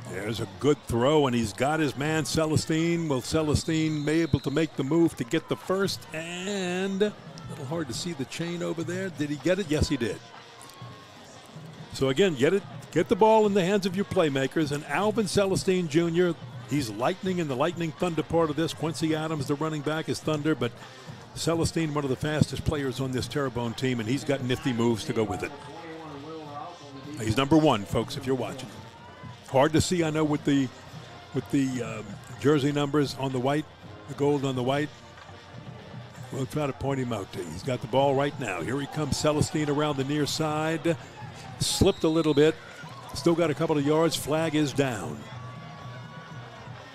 There's a good throw, and he's got his man, Celestine. Will Celestine be able to make the move to get the first? And a little hard to see the chain over there. Did he get it? Yes, he did. So, again, get the ball in the hands of your playmakers. And Alvin Celestine Jr., he's lightning in the lightning thunder part of this. Quincy Adams, the running back, is thunder, but Celestine, one of the fastest players on this Terrebonne team, and he's got nifty moves to go with it. He's number 1, folks, if you're watching. Hard to see, I know, with the jersey numbers on the white, the gold on the white. We'll try to point him out to you. He's got the ball right now. Here he comes, Celestine around the near side. Slipped a little bit. Still got a couple of yards. Flag is down.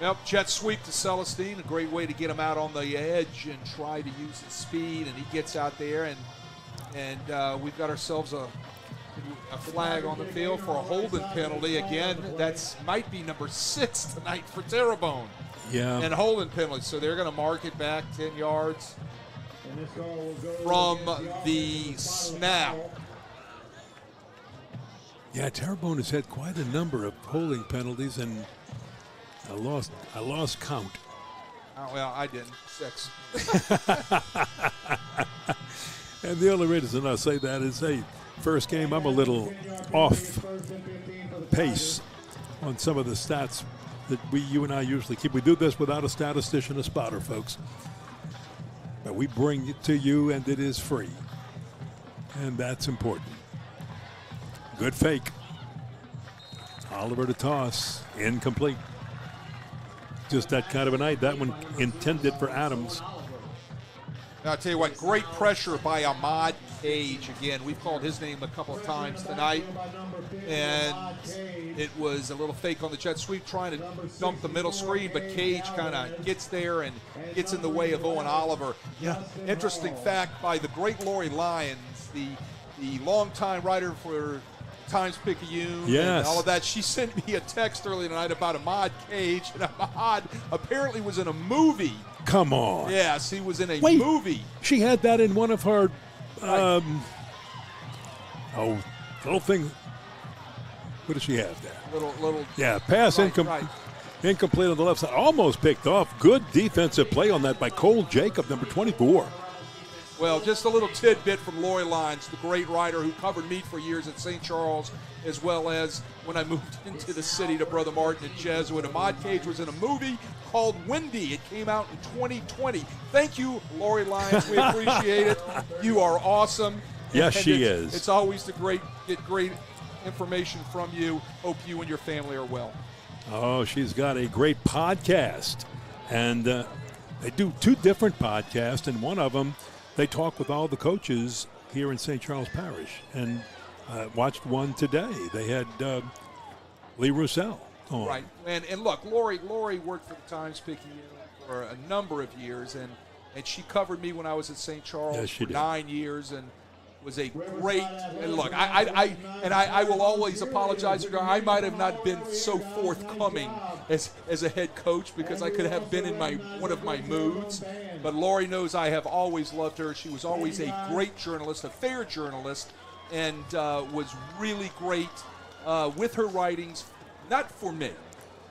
Well, jet sweep to Celestine, a great way to get him out on the edge and try to use his speed, and he gets out there, and we've got ourselves a flag on the field for a holding penalty. Again, that's might be number 6 tonight for Terrebonne. Yeah. And holding penalty, so they're going to mark it back 10 yards from the snap. Yeah, Terrebonne has had quite a number of holding penalties, and I lost count. Oh, well, I didn't. 6. And the only reason I say that is, hey, first game I'm a little off pace on some of the stats that you and I usually keep. We do this without a statistician, a spotter, folks. But we bring it to you, and it is free. And that's important. Good fake. Oliver to toss. Incomplete. Just that kind of a night. That one intended for Adams. Now, I'll tell you what, great pressure by Ahmad Cage. Again, we've called his name a couple of times tonight. And it was a little fake on the jet sweep trying to dump the middle screen, but Cage kind of gets there and gets in the way of Owen Oliver. Yeah, interesting fact by the great Lori Lyons, the longtime writer for Times-Picayune and all of that. She sent me a text earlier tonight about Ahmad Cage, and Ahmad apparently was in a movie. Come on. Yes, he was in a movie. She had that in one of her little thing. What does she have there? Little. Yeah, pass incomplete on the left side. Almost picked off. Good defensive play on that by Cole Jacob, number 24. Well, just a little tidbit from Lori Lyons, the great writer who covered me for years at St. Charles, as well as when I moved into the city to Brother Martin at Jesuit. Ahmad Cage was in a movie called Windy. It came out in 2020. Thank you, Lori Lyons. We appreciate it. You are awesome. Yes, she is. It's always get great information from you. Hope you and your family are well. Oh, she's got a great podcast. And they do 2 different podcasts, and one of them, they talk with all the coaches here in St. Charles Parish. And watched one today. They had Lee Roussel on. Right. And look, Lori worked for the Times-Picayune for a number of years, and she covered me when I was at St. Charles for 9 years, and was a great. And look, I will always apologize. I might have not been so forthcoming as a head coach because I could have been in one of my moods. But Lori knows I have always loved her. She was always a great journalist, a fair journalist, and was really great with her writings, not for me,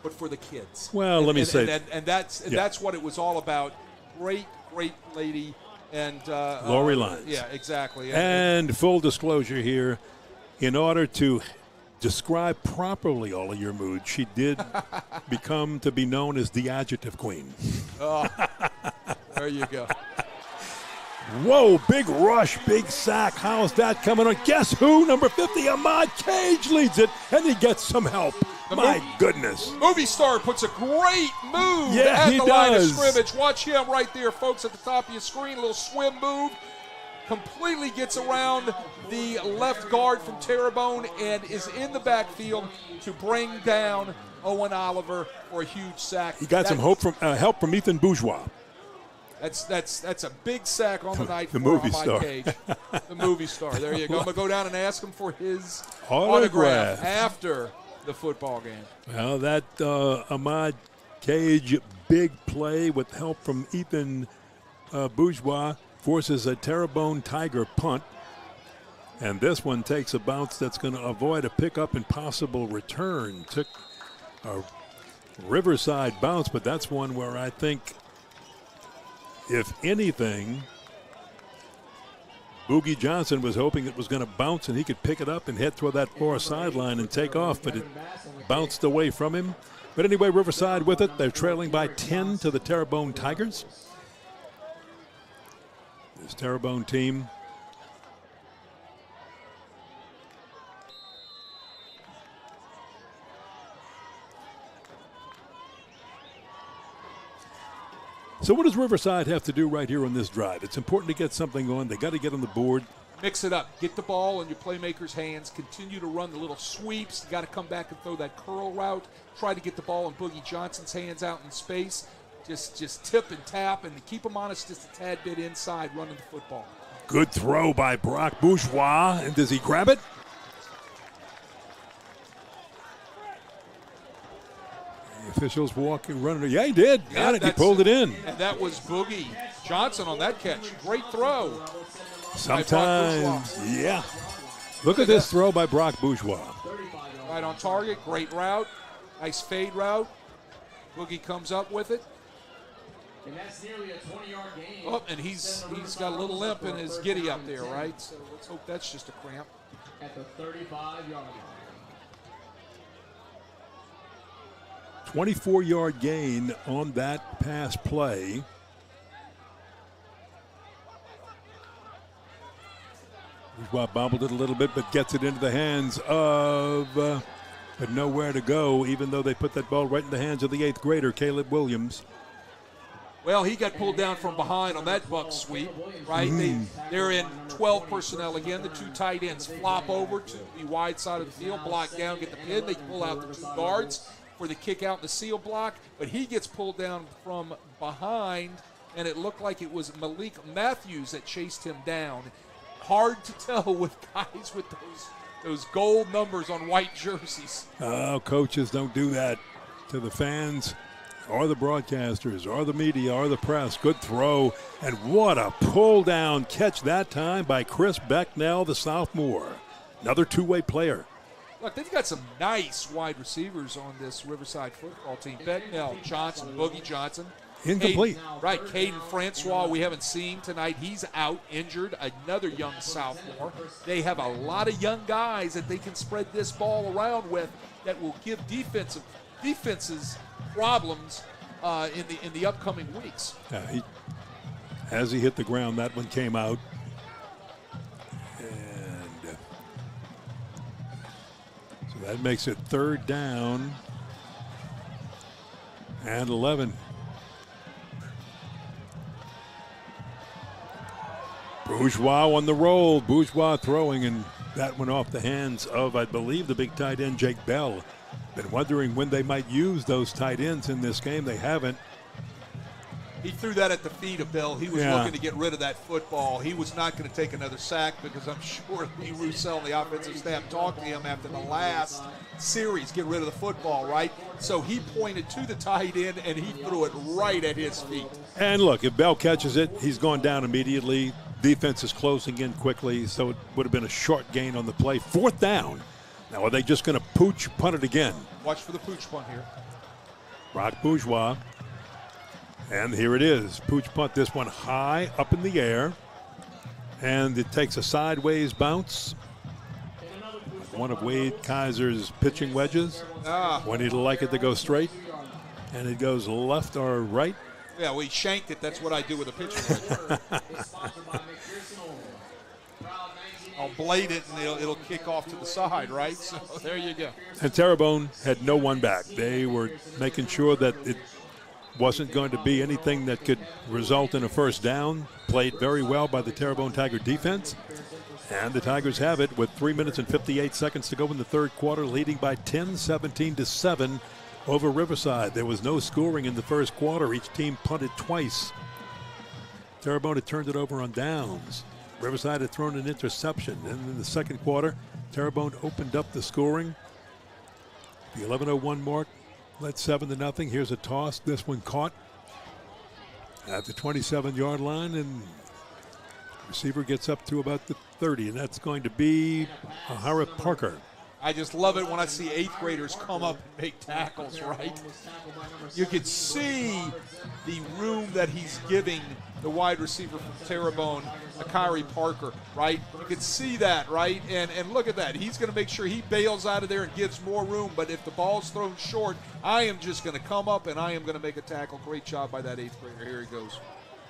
but for the kids. Well, let me say, that's what it was all about. Great lady. And Lori Lyons. Yeah, exactly. And full disclosure here, in order to describe properly all of your moods, she did become to be known as the adjective queen. Oh, there you go. Whoa, big rush, big sack. How's that coming on? Guess who? Number 50, Ahmad Cage leads it, and he gets some help. My goodness. Movie star puts a great move at the line of scrimmage. Watch him right there, folks, at the top of your screen. A little swim move. Completely gets around the left guard from Terrebonne and is in the backfield to bring down Owen Oliver for a huge sack. He got some help from Ethan Bourgeois. That's a big sack on the night the for movie Ahmad star. Cage. The movie star. There you go. I'm going to go down and ask him for his autograph after the football game. Well, that Ahmad Cage big play with help from Ethan Bourgeois forces a Terrebonne Tiger punt. And this one takes a bounce that's going to avoid a pickup and possible return. Took a Riverside bounce, but that's one where I think, if anything, Boogie Johnson was hoping it was going to bounce and he could pick it up and head toward that far sideline and take off, but it bounced away from him. But anyway, Riverside with it. They're trailing by 10 to the Terrebonne Tigers. This Terrebonne team So what does Riverside have to do right here on this drive? It's important to get something on. They got to get on the board. Mix it up. Get the ball in your playmakers' hands. Continue to run the little sweeps. You got to come back and throw that curl route. Try to get the ball in Boogie Johnson's hands out in space. Just tip and tap and keep him honest just a tad bit inside running the football. Good throw by Brock Bourgeois. And does he grab it? The officials running. Yeah, he did. Got it. He pulled it in. And that was Boogie Johnson on that catch. Great throw. Sometimes, yeah. Look at this throw by Brock Bourgeois. Right on target. Great route. Nice fade route. Boogie comes up with it. And that's nearly a 20-yard gain. Oh, and he's got a little limp in his giddy up there, right? So let's hope that's just a cramp. At the 35-yard line. 24-yard gain on that pass play. Bourgeois bobbled it a little bit, but gets it into the hands of, but nowhere to go, even though they put that ball right in the hands of the 8th grader, Caleb Williams. Well, he got pulled down from behind on that buck sweep, right? They're in 12 personnel again. The 2 tight ends flop over to the wide side of the field, block down, get the pin. They pull out the 2 guards for the kick out and the seal block, but he gets pulled down from behind, and it looked like it was Malik Matthews that chased him down. Hard to tell with guys with those gold numbers on white jerseys. Oh, coaches don't do that to the fans or the broadcasters or the media or the press. Good throw, and what a pull-down catch that time by Chris Becknell, the sophomore. Another two-way player. Look, they've got some nice wide receivers on this Riverside football team. Becknell, Johnson, Boogie Johnson. Incomplete. Caden Francois we haven't seen tonight. He's out, injured, another young sophomore. They have a lot of young guys that they can spread this ball around with that will give defenses problems in the upcoming weeks. As he hit the ground, that one came out. And so that makes it 3rd down and 11. Bourgeois on the roll. Bourgeois throwing, and that went off the hands of, I believe, the big tight end, Jake Bell. Been wondering when they might use those tight ends in this game. They haven't. He threw that at the feet of Bell. He was looking to get rid of that football. He was not going to take another sack because I'm sure Lee Roussel and the offensive staff talked to him after the last series, get rid of the football, right? So he pointed to the tight end, and he threw it right at his feet. And look, if Bell catches it, he's going down immediately. Defense is closing in quickly, so it would have been a short gain on the play. 4th down. Now, are they just going to pooch punt it again? Watch for the pooch punt here. Brock Bourgeois. And here it is. Pooch punt, this one high up in the air. And it takes a sideways bounce. One of Wade Kaiser's pitching wedges. When he'd like it to go straight. And it goes left or right. Yeah, well, he shanked it. That's what I do with a pitching wedge. I'll blade it, and it'll kick off to the side, right? So there you go. And Terrebonne had no one back. They were making sure that it wasn't going to be anything that could result in a first down. Played very well by the Terrebonne Tiger defense. And the Tigers have it with 3 minutes and 58 seconds to go in the 3rd quarter, leading by 10, 17-7 over Riverside. There was no scoring in the 1st quarter. Each team punted twice. Terrebonne had turned it over on downs. Riverside had thrown an interception. And in the 2nd quarter, Terrebonne opened up the scoring. The 11:01 mark led 7-0. Here's a toss. This one caught at the 27-yard line, and the receiver gets up to about the 30, and that's going to be Ahara Parker. I just love it when I see 8th graders come up and make tackles, right? You can see the room that he's giving the wide receiver from Terrebonne, Ahara Parker, right? You can see that, right? And look at that. He's going to make sure he bails out of there and gives more room. But if the ball's thrown short, I am just going to come up and I am going to make a tackle. Great job by that 8th grader. Here he goes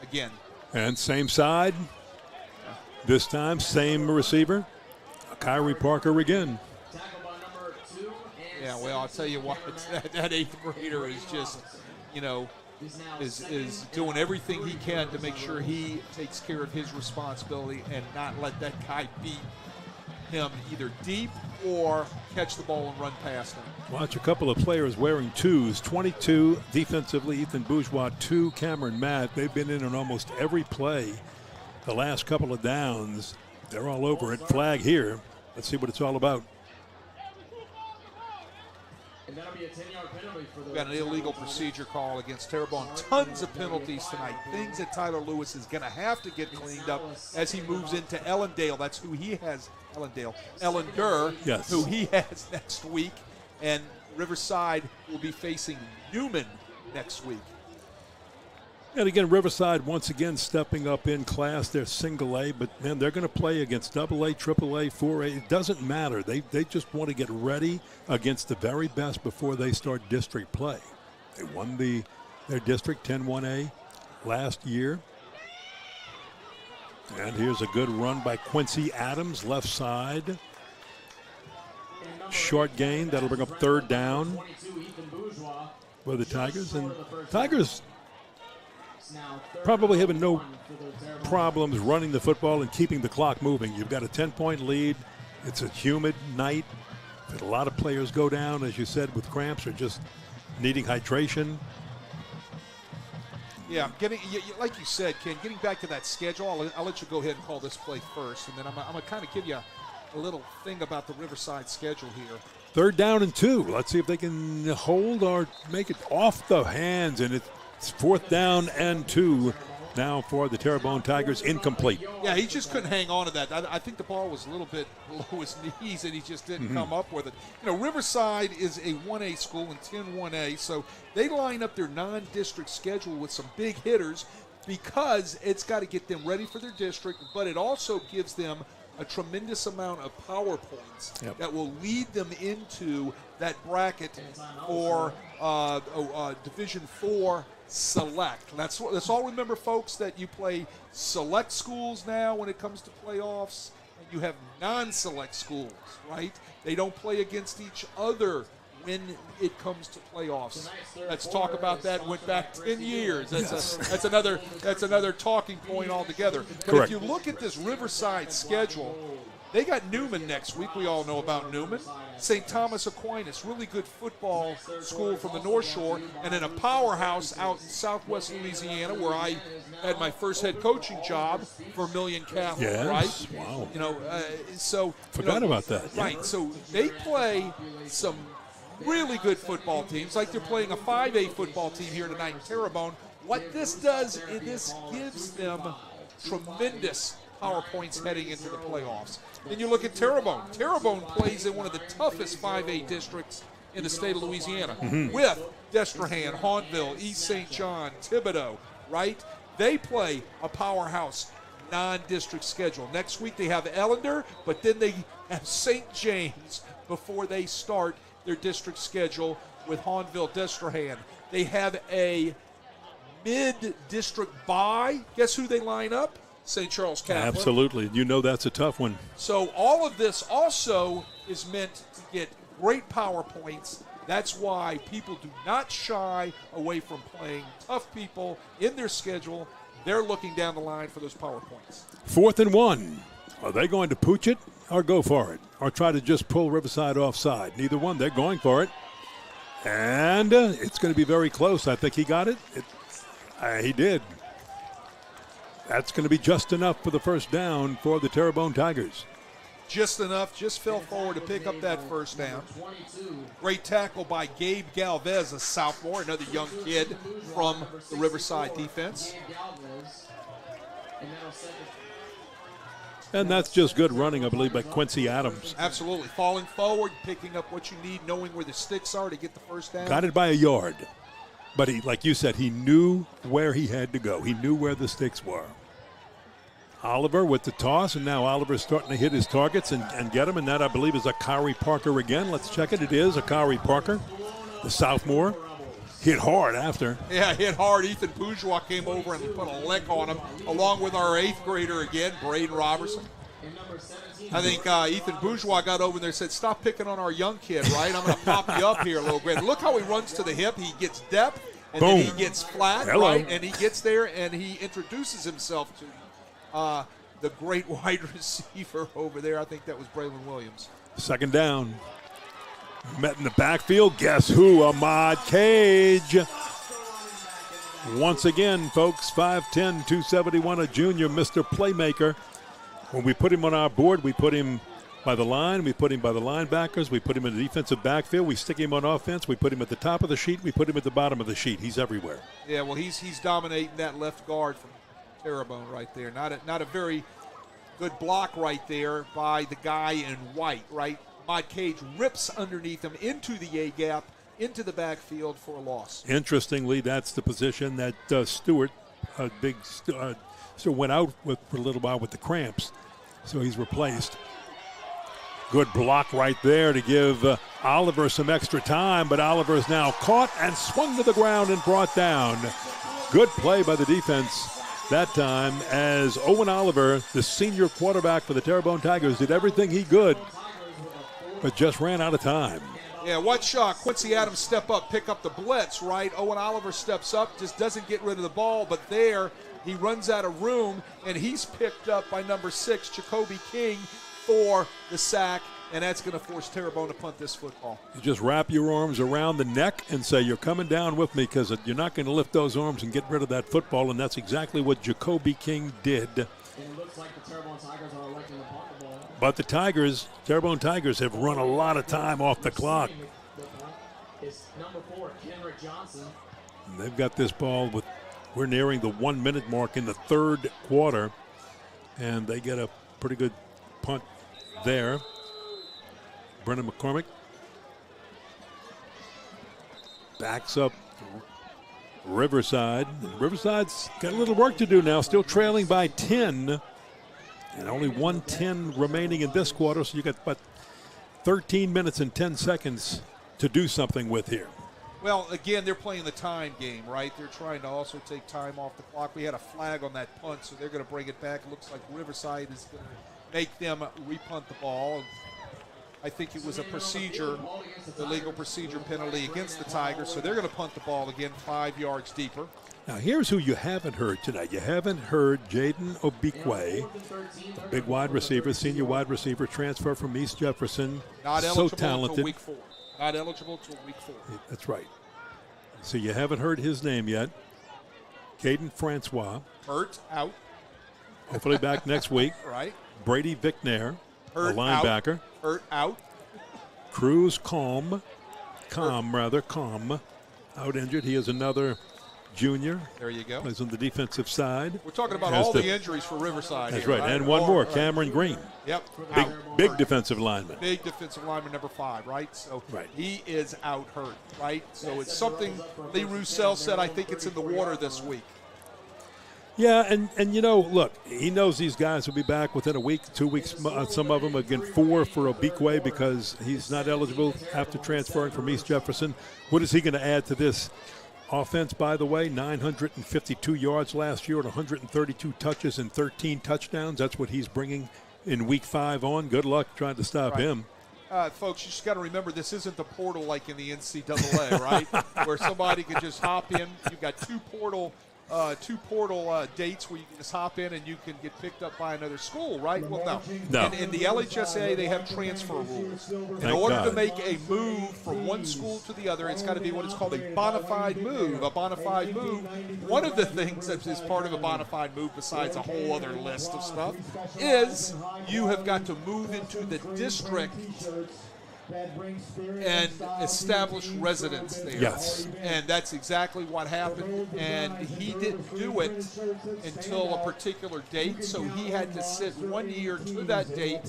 again. And same side. This time, same receiver. Ahara Parker again. Yeah, well, I'll tell you what, that 8th grader is just, is doing everything he can to make sure he takes care of his responsibility and not let that guy beat him either deep or catch the ball and run past him. Watch a couple of players wearing 2s. 22 defensively, Ethan Bourgeois, 2, Cameron Matt. They've been in on almost every play the last couple of downs. They're all over it. Flag here. Let's see what it's all about. And that'll be a 10-yard penalty for the. We've got an illegal procedure call against Terrebonne. Tons of penalties tonight. Things that Tyler Lewis is going to have to get cleaned up as he moves into Ellendale. That's who he has Ellender, Yes. who he has next week, and Riverside will be facing Newman next week. And again, Riverside once again stepping up in class. They're single A, but man, they're going to play against AA, AAA, 4A. It doesn't matter. They just want to get ready against the very best before they start district play. They won their district 10-1A last year. And here's a good run by Quincy Adams, left side. Short gain. That'll bring up third down for the Tigers. And Tigers probably having no problems running the football and keeping the clock moving. You've got a 10-point lead. It's a humid night. A lot of players go down, as you said, with cramps or just needing hydration. Yeah, like you said, Ken, getting back to that schedule, I'll let you go ahead and call this play first, and then I'm going to kind of give you a little thing about the Riverside schedule here. 3rd down and 2. Let's see if they can hold or make it off the hands, and it's 4th down and 2 now for the Terrebonne Tigers, incomplete. Yeah, he just couldn't hang on to that. I think the ball was a little bit below his knees, and he just didn't come up with it. You know, Riverside is a 1A school and 10-1A, so they line up their non-district schedule with some big hitters because it's got to get them ready for their district, but it also gives them a tremendous amount of power points that will lead them into that bracket for Division 4 Select. That's all. Remember, folks, that you play select schools now when it comes to playoffs, and you have non-select schools, right? They don't play against each other when it comes to playoffs. Let's talk about that. Went back 10 years. That's another talking point altogether. But Correct. if you look at this Riverside schedule, they got Newman next week. We all know about Newman. St. Thomas Aquinas, really good football school from the North Shore, and then a powerhouse out in southwest Louisiana where I had my first head coaching job, Vermilion Catholic, right? Wow. You know, so Forgot about that. Right. So they play some really good football teams, like they're playing a 5A football team here tonight in Terrebonne. What this does is this gives them tremendous power points heading into the playoffs. Then you look at Terrebonne. Terrebonne plays in one of the toughest 5A districts in the state of Louisiana with Destrehan, Hauntville, East St. John, Thibodaux, right? They play a powerhouse non-district schedule. Next week they have Ellender, but then they have St. James before they start their district schedule with Hauntville, Destrehan. They have a mid-district bye. Guess who they line up? St. Charles Catholic. Absolutely. You know that's a tough one. So all of this also is meant to get great power points. That's why people do not shy away from playing tough people in their schedule. They're looking down the line for those power points. 4th and 1. Are they going to pooch it or go for it or try to just pull Riverside offside? Neither one. They're going for it. And it's going to be very close. I think he got it. He did. That's going to be just enough for the first down for the Terrebonne Tigers. Just enough. Just fell forward to pick up that first down. Great tackle by Gabe Galvez, a sophomore, another young kid from the Riverside defense. And that's just good running, I believe, by Quincy Adams. Absolutely. Falling forward, picking up what you need, knowing where the sticks are to get the first down. Got it by a yard. But he, like you said, he knew where he had to go. He knew where the sticks were. Oliver with the toss, and now Oliver's starting to hit his targets and get them, and that, I believe, is Akari Parker again. Let's check it. It is Akari Parker, the sophomore. Hit hard after. Yeah, hit hard. Ethan Bourgeois came over and put a lick on him, along with our 8th grader again, Braden Robertson. I think Ethan Bourgeois got over there and said, stop picking on our young kid, right? I'm going to pop you up here a little bit. Look how he runs to the hip. He gets depth, and Boom. then he gets flat, Hello. right? And he gets there, and he introduces himself to the great wide receiver over there. I think that was Braylon Williams. 2nd down. Met in the backfield. Guess who? Ahmad Cage. Once again, folks, 5'10", 271, a junior, Mr. Playmaker. When we put him on our board, we put him by the line, we put him by the linebackers, we put him in the defensive backfield, we stick him on offense, we put him at the top of the sheet, we put him at the bottom of the sheet. He's everywhere. Yeah, well, he's dominating that left guard from Terrebonne right there. Not a very Good block right there by the guy in white, right? Mod Cage rips underneath him into the A-gap, into the backfield for a loss. Interestingly, that's the position that Stewart, went out with for a little while with the cramps, so he's replaced. Good block right there to give Oliver some extra time, but Oliver is now caught and swung to the ground and brought down. Good play by the defense that time as Owen Oliver, the senior quarterback for the Terrebonne Tigers, did everything he could, but just ran out of time. Yeah, watch Quincy Adams step up, pick up the blitz, right? Owen Oliver steps up, just doesn't get rid of the ball, but there he runs out of room, and he's picked up by number 6, Jacoby King, for the sack, and that's going to force Terrebonne to punt this football. You just wrap your arms around the neck and say, you're coming down with me, because you're not going to lift those arms and get rid of that football, and that's exactly what Jacoby King did. And it looks like the Terrebonne Tigers are electing to punt the ball. But the Terrebonne Tigers have run a lot of time off the clock. It's number 4, Kenrick Johnson. And they've got this ball we're nearing the 1 minute mark in the third quarter, and they get a pretty good punt there. Brennan McCormick backs up Riverside. And Riverside's got a little work to do now, still trailing by 10, and only 1:10 remaining in this quarter, so you got about 13 minutes and 10 seconds to do something with here. Well, again, they're playing the time game, right? They're trying to also take time off the clock. We had a flag on that punt, so they're going to bring it back. It looks like Riverside is going to make them repunt the ball. I think it was a procedure, the legal procedure penalty against the Tigers, so they're going to punt the ball again 5 yards deeper. Now, here's who you haven't heard tonight. You haven't heard Jaden Obikwe, the big wide receiver, senior wide receiver, transfer from East Jefferson. Not so eligible talented. until week 4. Not eligible until week 4. That's right. So you haven't heard his name yet. Caden Francois. Hurt, out. Hopefully back next week. Right. Brady Vicknair, Hurt, a linebacker. Hurt, out. Cruz Calm, out injured. He is another junior. There you go. Plays on the defensive side. We're talking about all the injuries for Riverside. That's here, right. And one more, Cameron Green. Yep. Big defensive lineman. Big defensive lineman, number 5, right? So right. He is out hurt, right? So it's something Lee Roussel said, I think it's in the water this week. Yeah, and you know, look, he knows these guys will be back within a week, 2 weeks. Some of them, again, 4 for Obikwe because he's not eligible after transferring from East Jefferson. What is he going to add to this offense, by the way? 952 yards last year and 132 touches and 13 touchdowns. That's what he's bringing in week 5 on. Good luck trying to stop him. Folks, you just got to remember this isn't the portal like in the NCAA, right? Where somebody can just hop in. You've got two portal dates where you can just hop in and you can get picked up by another school, right? Well, no. In the LHSA, they have transfer rules. In order to make a move from one school to the other, it's got to be what is called a bona fide move. A bona fide move, one of the things that is part of a bona fide move, besides a whole other list of stuff, is you have got to move into the district and establish residence there. Yes. And that's exactly what happened. And he didn't do it until a particular date, so he had to sit 1 year to that date.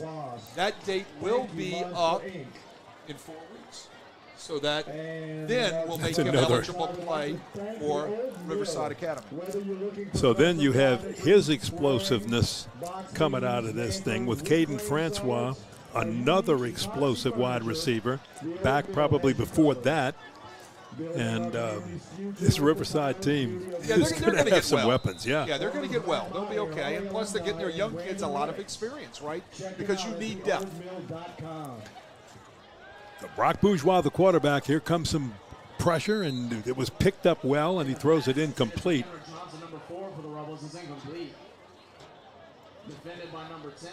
That date will be up in 4 weeks. So that then will make him eligible to play for Riverside Academy. So then you have his explosiveness coming out of this thing with Caden Francois, another explosive wide receiver, back probably before that. And this Riverside team is going to have some weapons. Yeah, they're going to get well. They'll be okay. And plus, they're getting their young kids a lot of experience, right? Because you need depth. Brock Bourgeois, the quarterback, here comes some pressure, and it was picked up well, and he throws it incomplete. Johnson, number 4 for the Rebels, is incomplete. Defended by number 10.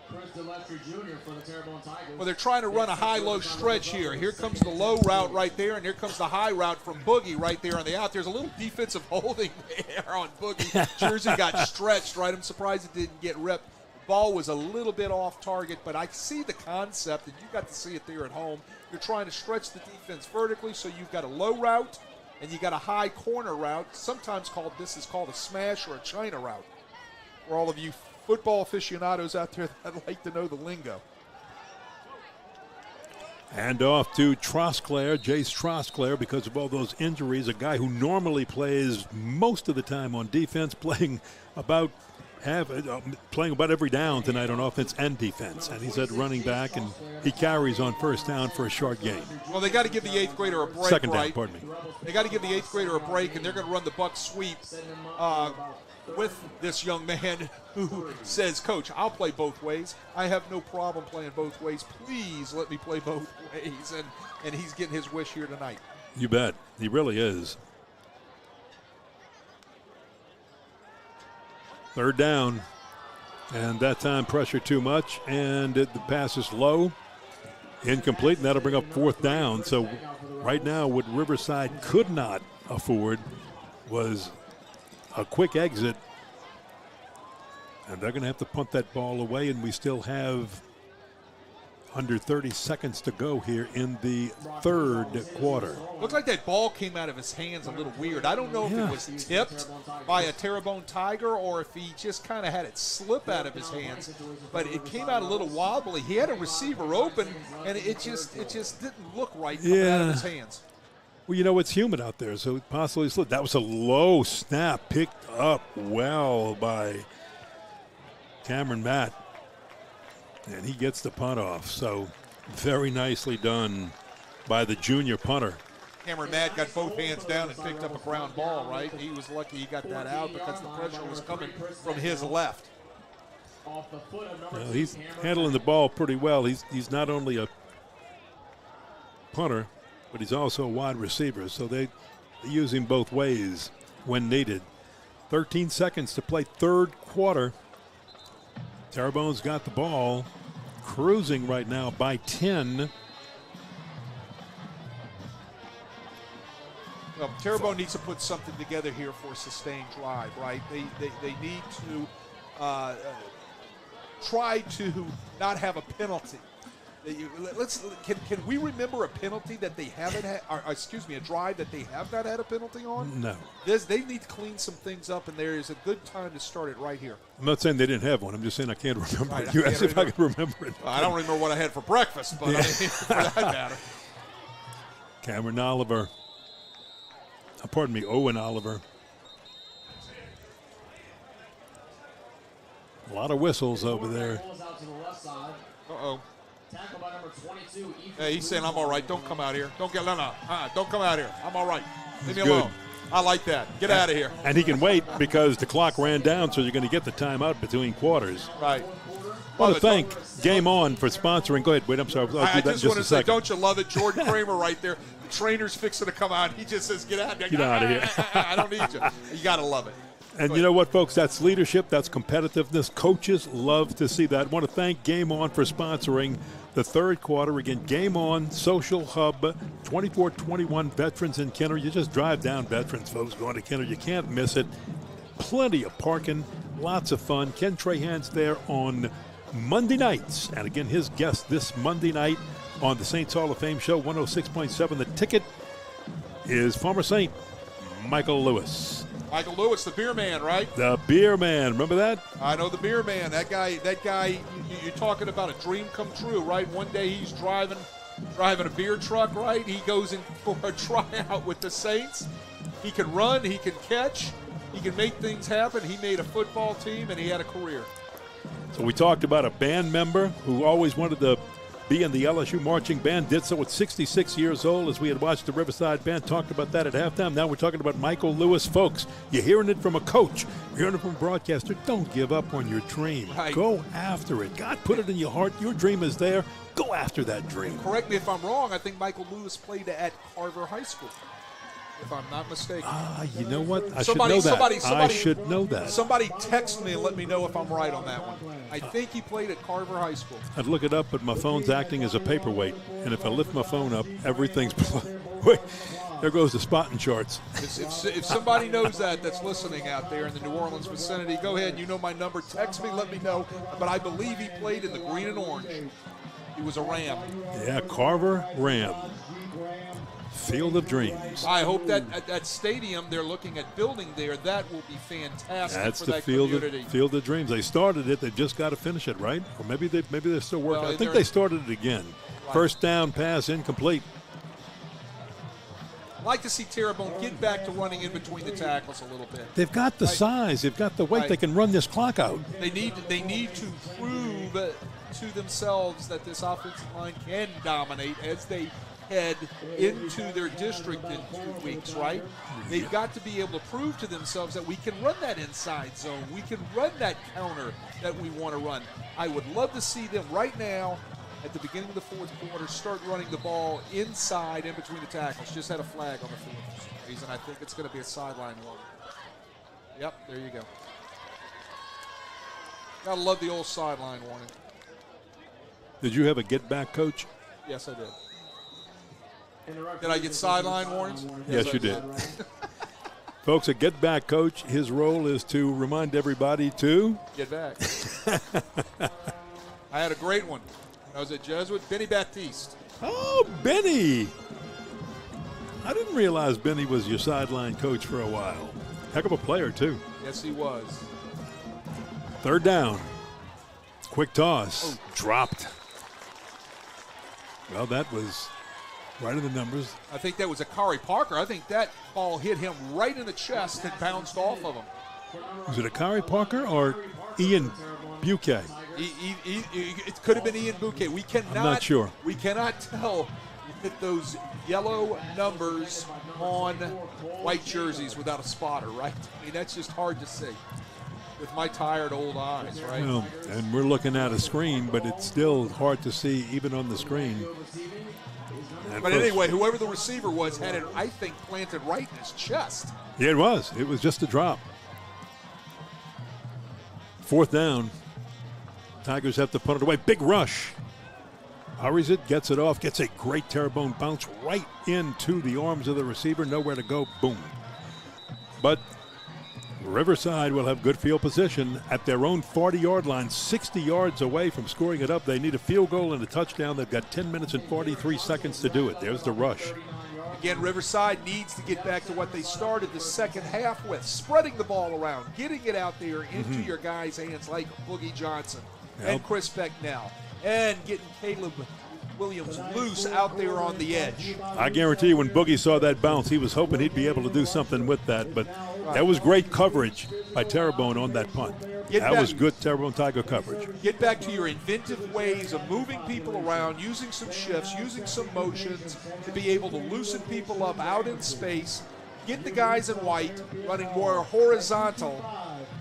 For the Terrebonne Tigers. Well, they're trying to run a high-low stretch here. Here comes the low route right there, and here comes the high route from Boogie right there on the out. There's a little defensive holding there on Boogie. Jersey got stretched, right? I'm surprised it didn't get ripped. The ball was a little bit off target, but I see the concept, and you got to see it there at home. You're trying to stretch the defense vertically, so you've got a low route, and you got a high corner route, sometimes called a smash or a China route. For all of you football aficionados out there that like to know the lingo. And off to Trosclair, Jace Trosclair, because of all those injuries, a guy who normally plays most of the time on defense, playing about every down tonight on offense and defense. And he's at running back, and he carries on first down for a short gain. Well, they got to give the 8th grader a break, Second down, right? pardon me. They got to give the 8th grader a break, and they're going to run the buck sweep with this young man who says, Coach, I'll play both ways. I have no problem playing both ways. Please let me play both ways. And he's getting his wish here tonight. You bet. He really is. Third down. And that time pressure too much. And the pass is low. Incomplete. And that'll bring up fourth down. So right now what Riverside could not afford was a quick exit, and they're going to have to punt that ball away, and we still have under 30 seconds to go here in the third quarter. Looked like that ball came out of his hands a little weird. I don't know if it was tipped by a Terrebonne Tiger or if he just kind of had it slip out of his hands, but it came out a little wobbly. He had a receiver open, and it just didn't look right coming out of his hands. Well, you know, it's humid out there, so it possibly slipped. That was a low snap, picked up well by Cameron Matt. And he gets the punt off. So very nicely done by the junior punter. Cameron Matt got both hands down and picked up a ground ball, right? He was lucky he got that out because the pressure was coming from his left. Well, he's handling the ball pretty well. He's not only a punter, but he's also a wide receiver, so they use him both ways when needed. 13 seconds to play third quarter. Terrebonne's got the ball, cruising right now by 10. Well, Terrebonne needs to put something together here for a sustained drive, right? They need to try to not have a penalty. Can we remember a penalty that they haven't had, or excuse me, a drive that they have not had a penalty on? No. They need to clean some things up, and there is a good time to start it right here. I'm not saying they didn't have one. I'm just saying I can't remember it. You asked if I could remember it. I don't remember what I had for breakfast, but I mean, for that matter. Cameron Oliver. Pardon me, Owen Oliver. A lot of whistles over there. Uh-oh. Hey, he's saying I'm all right. Don't come out here. Don't come out here. I'm all right. Leave me alone. I like that. Get out of here. And he can wait because the clock ran down, so you're going to get the timeout between quarters. Right. I want to thank Game On for sponsoring. Go ahead. Wait, I'm sorry. I just want to say, don't you love it? Jordan Kramer right there. The trainer's fixing to come out. He just says, get out of here. Get out of here. I don't need you. You got to love it. And you know what, folks? That's leadership. That's competitiveness. Coaches love to see that. I want to thank Game On for sponsoring the third quarter. Again, Game On, Social Hub, 2421 Veterans in Kenner. You just drive down Veterans, folks, going to Kenner. You can't miss it. Plenty of parking, lots of fun. Ken Trahan's there on Monday nights. And again, his guest this Monday night on the Saints Hall of Fame show, 106.7. The ticket is former Saint Michael Lewis. Michael Lewis, the beer man, right? The beer man. Remember that? I know the beer man. That guy, you're talking about a dream come true, right? One day he's driving a beer truck, right? He goes in for a tryout with the Saints. He can run. He can catch. He can make things happen. He made a football team, and he had a career. So we talked about a band member who always wanted to be in the LSU marching band, did so at 66 years old, as we had watched the Riverside band. Talked about that at halftime. Now we're talking about Michael Lewis. Folks, you're hearing it from a coach. You're hearing it from a broadcaster. Don't give up on your dream. Right. Go after it. God put it in your heart. Your dream is there. Go after that dream. Correct me if I'm wrong. I think Michael Lewis played at Carver High School, if I'm not mistaken. You know what? I should know that. I should know that. Somebody text me and let me know if I'm right on that one. I think he played at Carver High School. I'd look it up, but my phone's acting as a paperweight. And if I lift my phone up, everything's... Wait, there goes the spotting charts. If somebody knows that's listening out there in the New Orleans vicinity, go ahead. You know my number. Text me, let me know. But I believe he played in the green and orange. He was a Ram. Yeah, Carver Ram. Field of Dreams. I hope that stadium they're looking at building there, that will be fantastic. That's for the that Field community. of Dreams. They started it. They've just got to finish it, right? Or maybe they're still working. Well, I think they started it again. Right. First down pass incomplete. I'd like to see Terrebonne get back to running in between the tackles a little bit. They've got the size. They've got the weight. Right. They can run this clock out. They need to prove to themselves that this offensive line can dominate as they head into their district in 2 weeks, right? They've got to be able to prove to themselves that we can run that inside zone. We can run that counter that we want to run. I would love to see them right now at the beginning of the fourth quarter start running the ball inside in between the tackles. Just had a flag on the field for some reason. I think it's going to be a sideline one. Yep, there you go. Gotta love the old sideline warning. Did you have a get back coach? Yes, I did. Did I get sideline warnings? Yes, you did. Folks, a get back coach, his role is to remind everybody to get back. I had a great one. I was at Jesuit, Benny Baptiste. Oh, Benny. I didn't realize Benny was your sideline coach for a while. Heck of a player, too. Yes, he was. Third down. Quick toss. Oh. Dropped. Well, that was right in the numbers. I think that was Akari Parker. I think that ball hit him right in the chest and bounced off of him. Was it Akari Parker or Ian Buquet? It could have been Ian Buquet. I'm not sure. We cannot tell with those yellow numbers on white jerseys without a spotter, right? I mean, that's just hard to see with my tired old eyes, right? Well, and we're looking at a screen, but it's still hard to see even on the screen. But anyway, whoever the receiver was had it, I think, planted right in his chest. Yeah, it was. It was just a drop. Fourth down. Tigers have to punt it away. Big rush. Hurries it, gets it off, gets a great Terrebonne bounce right into the arms of the receiver. Nowhere to go. Boom. But Riverside will have good field position at their own 40-yard line, 60 yards away from scoring it up. They need a field goal and a touchdown. They've got 10 minutes and 43 seconds to do it. There's the rush. Again, Riverside needs to get back to what they started the second half with, spreading the ball around, getting it out there into your guys' hands like Boogie Johnson and Chris Becknell, and getting Caleb Williams loose out there on the edge. I guarantee you when Boogie saw that bounce, he was hoping he'd be able to do something with that, but that was great coverage by Terrebonne on that punt. That was good Terrebonne Tiger coverage. Get back to your inventive ways of moving people around, using some shifts, using some motions to be able to loosen people up out in space. Get the guys in white running more horizontal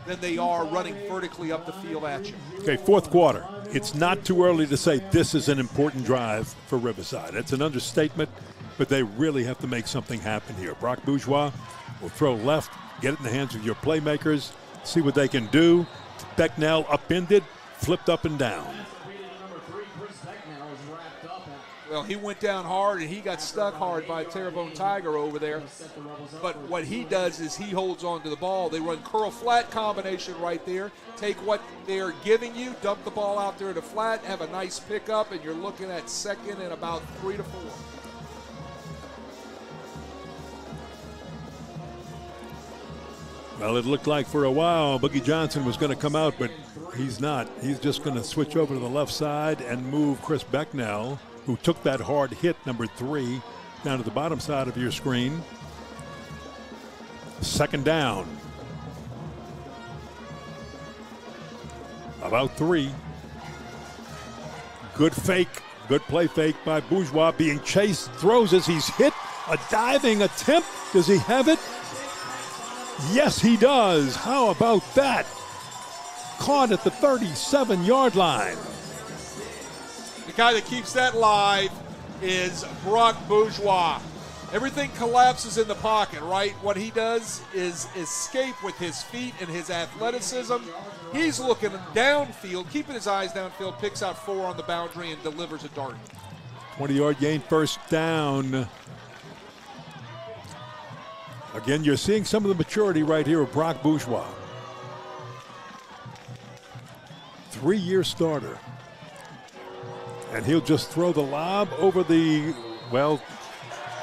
than they are running vertically up the field at you. Okay, fourth quarter. It's not too early to say this is an important drive for Riverside. It's an understatement, but they really have to make something happen here. Brock Bourgeois will throw left, get it in the hands of your playmakers, see what they can do. Becknell upended, flipped up and down. Well, he went down hard, and he got stuck hard by a Terrebonne Tiger over there. But what he does is he holds on to the ball. They run curl-flat combination right there. Take what they're giving you, dump the ball out there to flat, have a nice pickup, and you're looking at second and about 3 to 4. Well, it looked like for a while Boogie Johnson was going to come out, but he's not. He's just going to switch over to the left side and move Chris Becknell, who took that hard hit, number 3, down to the bottom side of your screen. Second down. About 3. Good fake, good play fake by Bourgeois, being chased, throws as he's hit. A diving attempt. Does he have it? Yes, he does. How about that? Caught at the 37-yard line. The guy that keeps that live is Brock Bourgeois. Everything collapses in the pocket, right? What he does is escape with his feet and his athleticism. He's looking downfield, keeping his eyes downfield, picks out 4 on the boundary and delivers a dart. 20-yard gain, first down. Again, you're seeing some of the maturity right here of Brock Bourgeois. 3-year starter. And he'll just throw the lob over the,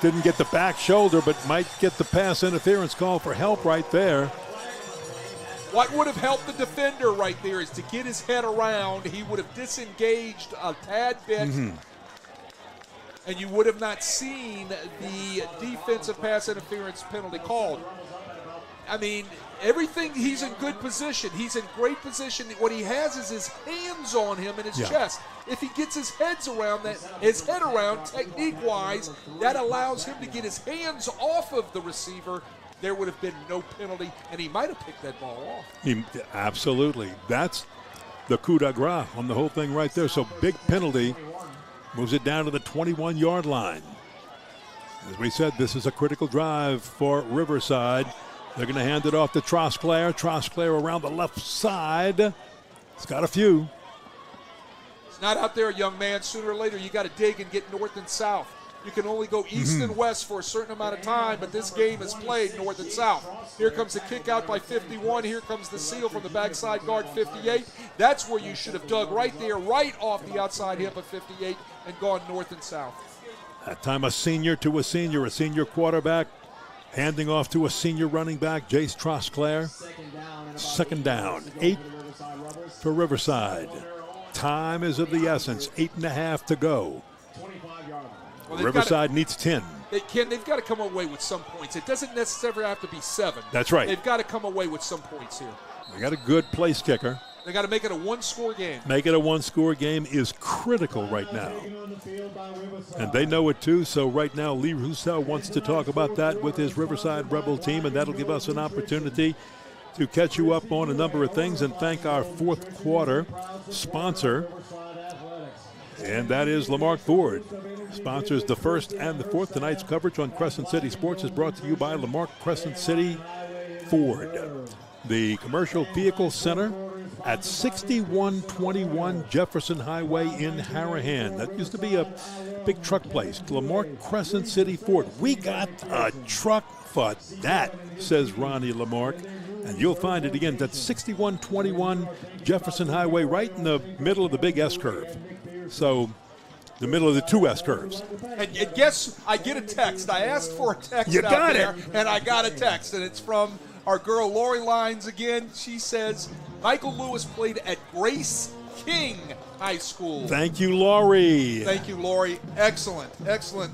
didn't get the back shoulder, but might get the pass interference call for help right there. What would have helped the defender right there is to get his head around. He would have disengaged a tad bit, and you would have not seen the defensive pass interference penalty called. I mean, everything, he's in good position. He's in great position. What he has is his hands on him in his chest. If he gets his head around, technique-wise, that allows him to get his hands off of the receiver. There would have been no penalty, and he might have picked that ball off. Absolutely. That's the coup de grace on the whole thing right there. So big penalty moves it down to the 21-yard line. As we said, this is a critical drive for Riverside. They're going to hand it off to Trosclair. Trosclair around the left side. He's got a few. It's not out there, young man. Sooner or later, you got to dig and get north and south. You can only go east and west for a certain amount of time, but this game is played north and south. Here comes the kick out by 51. Here comes the seal from the backside guard, 58. That's where you should have dug right there, right off the outside hip of 58 and gone north and south. That time a senior quarterback, handing off to a senior running back, Jace Trosclair. Second down, 8 for Riverside. Time is of the essence, 8.5 to go. Well, Riverside needs 10. They've got to come away with some points. It doesn't necessarily have to be 7. That's right. They've got to come away with some points here. They got a good place kicker. They got to make it a one-score game. Make it a one-score game is critical right now. And they know it too, so right now Lee Roussel wants to talk about that with his Riverside Rebel team, and that'll give us an opportunity to catch you up on a number of things and thank our fourth quarter sponsor, and that is Lamarck Ford. Sponsors the first and the fourth. Tonight's coverage on Crescent City Sports is brought to you by Lamarck Crescent City Ford. The Commercial Vehicle Center at 6121 Jefferson Highway in Harahan. That used to be a big truck place. Lamarck Crescent City Ford. We got a truck for that, says Ronnie Lamarck. And you'll find it again. That's 6121 Jefferson Highway, right in the middle of the big S-curve. So, the middle of the two S-curves. And guess, I get a text. I asked for a text You got there, it. and I got a text. And it's from our girl Lori Lyons again. She says, Michael Lewis played at Grace King High School. Thank you, Lori. Thank you, Lori. Excellent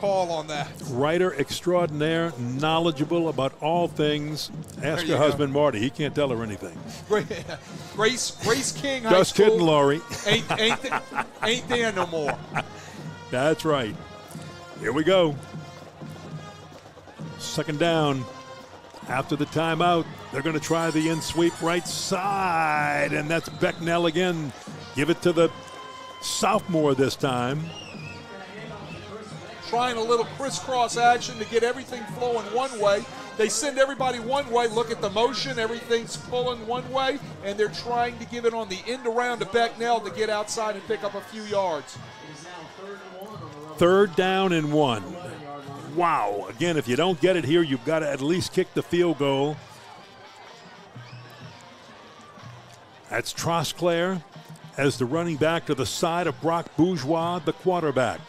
call on that. Writer extraordinaire, knowledgeable about all things. Ask her husband, Marty. He can't tell her anything. Grace King High Just School. kidding, Lori. Ain't there no more. That's right. Here we go. Second down. After the timeout, they're going to try the in sweep right side, and that's Becknell again. Give it to the sophomore this time. Trying a little crisscross action to get everything flowing one way. They send everybody one way. Look at the motion. Everything's pulling one way, and they're trying to give it on the end around to Becknell to get outside and pick up a few yards. Third down and 1. Wow. Again, if you don't get it here, you've got to at least kick the field goal. That's Trosclair as the running back to the side of Brock Bourgeois, the quarterback.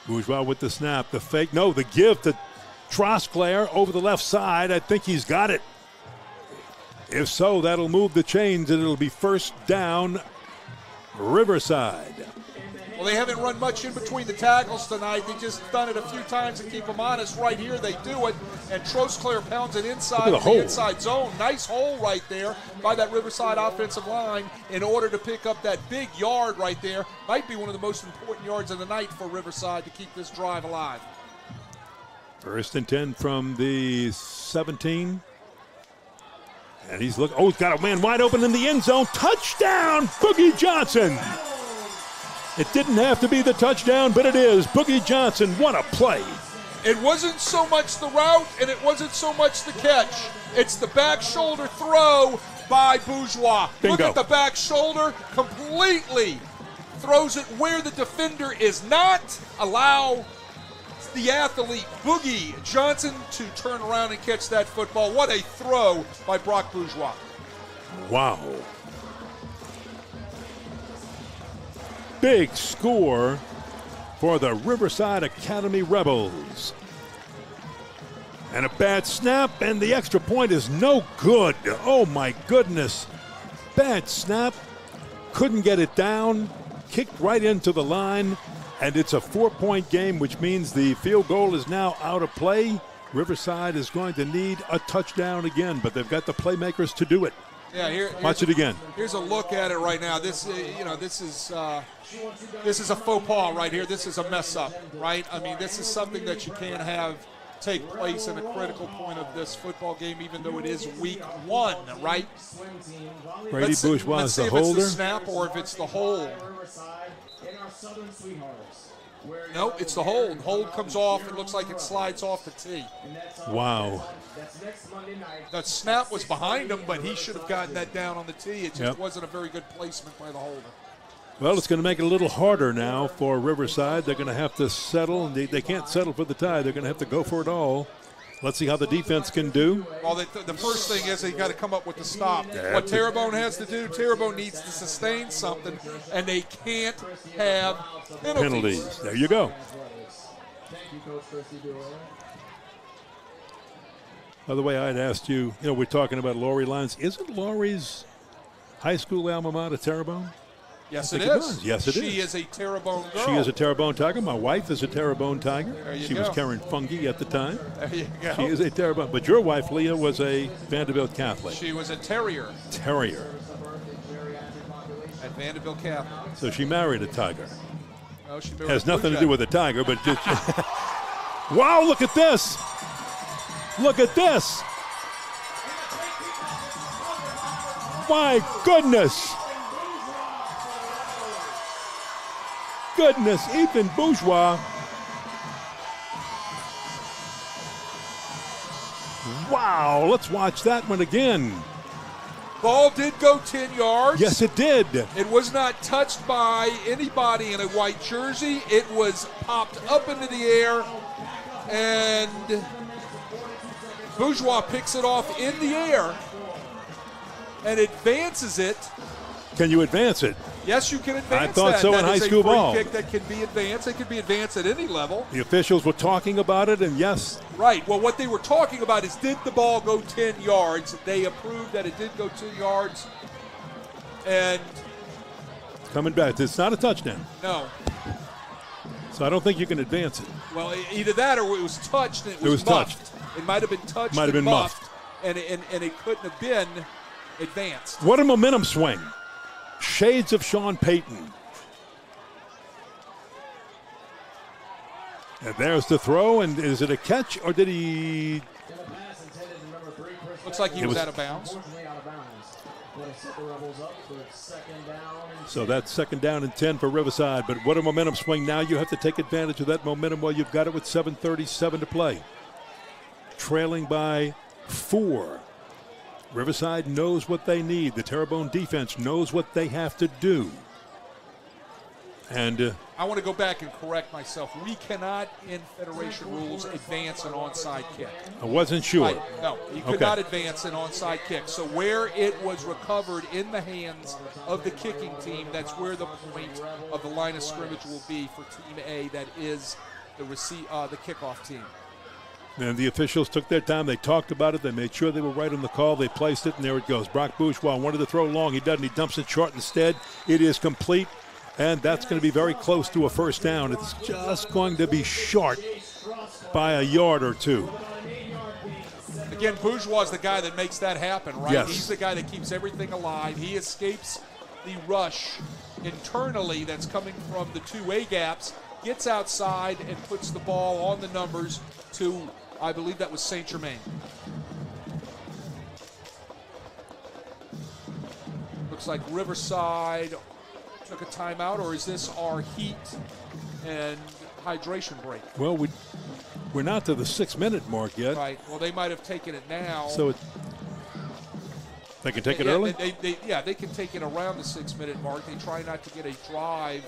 Bourgeois with the snap, the fake, no, the give to Trosclair over the left side. I think he's got it. If so, that'll move the chains, and it'll be first down, Riverside. Well, they haven't run much in between the tackles tonight. They just done it a few times to keep them honest. Right here, they do it, and Trosclair pounds it inside the inside zone. Nice hole right there by that Riverside offensive line in order to pick up that big yard right there. Might be one of the most important yards of the night for Riverside to keep this drive alive. First and 10 from the 17. And he's looking. Oh, he's got a man wide open in the end zone. Touchdown, Boogie Johnson. It didn't have to be the touchdown, but it is. Boogie Johnson, what a play. It wasn't so much the route, and it wasn't so much the catch. It's the back shoulder throw by Bourgeois. Bingo. Look at the back shoulder. Completely throws it where the defender is not. Allow the athlete, Boogie Johnson, to turn around and catch that football. What a throw by Brock Bourgeois. Wow. big score for the Riverside Academy Rebels. And a bad snap, and the extra point is no good. Oh, my goodness. Bad snap. Couldn't get it down. Kicked right into the line. And it's a 4-point game, which means the field goal is now out of play. Riverside is going to need a touchdown again, but they've got the playmakers to do it. Yeah, watch it again. Here's a look at it right now. This is a faux pas right here. This is a mess up, right? I mean, this is something that you can't have take place in a critical point of this football game, even though it is week 1, right? Brady Bourgeois is the holder. Let's see if it's the snap or if it's the hold. No, it's the hold. Hold comes off. It looks like it slides off the tee. Wow. The snap was behind him, but he should have gotten that down on the tee. It just wasn't a very good placement by the holder. Well, it's going to make it a little harder now for Riverside. They're going to have to settle, and they can't settle for the tie. They're going to have to go for it all. Let's see how the defense can do. Well, the first thing is they got to come up with the stop. What Terrebonne has to do, Terrebonne needs to sustain something, and they can't have penalties. There you go. By the way, I'd asked you, we're talking about Lori Lyons. Isn't Lori's high school alma mater Terrebonne? Yes, it is. Yes, it is. She is a Terrebonne girl. She is a Terrebonne Tiger. My wife is a Terrebonne Tiger. She was Karen Fungi at the time. There you go. She is a Terrebonne. But your wife, Leah, was a Vanderbilt Catholic. She was a Terrier. At Vanderbilt Catholic. So she married a Tiger. No, she married has a nothing Blue to do with a Tiger, but just wow, look at this. Look at this. My goodness. Goodness, Ethan Bourgeois. Wow, let's watch that one again. Ball did go 10 yards. Yes, it did. It was not touched by anybody in a white jersey. It was popped up into the air, and Bourgeois picks it off in the air and advances it. Can you advance it? Yes, you can advance I thought so in high school ball. Kick that can be advanced. It can be advanced at any level. The officials were talking about it, and yes. Right. Well, what they were talking about is, did the ball go 10 yards? They approved that it did go 10 yards. And coming back. It's not a touchdown. No. So I don't think you can advance it. Well, either that or it was touched and it was muffed. Touched. It might have been touched might have been muffed. And it couldn't have been advanced. What a momentum swing. Shades of Sean Payton. And there's the throw, and is it a catch, or did he? Looks like he was out of bounds. So that's 2nd down and 10 for Riverside, but what a momentum swing. Now you have to take advantage of that momentum while you've got it with 7:37 to play. Trailing by 4. Riverside knows what they need. The Terrebonne defense knows what they have to do. And I want to go back and correct myself. We cannot, in Federation rules, advance an onside kick. I wasn't sure. Right. No, you could not advance an onside kick. So where it was recovered in the hands of the kicking team, that's where the point of the line of scrimmage will be for Team A. That is the kickoff team. And the officials took their time. They talked about it. They made sure they were right on the call. They placed it, and there it goes. Brock Bourgeois wanted to throw long. He doesn't. He dumps it short instead. It is complete, and that's going to be very close to a first down. It's just going to be short by a yard or two. Again, Bourgeois is the guy that makes that happen, right? Yes. He's the guy that keeps everything alive. He escapes the rush internally that's coming from the two A gaps, gets outside, and puts the ball on the numbers to, I believe that was St. Germain. Looks like Riverside took a timeout, or is this our heat and hydration break? Well, we're not to the 6-minute mark yet. Right. Well, they might have taken it now. So they can take it early? They can take it around the 6-minute mark. They try not to get a drive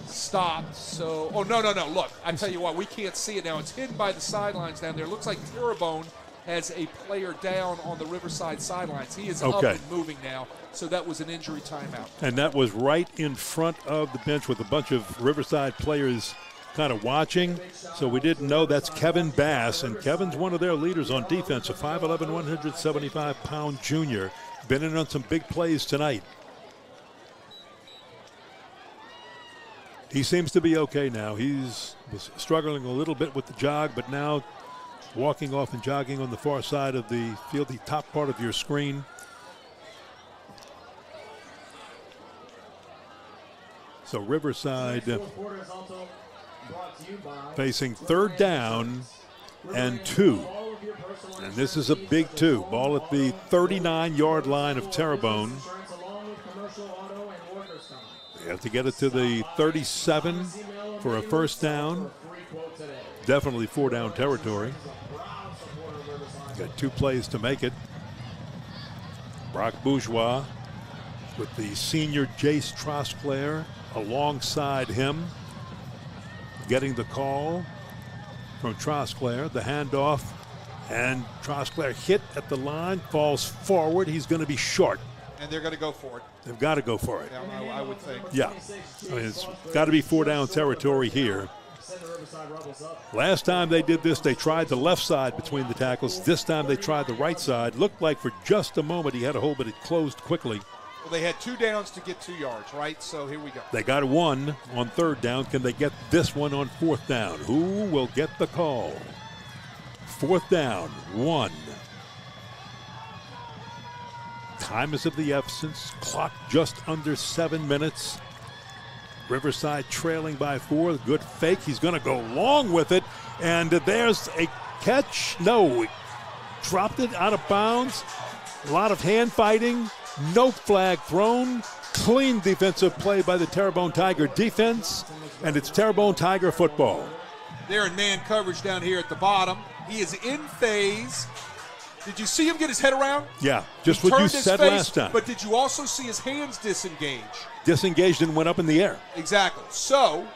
stopped. So, no. Look, I tell you what, we can't see it now. It's hidden by the sidelines down there. It looks like Terrebonne has a player down on the Riverside sidelines. He is up and moving now, so that was an injury timeout. And that was right in front of the bench with a bunch of Riverside players kind of watching, so we didn't know. That's Kevin Bass, and Kevin's one of their leaders on defense, a 5'11", 175-pound junior. Been in on some big plays tonight. He seems to be okay now. He's struggling a little bit with the jog, but now walking off and jogging on the far side of the field, the top part of your screen. So Riverside facing 3rd down and 2. And this is a big 2. Ball at the 39-yard line of Terrebonne. They have to get it to the 37 for a first down. Definitely 4-down territory. Got 2 plays to make it. Brock Bourgeois with the senior Jace Trosclair alongside him. Getting the call from Trosclair, the handoff, and Trosclair hit at the line, falls forward. He's going to be short. And they're going to go for it. They've got to go for it. Yeah, I would think. Yeah. I mean, it's got to be 4-down territory here. Last time they did this, they tried the left side between the tackles. This time they tried the right side. Looked like for just a moment he had a hole, but it closed quickly. Well, they had 2 downs to get 2 yards, right? So here we go. They got 1 on 3rd down. Can they get this one on 4th down? Who will get the call? 4th down, 1. Time is of the essence. Clock just under 7 minutes. Riverside trailing by 4. Good fake. He's going to go long with it. And there's a catch. No, he dropped it out of bounds. A lot of hand fighting. No flag thrown. Clean defensive play by the Terrebonne Tiger defense. And it's Terrebonne Tiger football. They're in man coverage down here at the bottom. He is in phase. Did you see him get his head around? Yeah, just what you said last time. But did you also see his hands disengage? Disengaged and went up in the air. Exactly. So,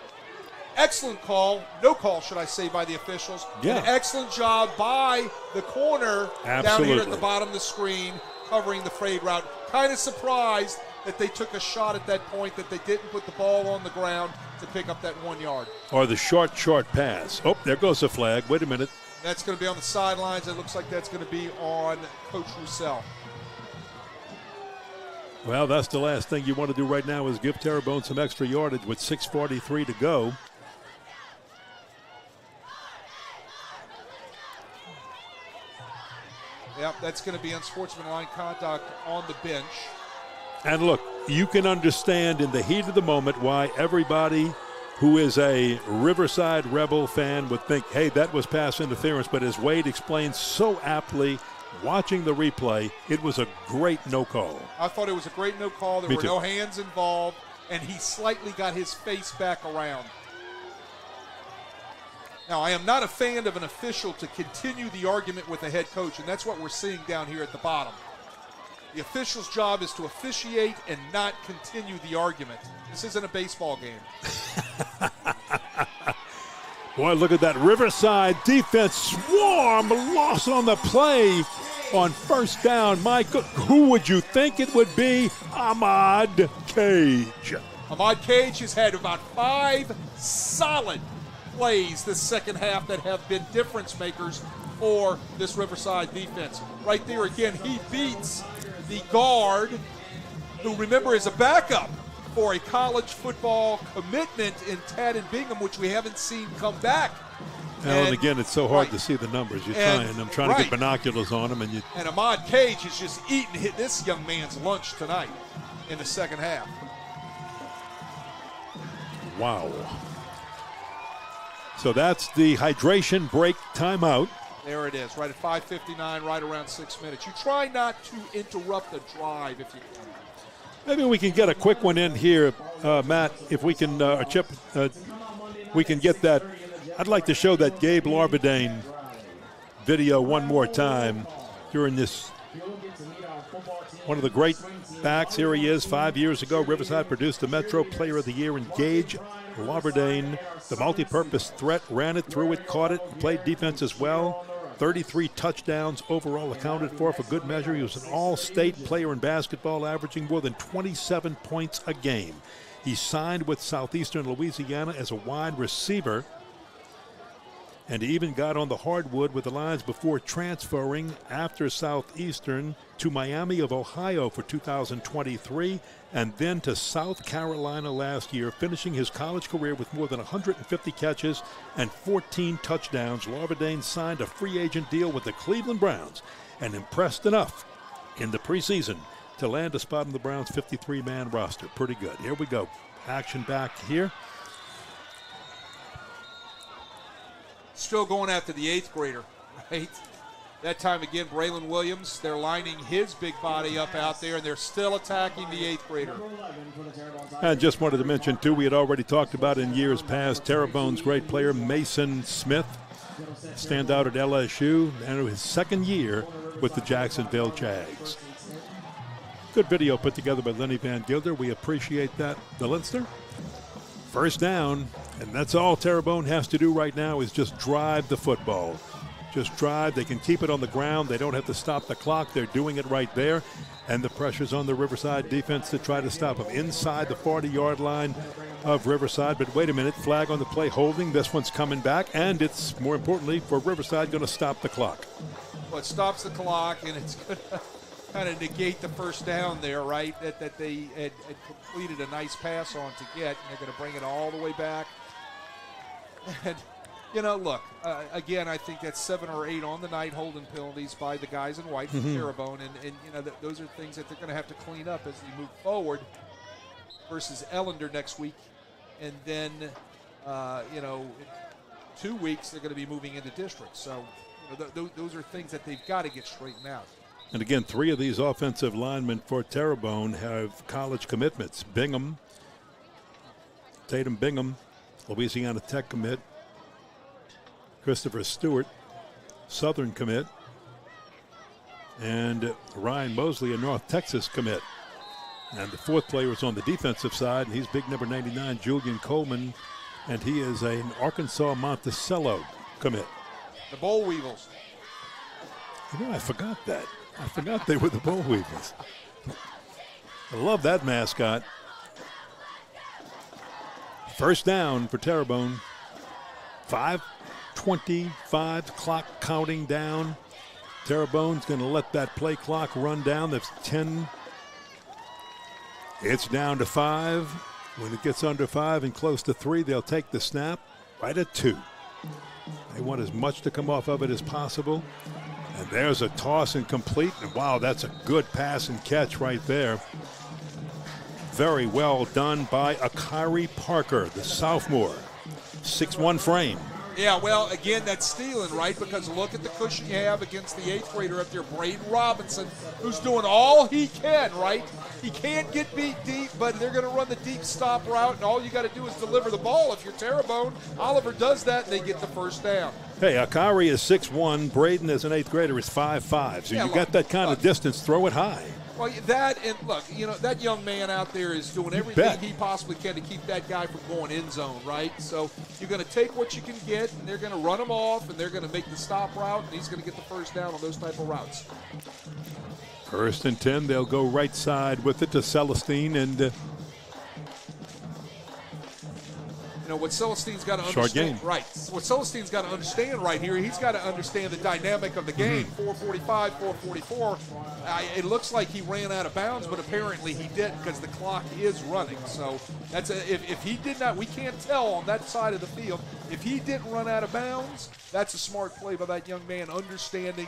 excellent call. No call, should I say, by the officials. Yeah. An excellent job by the corner down here at the bottom of the screen, covering the fade route. Kind of surprised that they took a shot at that point, that they didn't put the ball on the ground to pick up that 1 yard. Or the short pass. Oh, there goes the flag. Wait a minute. That's going to be on the sidelines. It looks like that's going to be on Coach Roussel. Well, that's the last thing you want to do right now is give Terrebonne some extra yardage with 6:43 to go. Yep, that's going to be unsportsmanlike conduct on the bench. And look, you can understand in the heat of the moment why everybody who is a Riverside Rebel fan would think, hey, that was pass interference. But as Wade explained so aptly, watching the replay, it was a great no call. I thought it was a great no call. There were no hands involved, and he slightly got his face back around. Now, I am not a fan of an official to continue the argument with the head coach, and that's what we're seeing down here at the bottom. The official's job is to officiate and not continue the argument. This isn't a baseball game. Boy, look at that Riverside defense swarm, loss on the play on 1st down. Mike, who would you think it would be? Ahmad Cage. Ahmad Cage has had about 5 solid plays this second half that have been difference makers for this Riverside defense. Right there again, he beats the guard, who, remember, is a backup for a college football commitment in Tad and Bingham, which we haven't seen come back. And again, it's so hard to see the numbers. I'm trying to get binoculars on him. And Ahmad Cage is just eating this young man's lunch tonight in the second half. Wow. So that's the hydration break timeout. There it is, right at 5:59, right around 6 minutes. You try not to interrupt the drive if you can. Maybe we can get a quick one in here, Matt, if we can, Chip, we can get that. I'd like to show that Gabe Larvadain video one more time during this. One of the great backs, here he is, 5 years ago. Riverside produced the Metro Player of the Year in Gage Larvadain, the multi-purpose threat, ran it, threw it, caught it, played defense as well. 33 touchdowns overall accounted for good measure. He was an all-state player in basketball, averaging more than 27 points a game. He signed with Southeastern Louisiana as a wide receiver, and he even got on the hardwood with the Lions before transferring after Southeastern to Miami of Ohio for 2023, and then to South Carolina last year, finishing his college career with more than 150 catches and 14 touchdowns. Larvadain signed a free agent deal with the Cleveland Browns and impressed enough in the preseason to land a spot on the Browns' 53-man roster. Pretty good. Here we go. Action back here. Still going after the 8th grader, right? That time again, Braylon Williams, they're lining his big body up out there, and they're still attacking the 8th grader. I just wanted to mention, too, we had already talked about in years past, Terrebonne's great player, Mason Smith, stand out at LSU, and his second year with the Jacksonville Jags. Good video put together by Lenny Van Gilder. We appreciate that. The Leinster. First down, and that's all Terrebonne has to do right now is just drive the football. Just drive. They can keep it on the ground. They don't have to stop the clock. They're doing it right there. And the pressure's on the Riverside defense to try to stop them inside the 40-yard line of Riverside. But wait a minute, flag on the play, holding. This one's coming back, and it's, more importantly, for Riverside, going to stop the clock. Well, it stops the clock, and it's going to kind of negate the first down there, right, that they had completed a nice pass on to get, and they're going to bring it all the way back. And, you know, look, again, I think that's 7 or 8 on the night holding penalties by the guys in white from Terrebonne, and you know, those are things that they're going to have to clean up as they move forward versus Ellender next week. And then, you know, in 2 weeks they're going to be moving into district. So, you know, those are things that they've got to get straightened out. And again, 3 of these offensive linemen for Terrebonne have college commitments. Bingham, Tatum Bingham, Louisiana Tech commit. Christopher Stewart, Southern commit. And Ryan Mosley, a North Texas commit. And the 4th player is on the defensive side, and he's big number 99, Julian Coleman, and he is an Arkansas Monticello commit. The Boll Weevils. You know, I forgot that. I forgot they were the Boll Weevils. I love that mascot. First down for Terrebonne. 5:25, clock counting down. Terrebonne's going to let that play clock run down. That's 10. It's down to 5. When it gets under 5 and close to 3, they'll take the snap right at 2. They want as much to come off of it as possible. And there's a toss and complete. And wow, that's a good pass and catch right there. Very well done by Akari Parker, the sophomore. 6'1" frame. Yeah, well, again, that's stealing, right? Because look at the cushion you have against the 8th grader up there, Braden Robinson, who's doing all he can, right? He can't get beat deep, but they're going to run the deep stop route, and all you got to do is deliver the ball. If you're Terrebonne, Oliver does that, and they get the first down. Hey, Akari is 6'1". Braden, as an 8th grader, is 5'5". So you got that kind of distance. Throw it high. Well, that, and look, you know, that young man out there is doing everything he possibly can to keep that guy from going end zone, right? So you're going to take what you can get, and they're going to run him off, and they're going to make the stop route, and he's going to get the first down on those type of routes. 1st and 10, they'll go right side with it to Celestine, and you know what Celestine's got to understand, right? What Celestine's got to understand right here, he's got to understand the dynamic of the game. 4:45, 4:44. It looks like he ran out of bounds, but apparently he didn't because the clock is running. So that's if he did not, we can't tell on that side of the field. If he didn't run out of bounds, that's a smart play by that young man, understanding,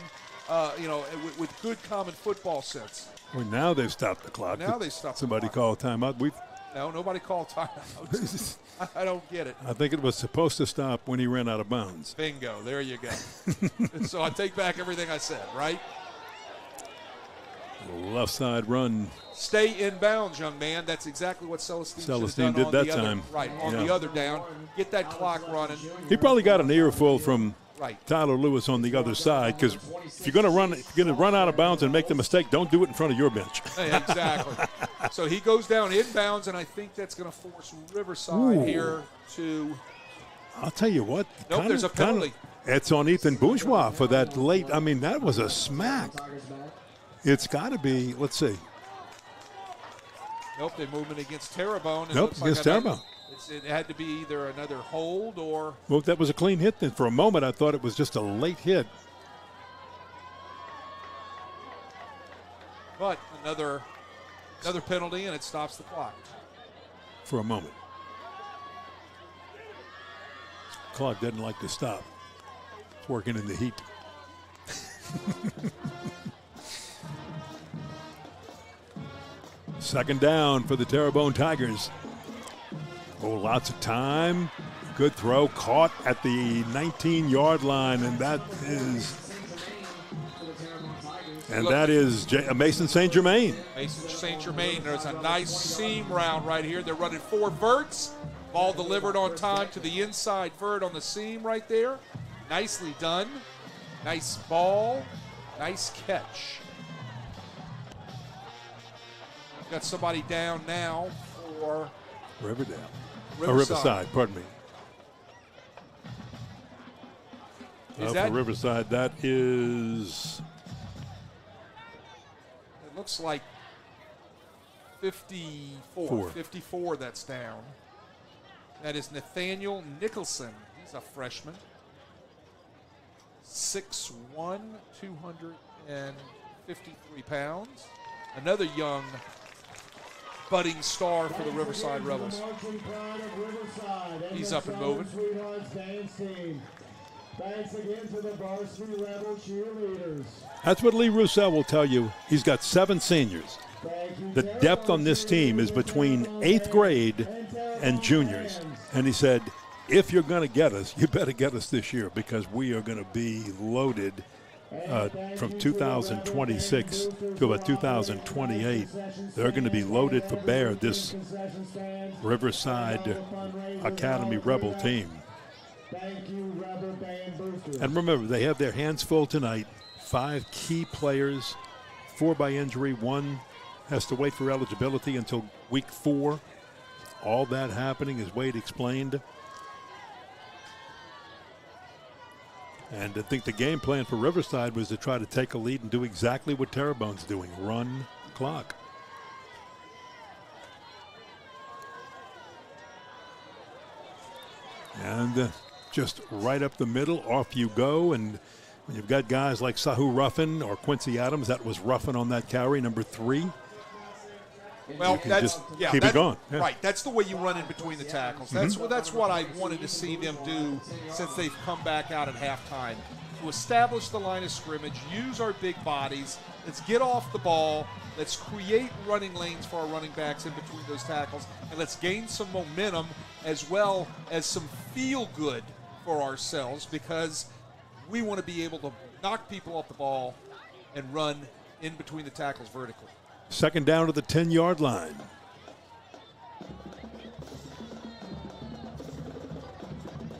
you know, with good common football sense. Well, now they've stopped the clock. Now they stopped. Somebody called timeout. No, nobody called timeout. I don't get it. I think it was supposed to stop when he ran out of bounds. Bingo. There you go. So I take back everything I said, right? Left side run. Stay in bounds, young man. That's exactly what Celestine did that time. Right, on the other down. Get that clock running. He probably got an earful from Tyler Lewis on the other side, because if you're going to run out of bounds and make the mistake, don't do it in front of your bench. Exactly. So he goes down inbounds, and I think that's going to force Riverside here to. I'll tell you what. Nope, there's a penalty. It's on Ethan Bourgeois for that late. I mean, that was a smack. It's got to be, let's see. Nope, they're moving against Terrebonne. Nope, against Terrebonne. It had to be either another hold or. Well, that was a clean hit then. For a moment, I thought it was just a late hit. But another penalty, and it stops the clock. For a moment. Clock doesn't like to stop. It's working in the heat. Second down for the Terrebonne Tigers. Oh, lots of time. Good throw. Caught at the 19-yard line, and that is Mason St. Germain. Mason St. Germain. There's a nice seam round right here. They're running 4 verts. Ball delivered on time to the inside vert on the seam right there. Nicely done. Nice ball. Nice catch. Got somebody down now for Riverside, pardon me. For Riverside, that is... It looks like 54. 54 that's down. That is Nathaniel Nicholson. He's a freshman. 6'1", 253 pounds. Another young budding star for the Riverside Rebels. He's up and moving. Thanks again to the Varsity Rebel cheerleaders. That's what Lee Roussel will tell you. He's got 7 seniors. The depth on this team is between 8th grade and juniors. And he said, if you're going to get us, you better get us this year because we are going to be loaded from 2026 to about 2028. They're going to be loaded for bear, this Riverside Academy Rebel team. And remember, they have their hands full tonight. 5 key players, 4 by injury, 1 has to wait for eligibility until week 4. All that happening, as Wade explained. And I think the game plan for Riverside was to try to take a lead and do exactly what Terrebonne's doing, run clock. And just right up the middle, off you go. And when you've got guys like Sahu Ruffin or Quincy Adams, that was Ruffin on that carry, number 3. Well, that's keep it going. Yeah. Right, that's the way you run in between the tackles. That's what I wanted to see them do since they've come back out at halftime. To establish the line of scrimmage, use our big bodies. Let's get off the ball. Let's create running lanes for our running backs in between those tackles, and let's gain some momentum as well as some feel good for ourselves because we want to be able to knock people off the ball and run in between the tackles vertically. Second down to the 10-yard line.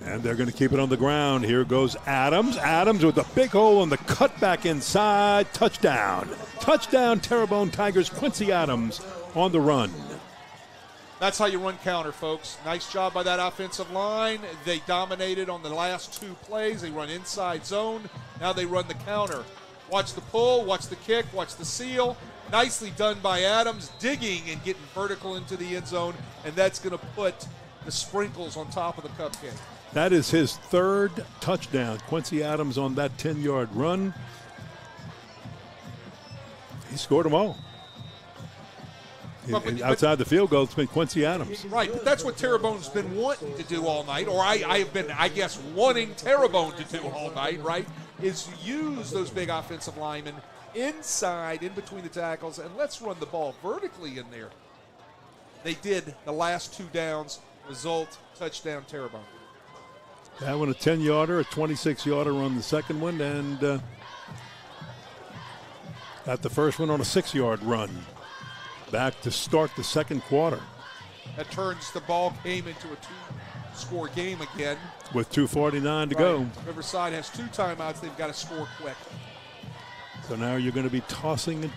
And they're going to keep it on the ground. Here goes Adams. Adams with a big hole in the cutback inside. Touchdown. Touchdown, Terrebonne Tigers. Quincy Adams on the run. That's how you run counter, folks. Nice job by that offensive line. They dominated on the last 2 plays. They run inside zone. Now they run the counter. Watch the pull, watch the kick, watch the seal. Nicely done by Adams, digging and getting vertical into the end zone, and that's going to put the sprinkles on top of the cupcake. That is his 3rd touchdown. Quincy Adams on that 10-yard run. He scored them all. Outside the field goal, it's been Quincy Adams. Right, but that's what Terrebonne's been wanting to do all night, or I have been, I guess, wanting Terrebonne to do all night, right, is use those big offensive linemen inside, in between the tackles, and let's run the ball vertically in there. They did the last 2 downs, result, touchdown, Terrebonne. That one a 10-yarder, a 26-yarder on the second one, and got the first one on a 6-yard run. Back to start the second quarter. That turns the ball game into a 2-score game again. With 2:49 to go. Riverside has 2 timeouts. They've got to score quick. So now you're going to be tossing it.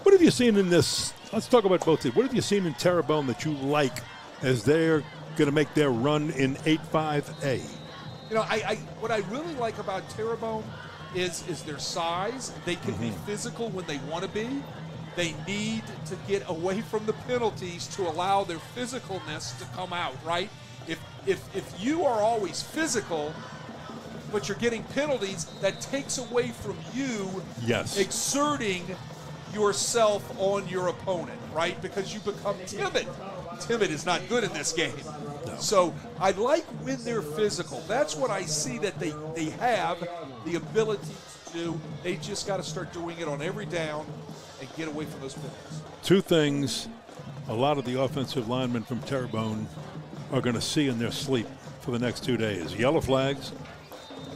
What have you seen in this? Let's talk about both teams. What have you seen in Terrebonne that you like as they're going to make their run in 8-5A. You know, what I really like about Terrebonne is their size. They can be physical when they want to be. They need to get away from the penalties to allow their physicalness to come out, right? If you are always physical, but you're getting penalties, that takes away from you exerting yourself on your opponent, right? Because you become timid. Timid is not good in this game. No. So I like when they're physical. That's what I see that they have the ability to do. They just got to start doing it on every down and get away from those penalties. Two things a lot of the offensive linemen from Terrebonne are going to see in their sleep for the next 2 days. Yellow flags,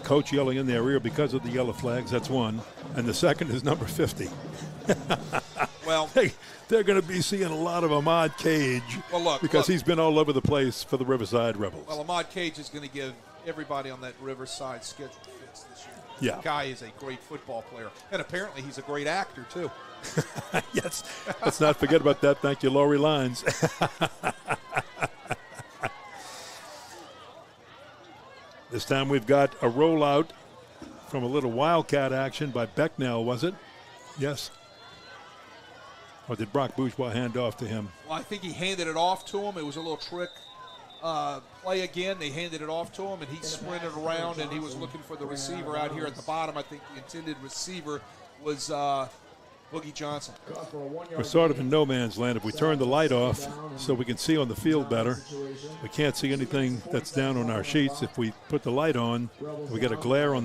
coach yelling in their ear because of the yellow flags, that's one. And the second is number 50. Well, they're going to be seeing a lot of Ahmad Cage because he's been all over the place for the Riverside Rebels. Well, Ahmad Cage is going to give everybody on that Riverside schedule fits this year. Yeah. The guy is a great football player, and apparently he's a great actor, too. Yes. Let's not forget about that. Thank you, Lori Lines. This time we've got a rollout from a little Wildcat action by Becknell, was it? Yes. Or did Brock Bourgeois hand off to him? Well, I think he handed it off to him. It was a little trick play again. They handed it off to him, and he sprinted around, and he was looking for the receiver out here at the bottom. I think the intended receiver was Boogie Johnson. We're sort of in no man's land. If we turn the light off so we can see on the field better, we can't see anything that's down on our sheets. If we put the light on, we get a glare on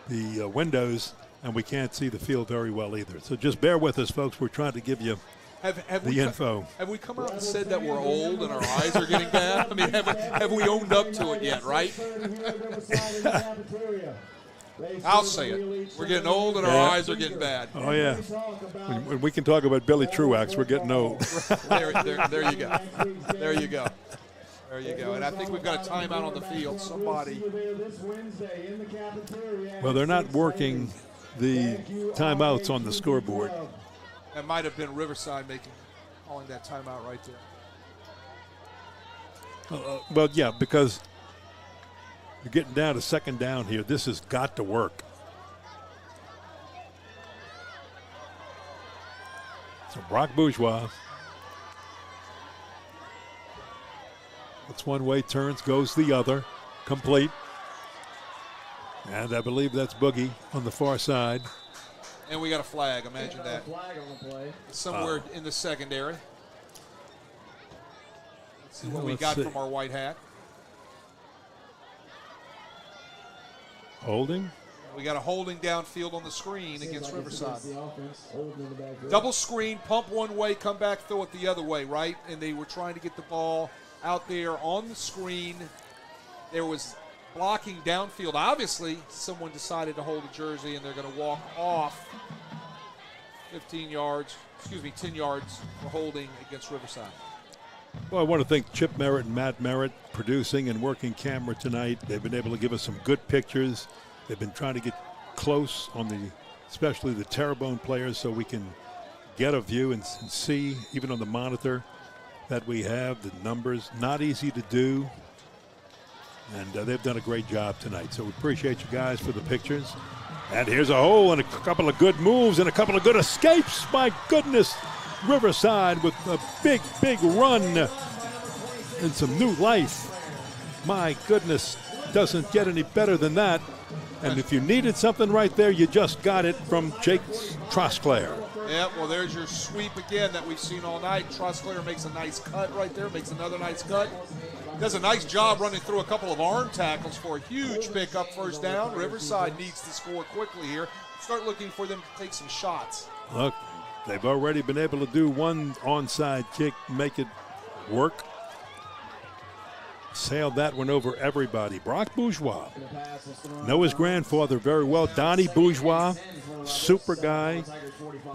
the windows, and we can't see the field very well either. So just bear with us, folks. We're trying to give you the info. Have we come out and said that we're old and our eyes are getting bad? I mean, have we owned up to it yet, right? I'll say it. We're getting old and our eyes are getting bad. Oh, yeah. When we can talk about Billy Truax, we're getting old. There you go. There you go. There you go. And I think we've got a timeout on the field. Somebody. Well, they're not working the timeouts on the scoreboard. That might have been Riverside calling that timeout right there. Well, yeah, because you're getting down to second down here. This has got to work. So Brock Bourgeois. That's one way, turns, goes the other. Complete. And I believe that's Boogie on the far side. And we got a flag. Imagine that. Somewhere in the secondary. Let's see what we got from our white hat. Holding. We got a holding downfield on the screen against Riverside. Double screen, pump one way, come back, throw it the other way, right? And they were trying to get the ball out there on the screen. There was blocking downfield. Obviously, someone decided to hold a jersey, and they're going to walk off 10 yards for holding against Riverside. Well, I want to thank Chip Merritt and Matt Merritt producing and working camera tonight. They've been able to give us some good pictures. They've been trying to get close on especially the Terrebonne players, so we can get a view and see, even on the monitor that we have, the numbers. Not easy to do. And they've done a great job tonight. So we appreciate you guys for the pictures. And here's a hole and a couple of good moves and a couple of good escapes. My goodness, Riverside with a big, big run and some new life. My goodness, doesn't get any better than that. And if you needed something right there, you just got it from Jake Trosclair. Yeah, well, there's your sweep again that we've seen all night. Trosclair makes a nice cut right there, makes another nice cut. Does a nice job running through a couple of arm tackles for a huge pickup, first down. Riverside needs to score quickly here. Start looking for them to take some shots. Look, they've already been able to do one onside kick, make it work. Sailed that one over everybody. Brock Bourgeois. Know his grandfather very well. Donnie Bourgeois, super guy.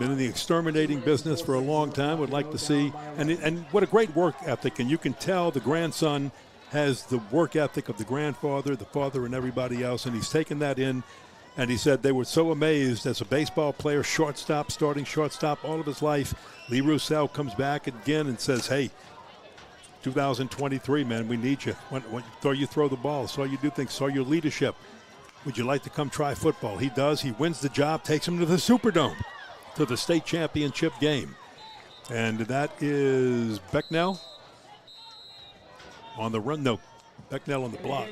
Been in the exterminating business for a long time. Would like to see. And what a great work ethic. And you can tell the grandson has the work ethic of the grandfather, the father, and everybody else. And he's taken that in. And he said they were so amazed as a baseball player, starting shortstop all of his life. Lee Roussel comes back again and says, hey, 2023, man, we need you. When you throw the ball, saw you do things, saw your leadership. Would you like to come try football? He does. He wins the job, takes him to the Superdome, to the state championship game. And that is Becknell on the run. No, Becknell on the block.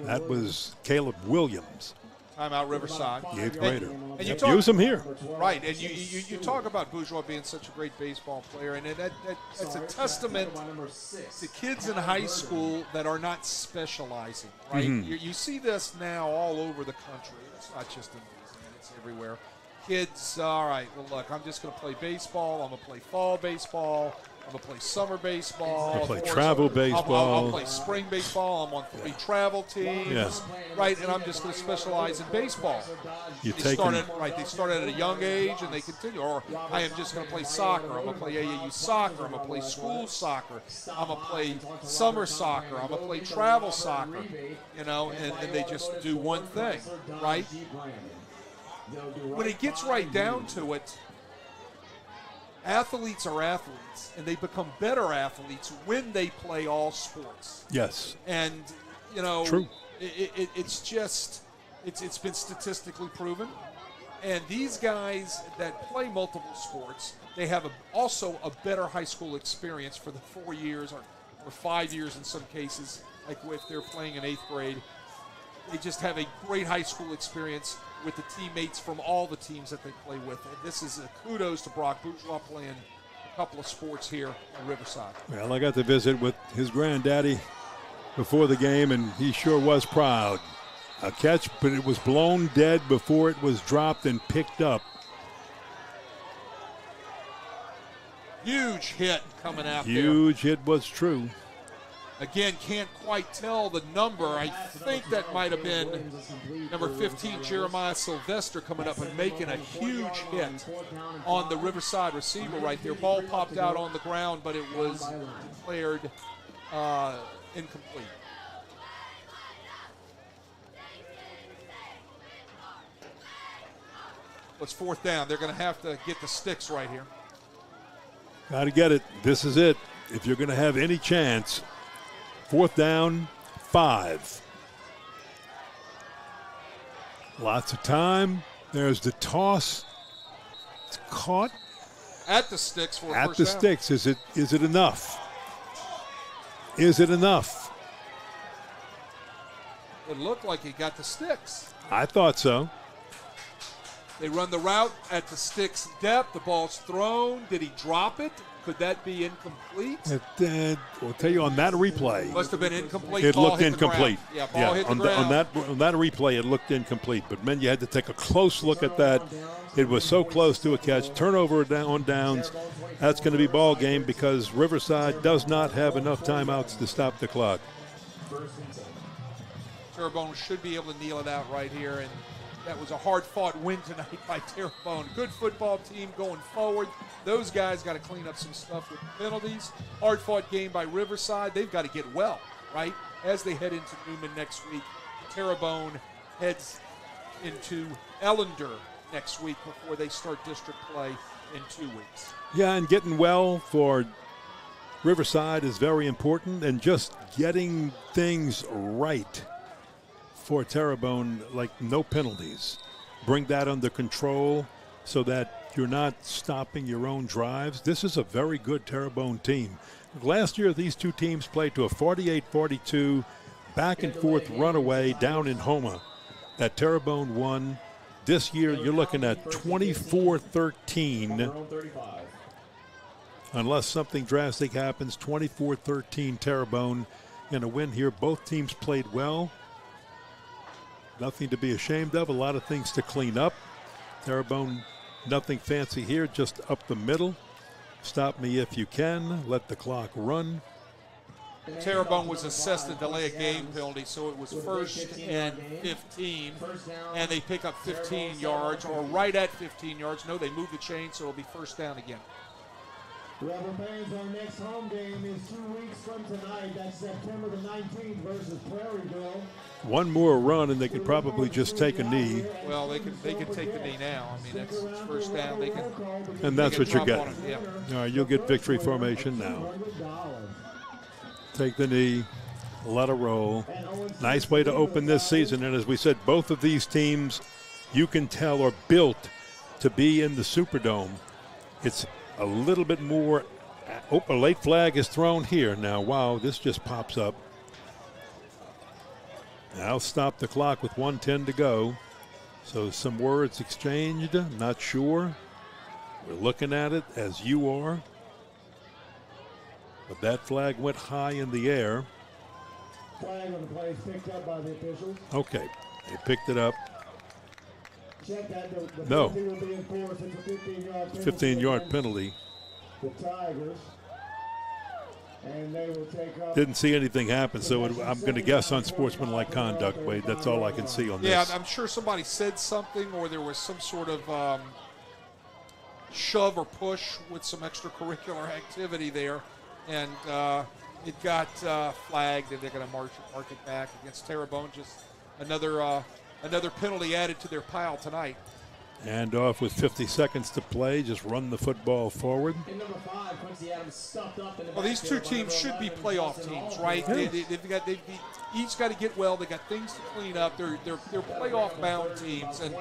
That was Caleb Williams. Timeout Riverside. The 8th grader. And you use him here. Right, and you talk about Bourgeois being such a great baseball player, and that's a testament to kids in high school that are not specializing, right? Mm-hmm. You see this now all over the country. It's not just in Louisiana, it's everywhere. Kids, all right, well, look, I'm just going to play baseball. I'm going to play fall baseball. I'm going to play summer baseball. I'll play travel baseball. I'll play spring baseball. I'm on 3 travel teams. Yes. Right, and I'm just going to specialize in baseball. They started at a young age, and they continue. Or I am just going to play soccer. I'm going to play AAU soccer. I'm going to play school soccer. I'm going to play summer soccer. I'm going to play travel soccer. You know, and they just do one thing, right? When it gets right down to it, athletes are athletes, and they become better athletes when they play all sports. Yes. And, you know, true. It's been statistically proven. And these guys that play multiple sports, they have also a better high school experience for the 4 years or 5 years in some cases, like if they're playing in 8th grade. They just have a great high school experience with the teammates from all the teams that they play with. And this is a kudos to Brock Bourgeois playing a couple of sports here in Riverside. Well, I got to visit with his granddaddy before the game, and he sure was proud. A catch, but it was blown dead before it was dropped and picked up. Huge hit coming out there. Huge hit was true. Again, can't quite tell the number. I think that might have been number 15, Jeremiah Sylvester, coming up and making a huge hit on the Riverside receiver right there. Ball popped out on the ground, but it was declared incomplete. It's 4th down. They're going to have to get the sticks right here. Got to get it. This is it. If you're going to have any chance. 4th down, 5. Lots of time. There's the toss. It's caught. At the sticks for a At first the down. sticks. Is it enough? Is it enough? It looked like he got the sticks. I thought so. They run the route at the sticks depth. The ball's thrown. Did he drop it? Could that be incomplete? I'll tell you on that replay. Must have been incomplete. It Ball looked hit the incomplete. ground. Yeah, ball hit the ground. On that replay, it looked incomplete. But, man, you had to take a close look at that. It was so close to a catch. Turnover on downs. That's going to be ball game because Riverside does not have enough timeouts to stop the clock. Terrebonne should be able to kneel it out right here. And that was a hard-fought win tonight by Terrebonne. Good football team going forward. Those guys got to clean up some stuff with the penalties. Hard-fought game by Riverside. They've got to get well, right? As they head into Newman next week, Terrebonne heads into Ellender next week before they start district play in 2 weeks. Yeah, and getting well for Riverside is very important, and just getting things right for Terrebonne, like no penalties. Bring that under control so that you're not stopping your own drives. This is a very good Terrebonne team. Last year, these two teams played to a 48-42 back-and-forth runaway down in Houma that Terrebonne won. This year, you're looking at 24-13. Unless something drastic happens, 24-13 Terrebonne in a win here. Both teams played well. Nothing to be ashamed of. A lot of things to clean up. Terrebonne, nothing fancy here, just up the middle. Stop me if you can. Let the clock run. Terrebonne was assessed a delay of game penalty, so it was 1st and 15, and they pick up 15 yards, or right at 15 yards. No, they move the chain, so it'll be 1st down again. Rebel fans, our next home game is 2 weeks from tonight. That's September the 19th versus Prairieville. One more run, and they could probably just take a knee. Well, they can take the knee now. I mean, that's first down. They can. And that's what you get. Yeah. All right, you'll get victory formation now. Take the knee, let it roll. Nice way to open this season. And as we said, both of these teams, you can tell, are built to be in the Superdome. It's a little bit more. Oh, a late flag is thrown here. Now, wow, this just pops up. Now stop the clock with 1:10 to go. So some words exchanged. Not sure. We're looking at it as you are. But that flag went high in the air. Flag on the play is picked up by the officials. Okay, they picked it up. Check that. The No. penalty will be enforced. It's a 15-yard penalty. 15-yard penalty. The Tigers. And they will take up. Didn't see anything happen, so I'm going to guess unsportsmanlike conduct, Wade. That's all I can see on this. Yeah, I'm sure somebody said something, or there was some sort of shove or push with some extracurricular activity there, and it got flagged, and they're going to mark it back against Terrebonne. Just another penalty added to their pile tonight. And off with 50 seconds to play. Just run the football forward. Well, these two teams should be playoff teams, right? Yeah. They've each got to get well. They got things to clean up. They're playoff bound teams, and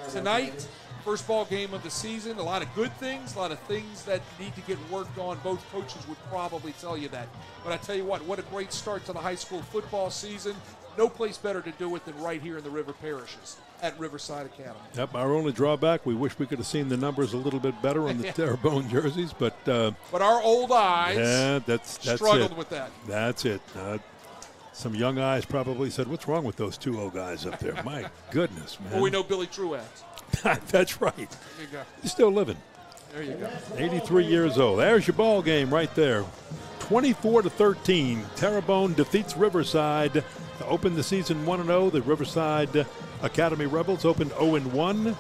tonight, first ball game of the season. A lot of good things, a lot of things that need to get worked on. Both coaches would probably tell you that. But I tell you what a great start to the high school football season. No place better to do it than right here in the River Parishes at Riverside Academy. Yep, our only drawback, we wish we could have seen the numbers a little bit better on the Terrebonne jerseys, but our old eyes that's struggled it. with that. That's it. Some young eyes probably said, "What's wrong with those two old guys up there?" My goodness, man. Well, we know Billy Truax. That's right. There you go. He's still living. There you go. 83 years old. There's your ball game right there. 24-13. Terrebonne defeats Riverside to open the season 1-0. The Riverside Academy Rebels opened 0-1.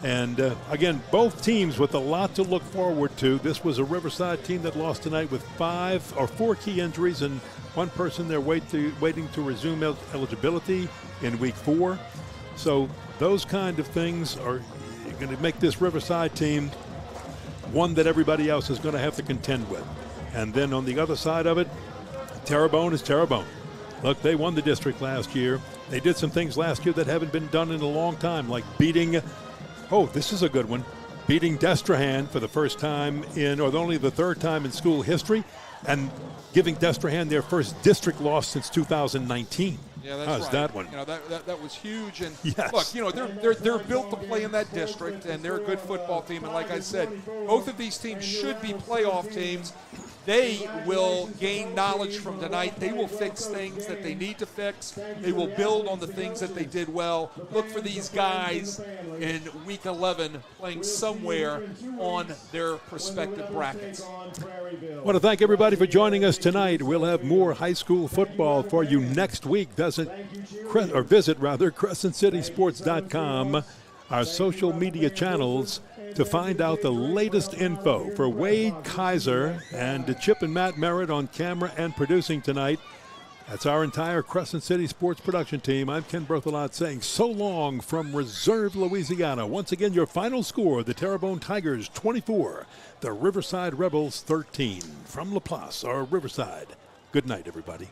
And again, both teams with a lot to look forward to. This was a Riverside team that lost tonight with 4 key injuries and one person there waiting to resume eligibility in week 4. So those kind of things are going to make this Riverside team one that everybody else is going to have to contend with. And then on the other side of it, Terrebonne is Terrebonne. Look, they won the district last year. They did some things last year that haven't been done in a long time, like beating, this is a good one, beating Destrehan for the first time only the third time in school history, and giving Destrehan their first district loss since 2019. Yeah, that's How's right. that one? That was huge. And yes. Look, they're built to play in that district, and they're a good football team. And like I said, both of these teams should be playoff teams. They will gain knowledge from tonight. They will fix things that they need to fix. They will build on the things that they did well. Look for these guys in Week 11 playing somewhere on their prospective brackets. I want to thank everybody for joining us tonight. We'll have more high school football for you next week. Visit CrescentCitySports.com, our social media channels, to find out the latest info. For Wade Kaiser and Chip and Matt Merritt on camera and producing tonight, that's our entire Crescent City Sports production team. I'm Ken Berthelot saying so long from Reserve, Louisiana. Once again, your final score, the Terrebonne Tigers 24, the Riverside Rebels 13. From La Place, or Riverside, good night, everybody.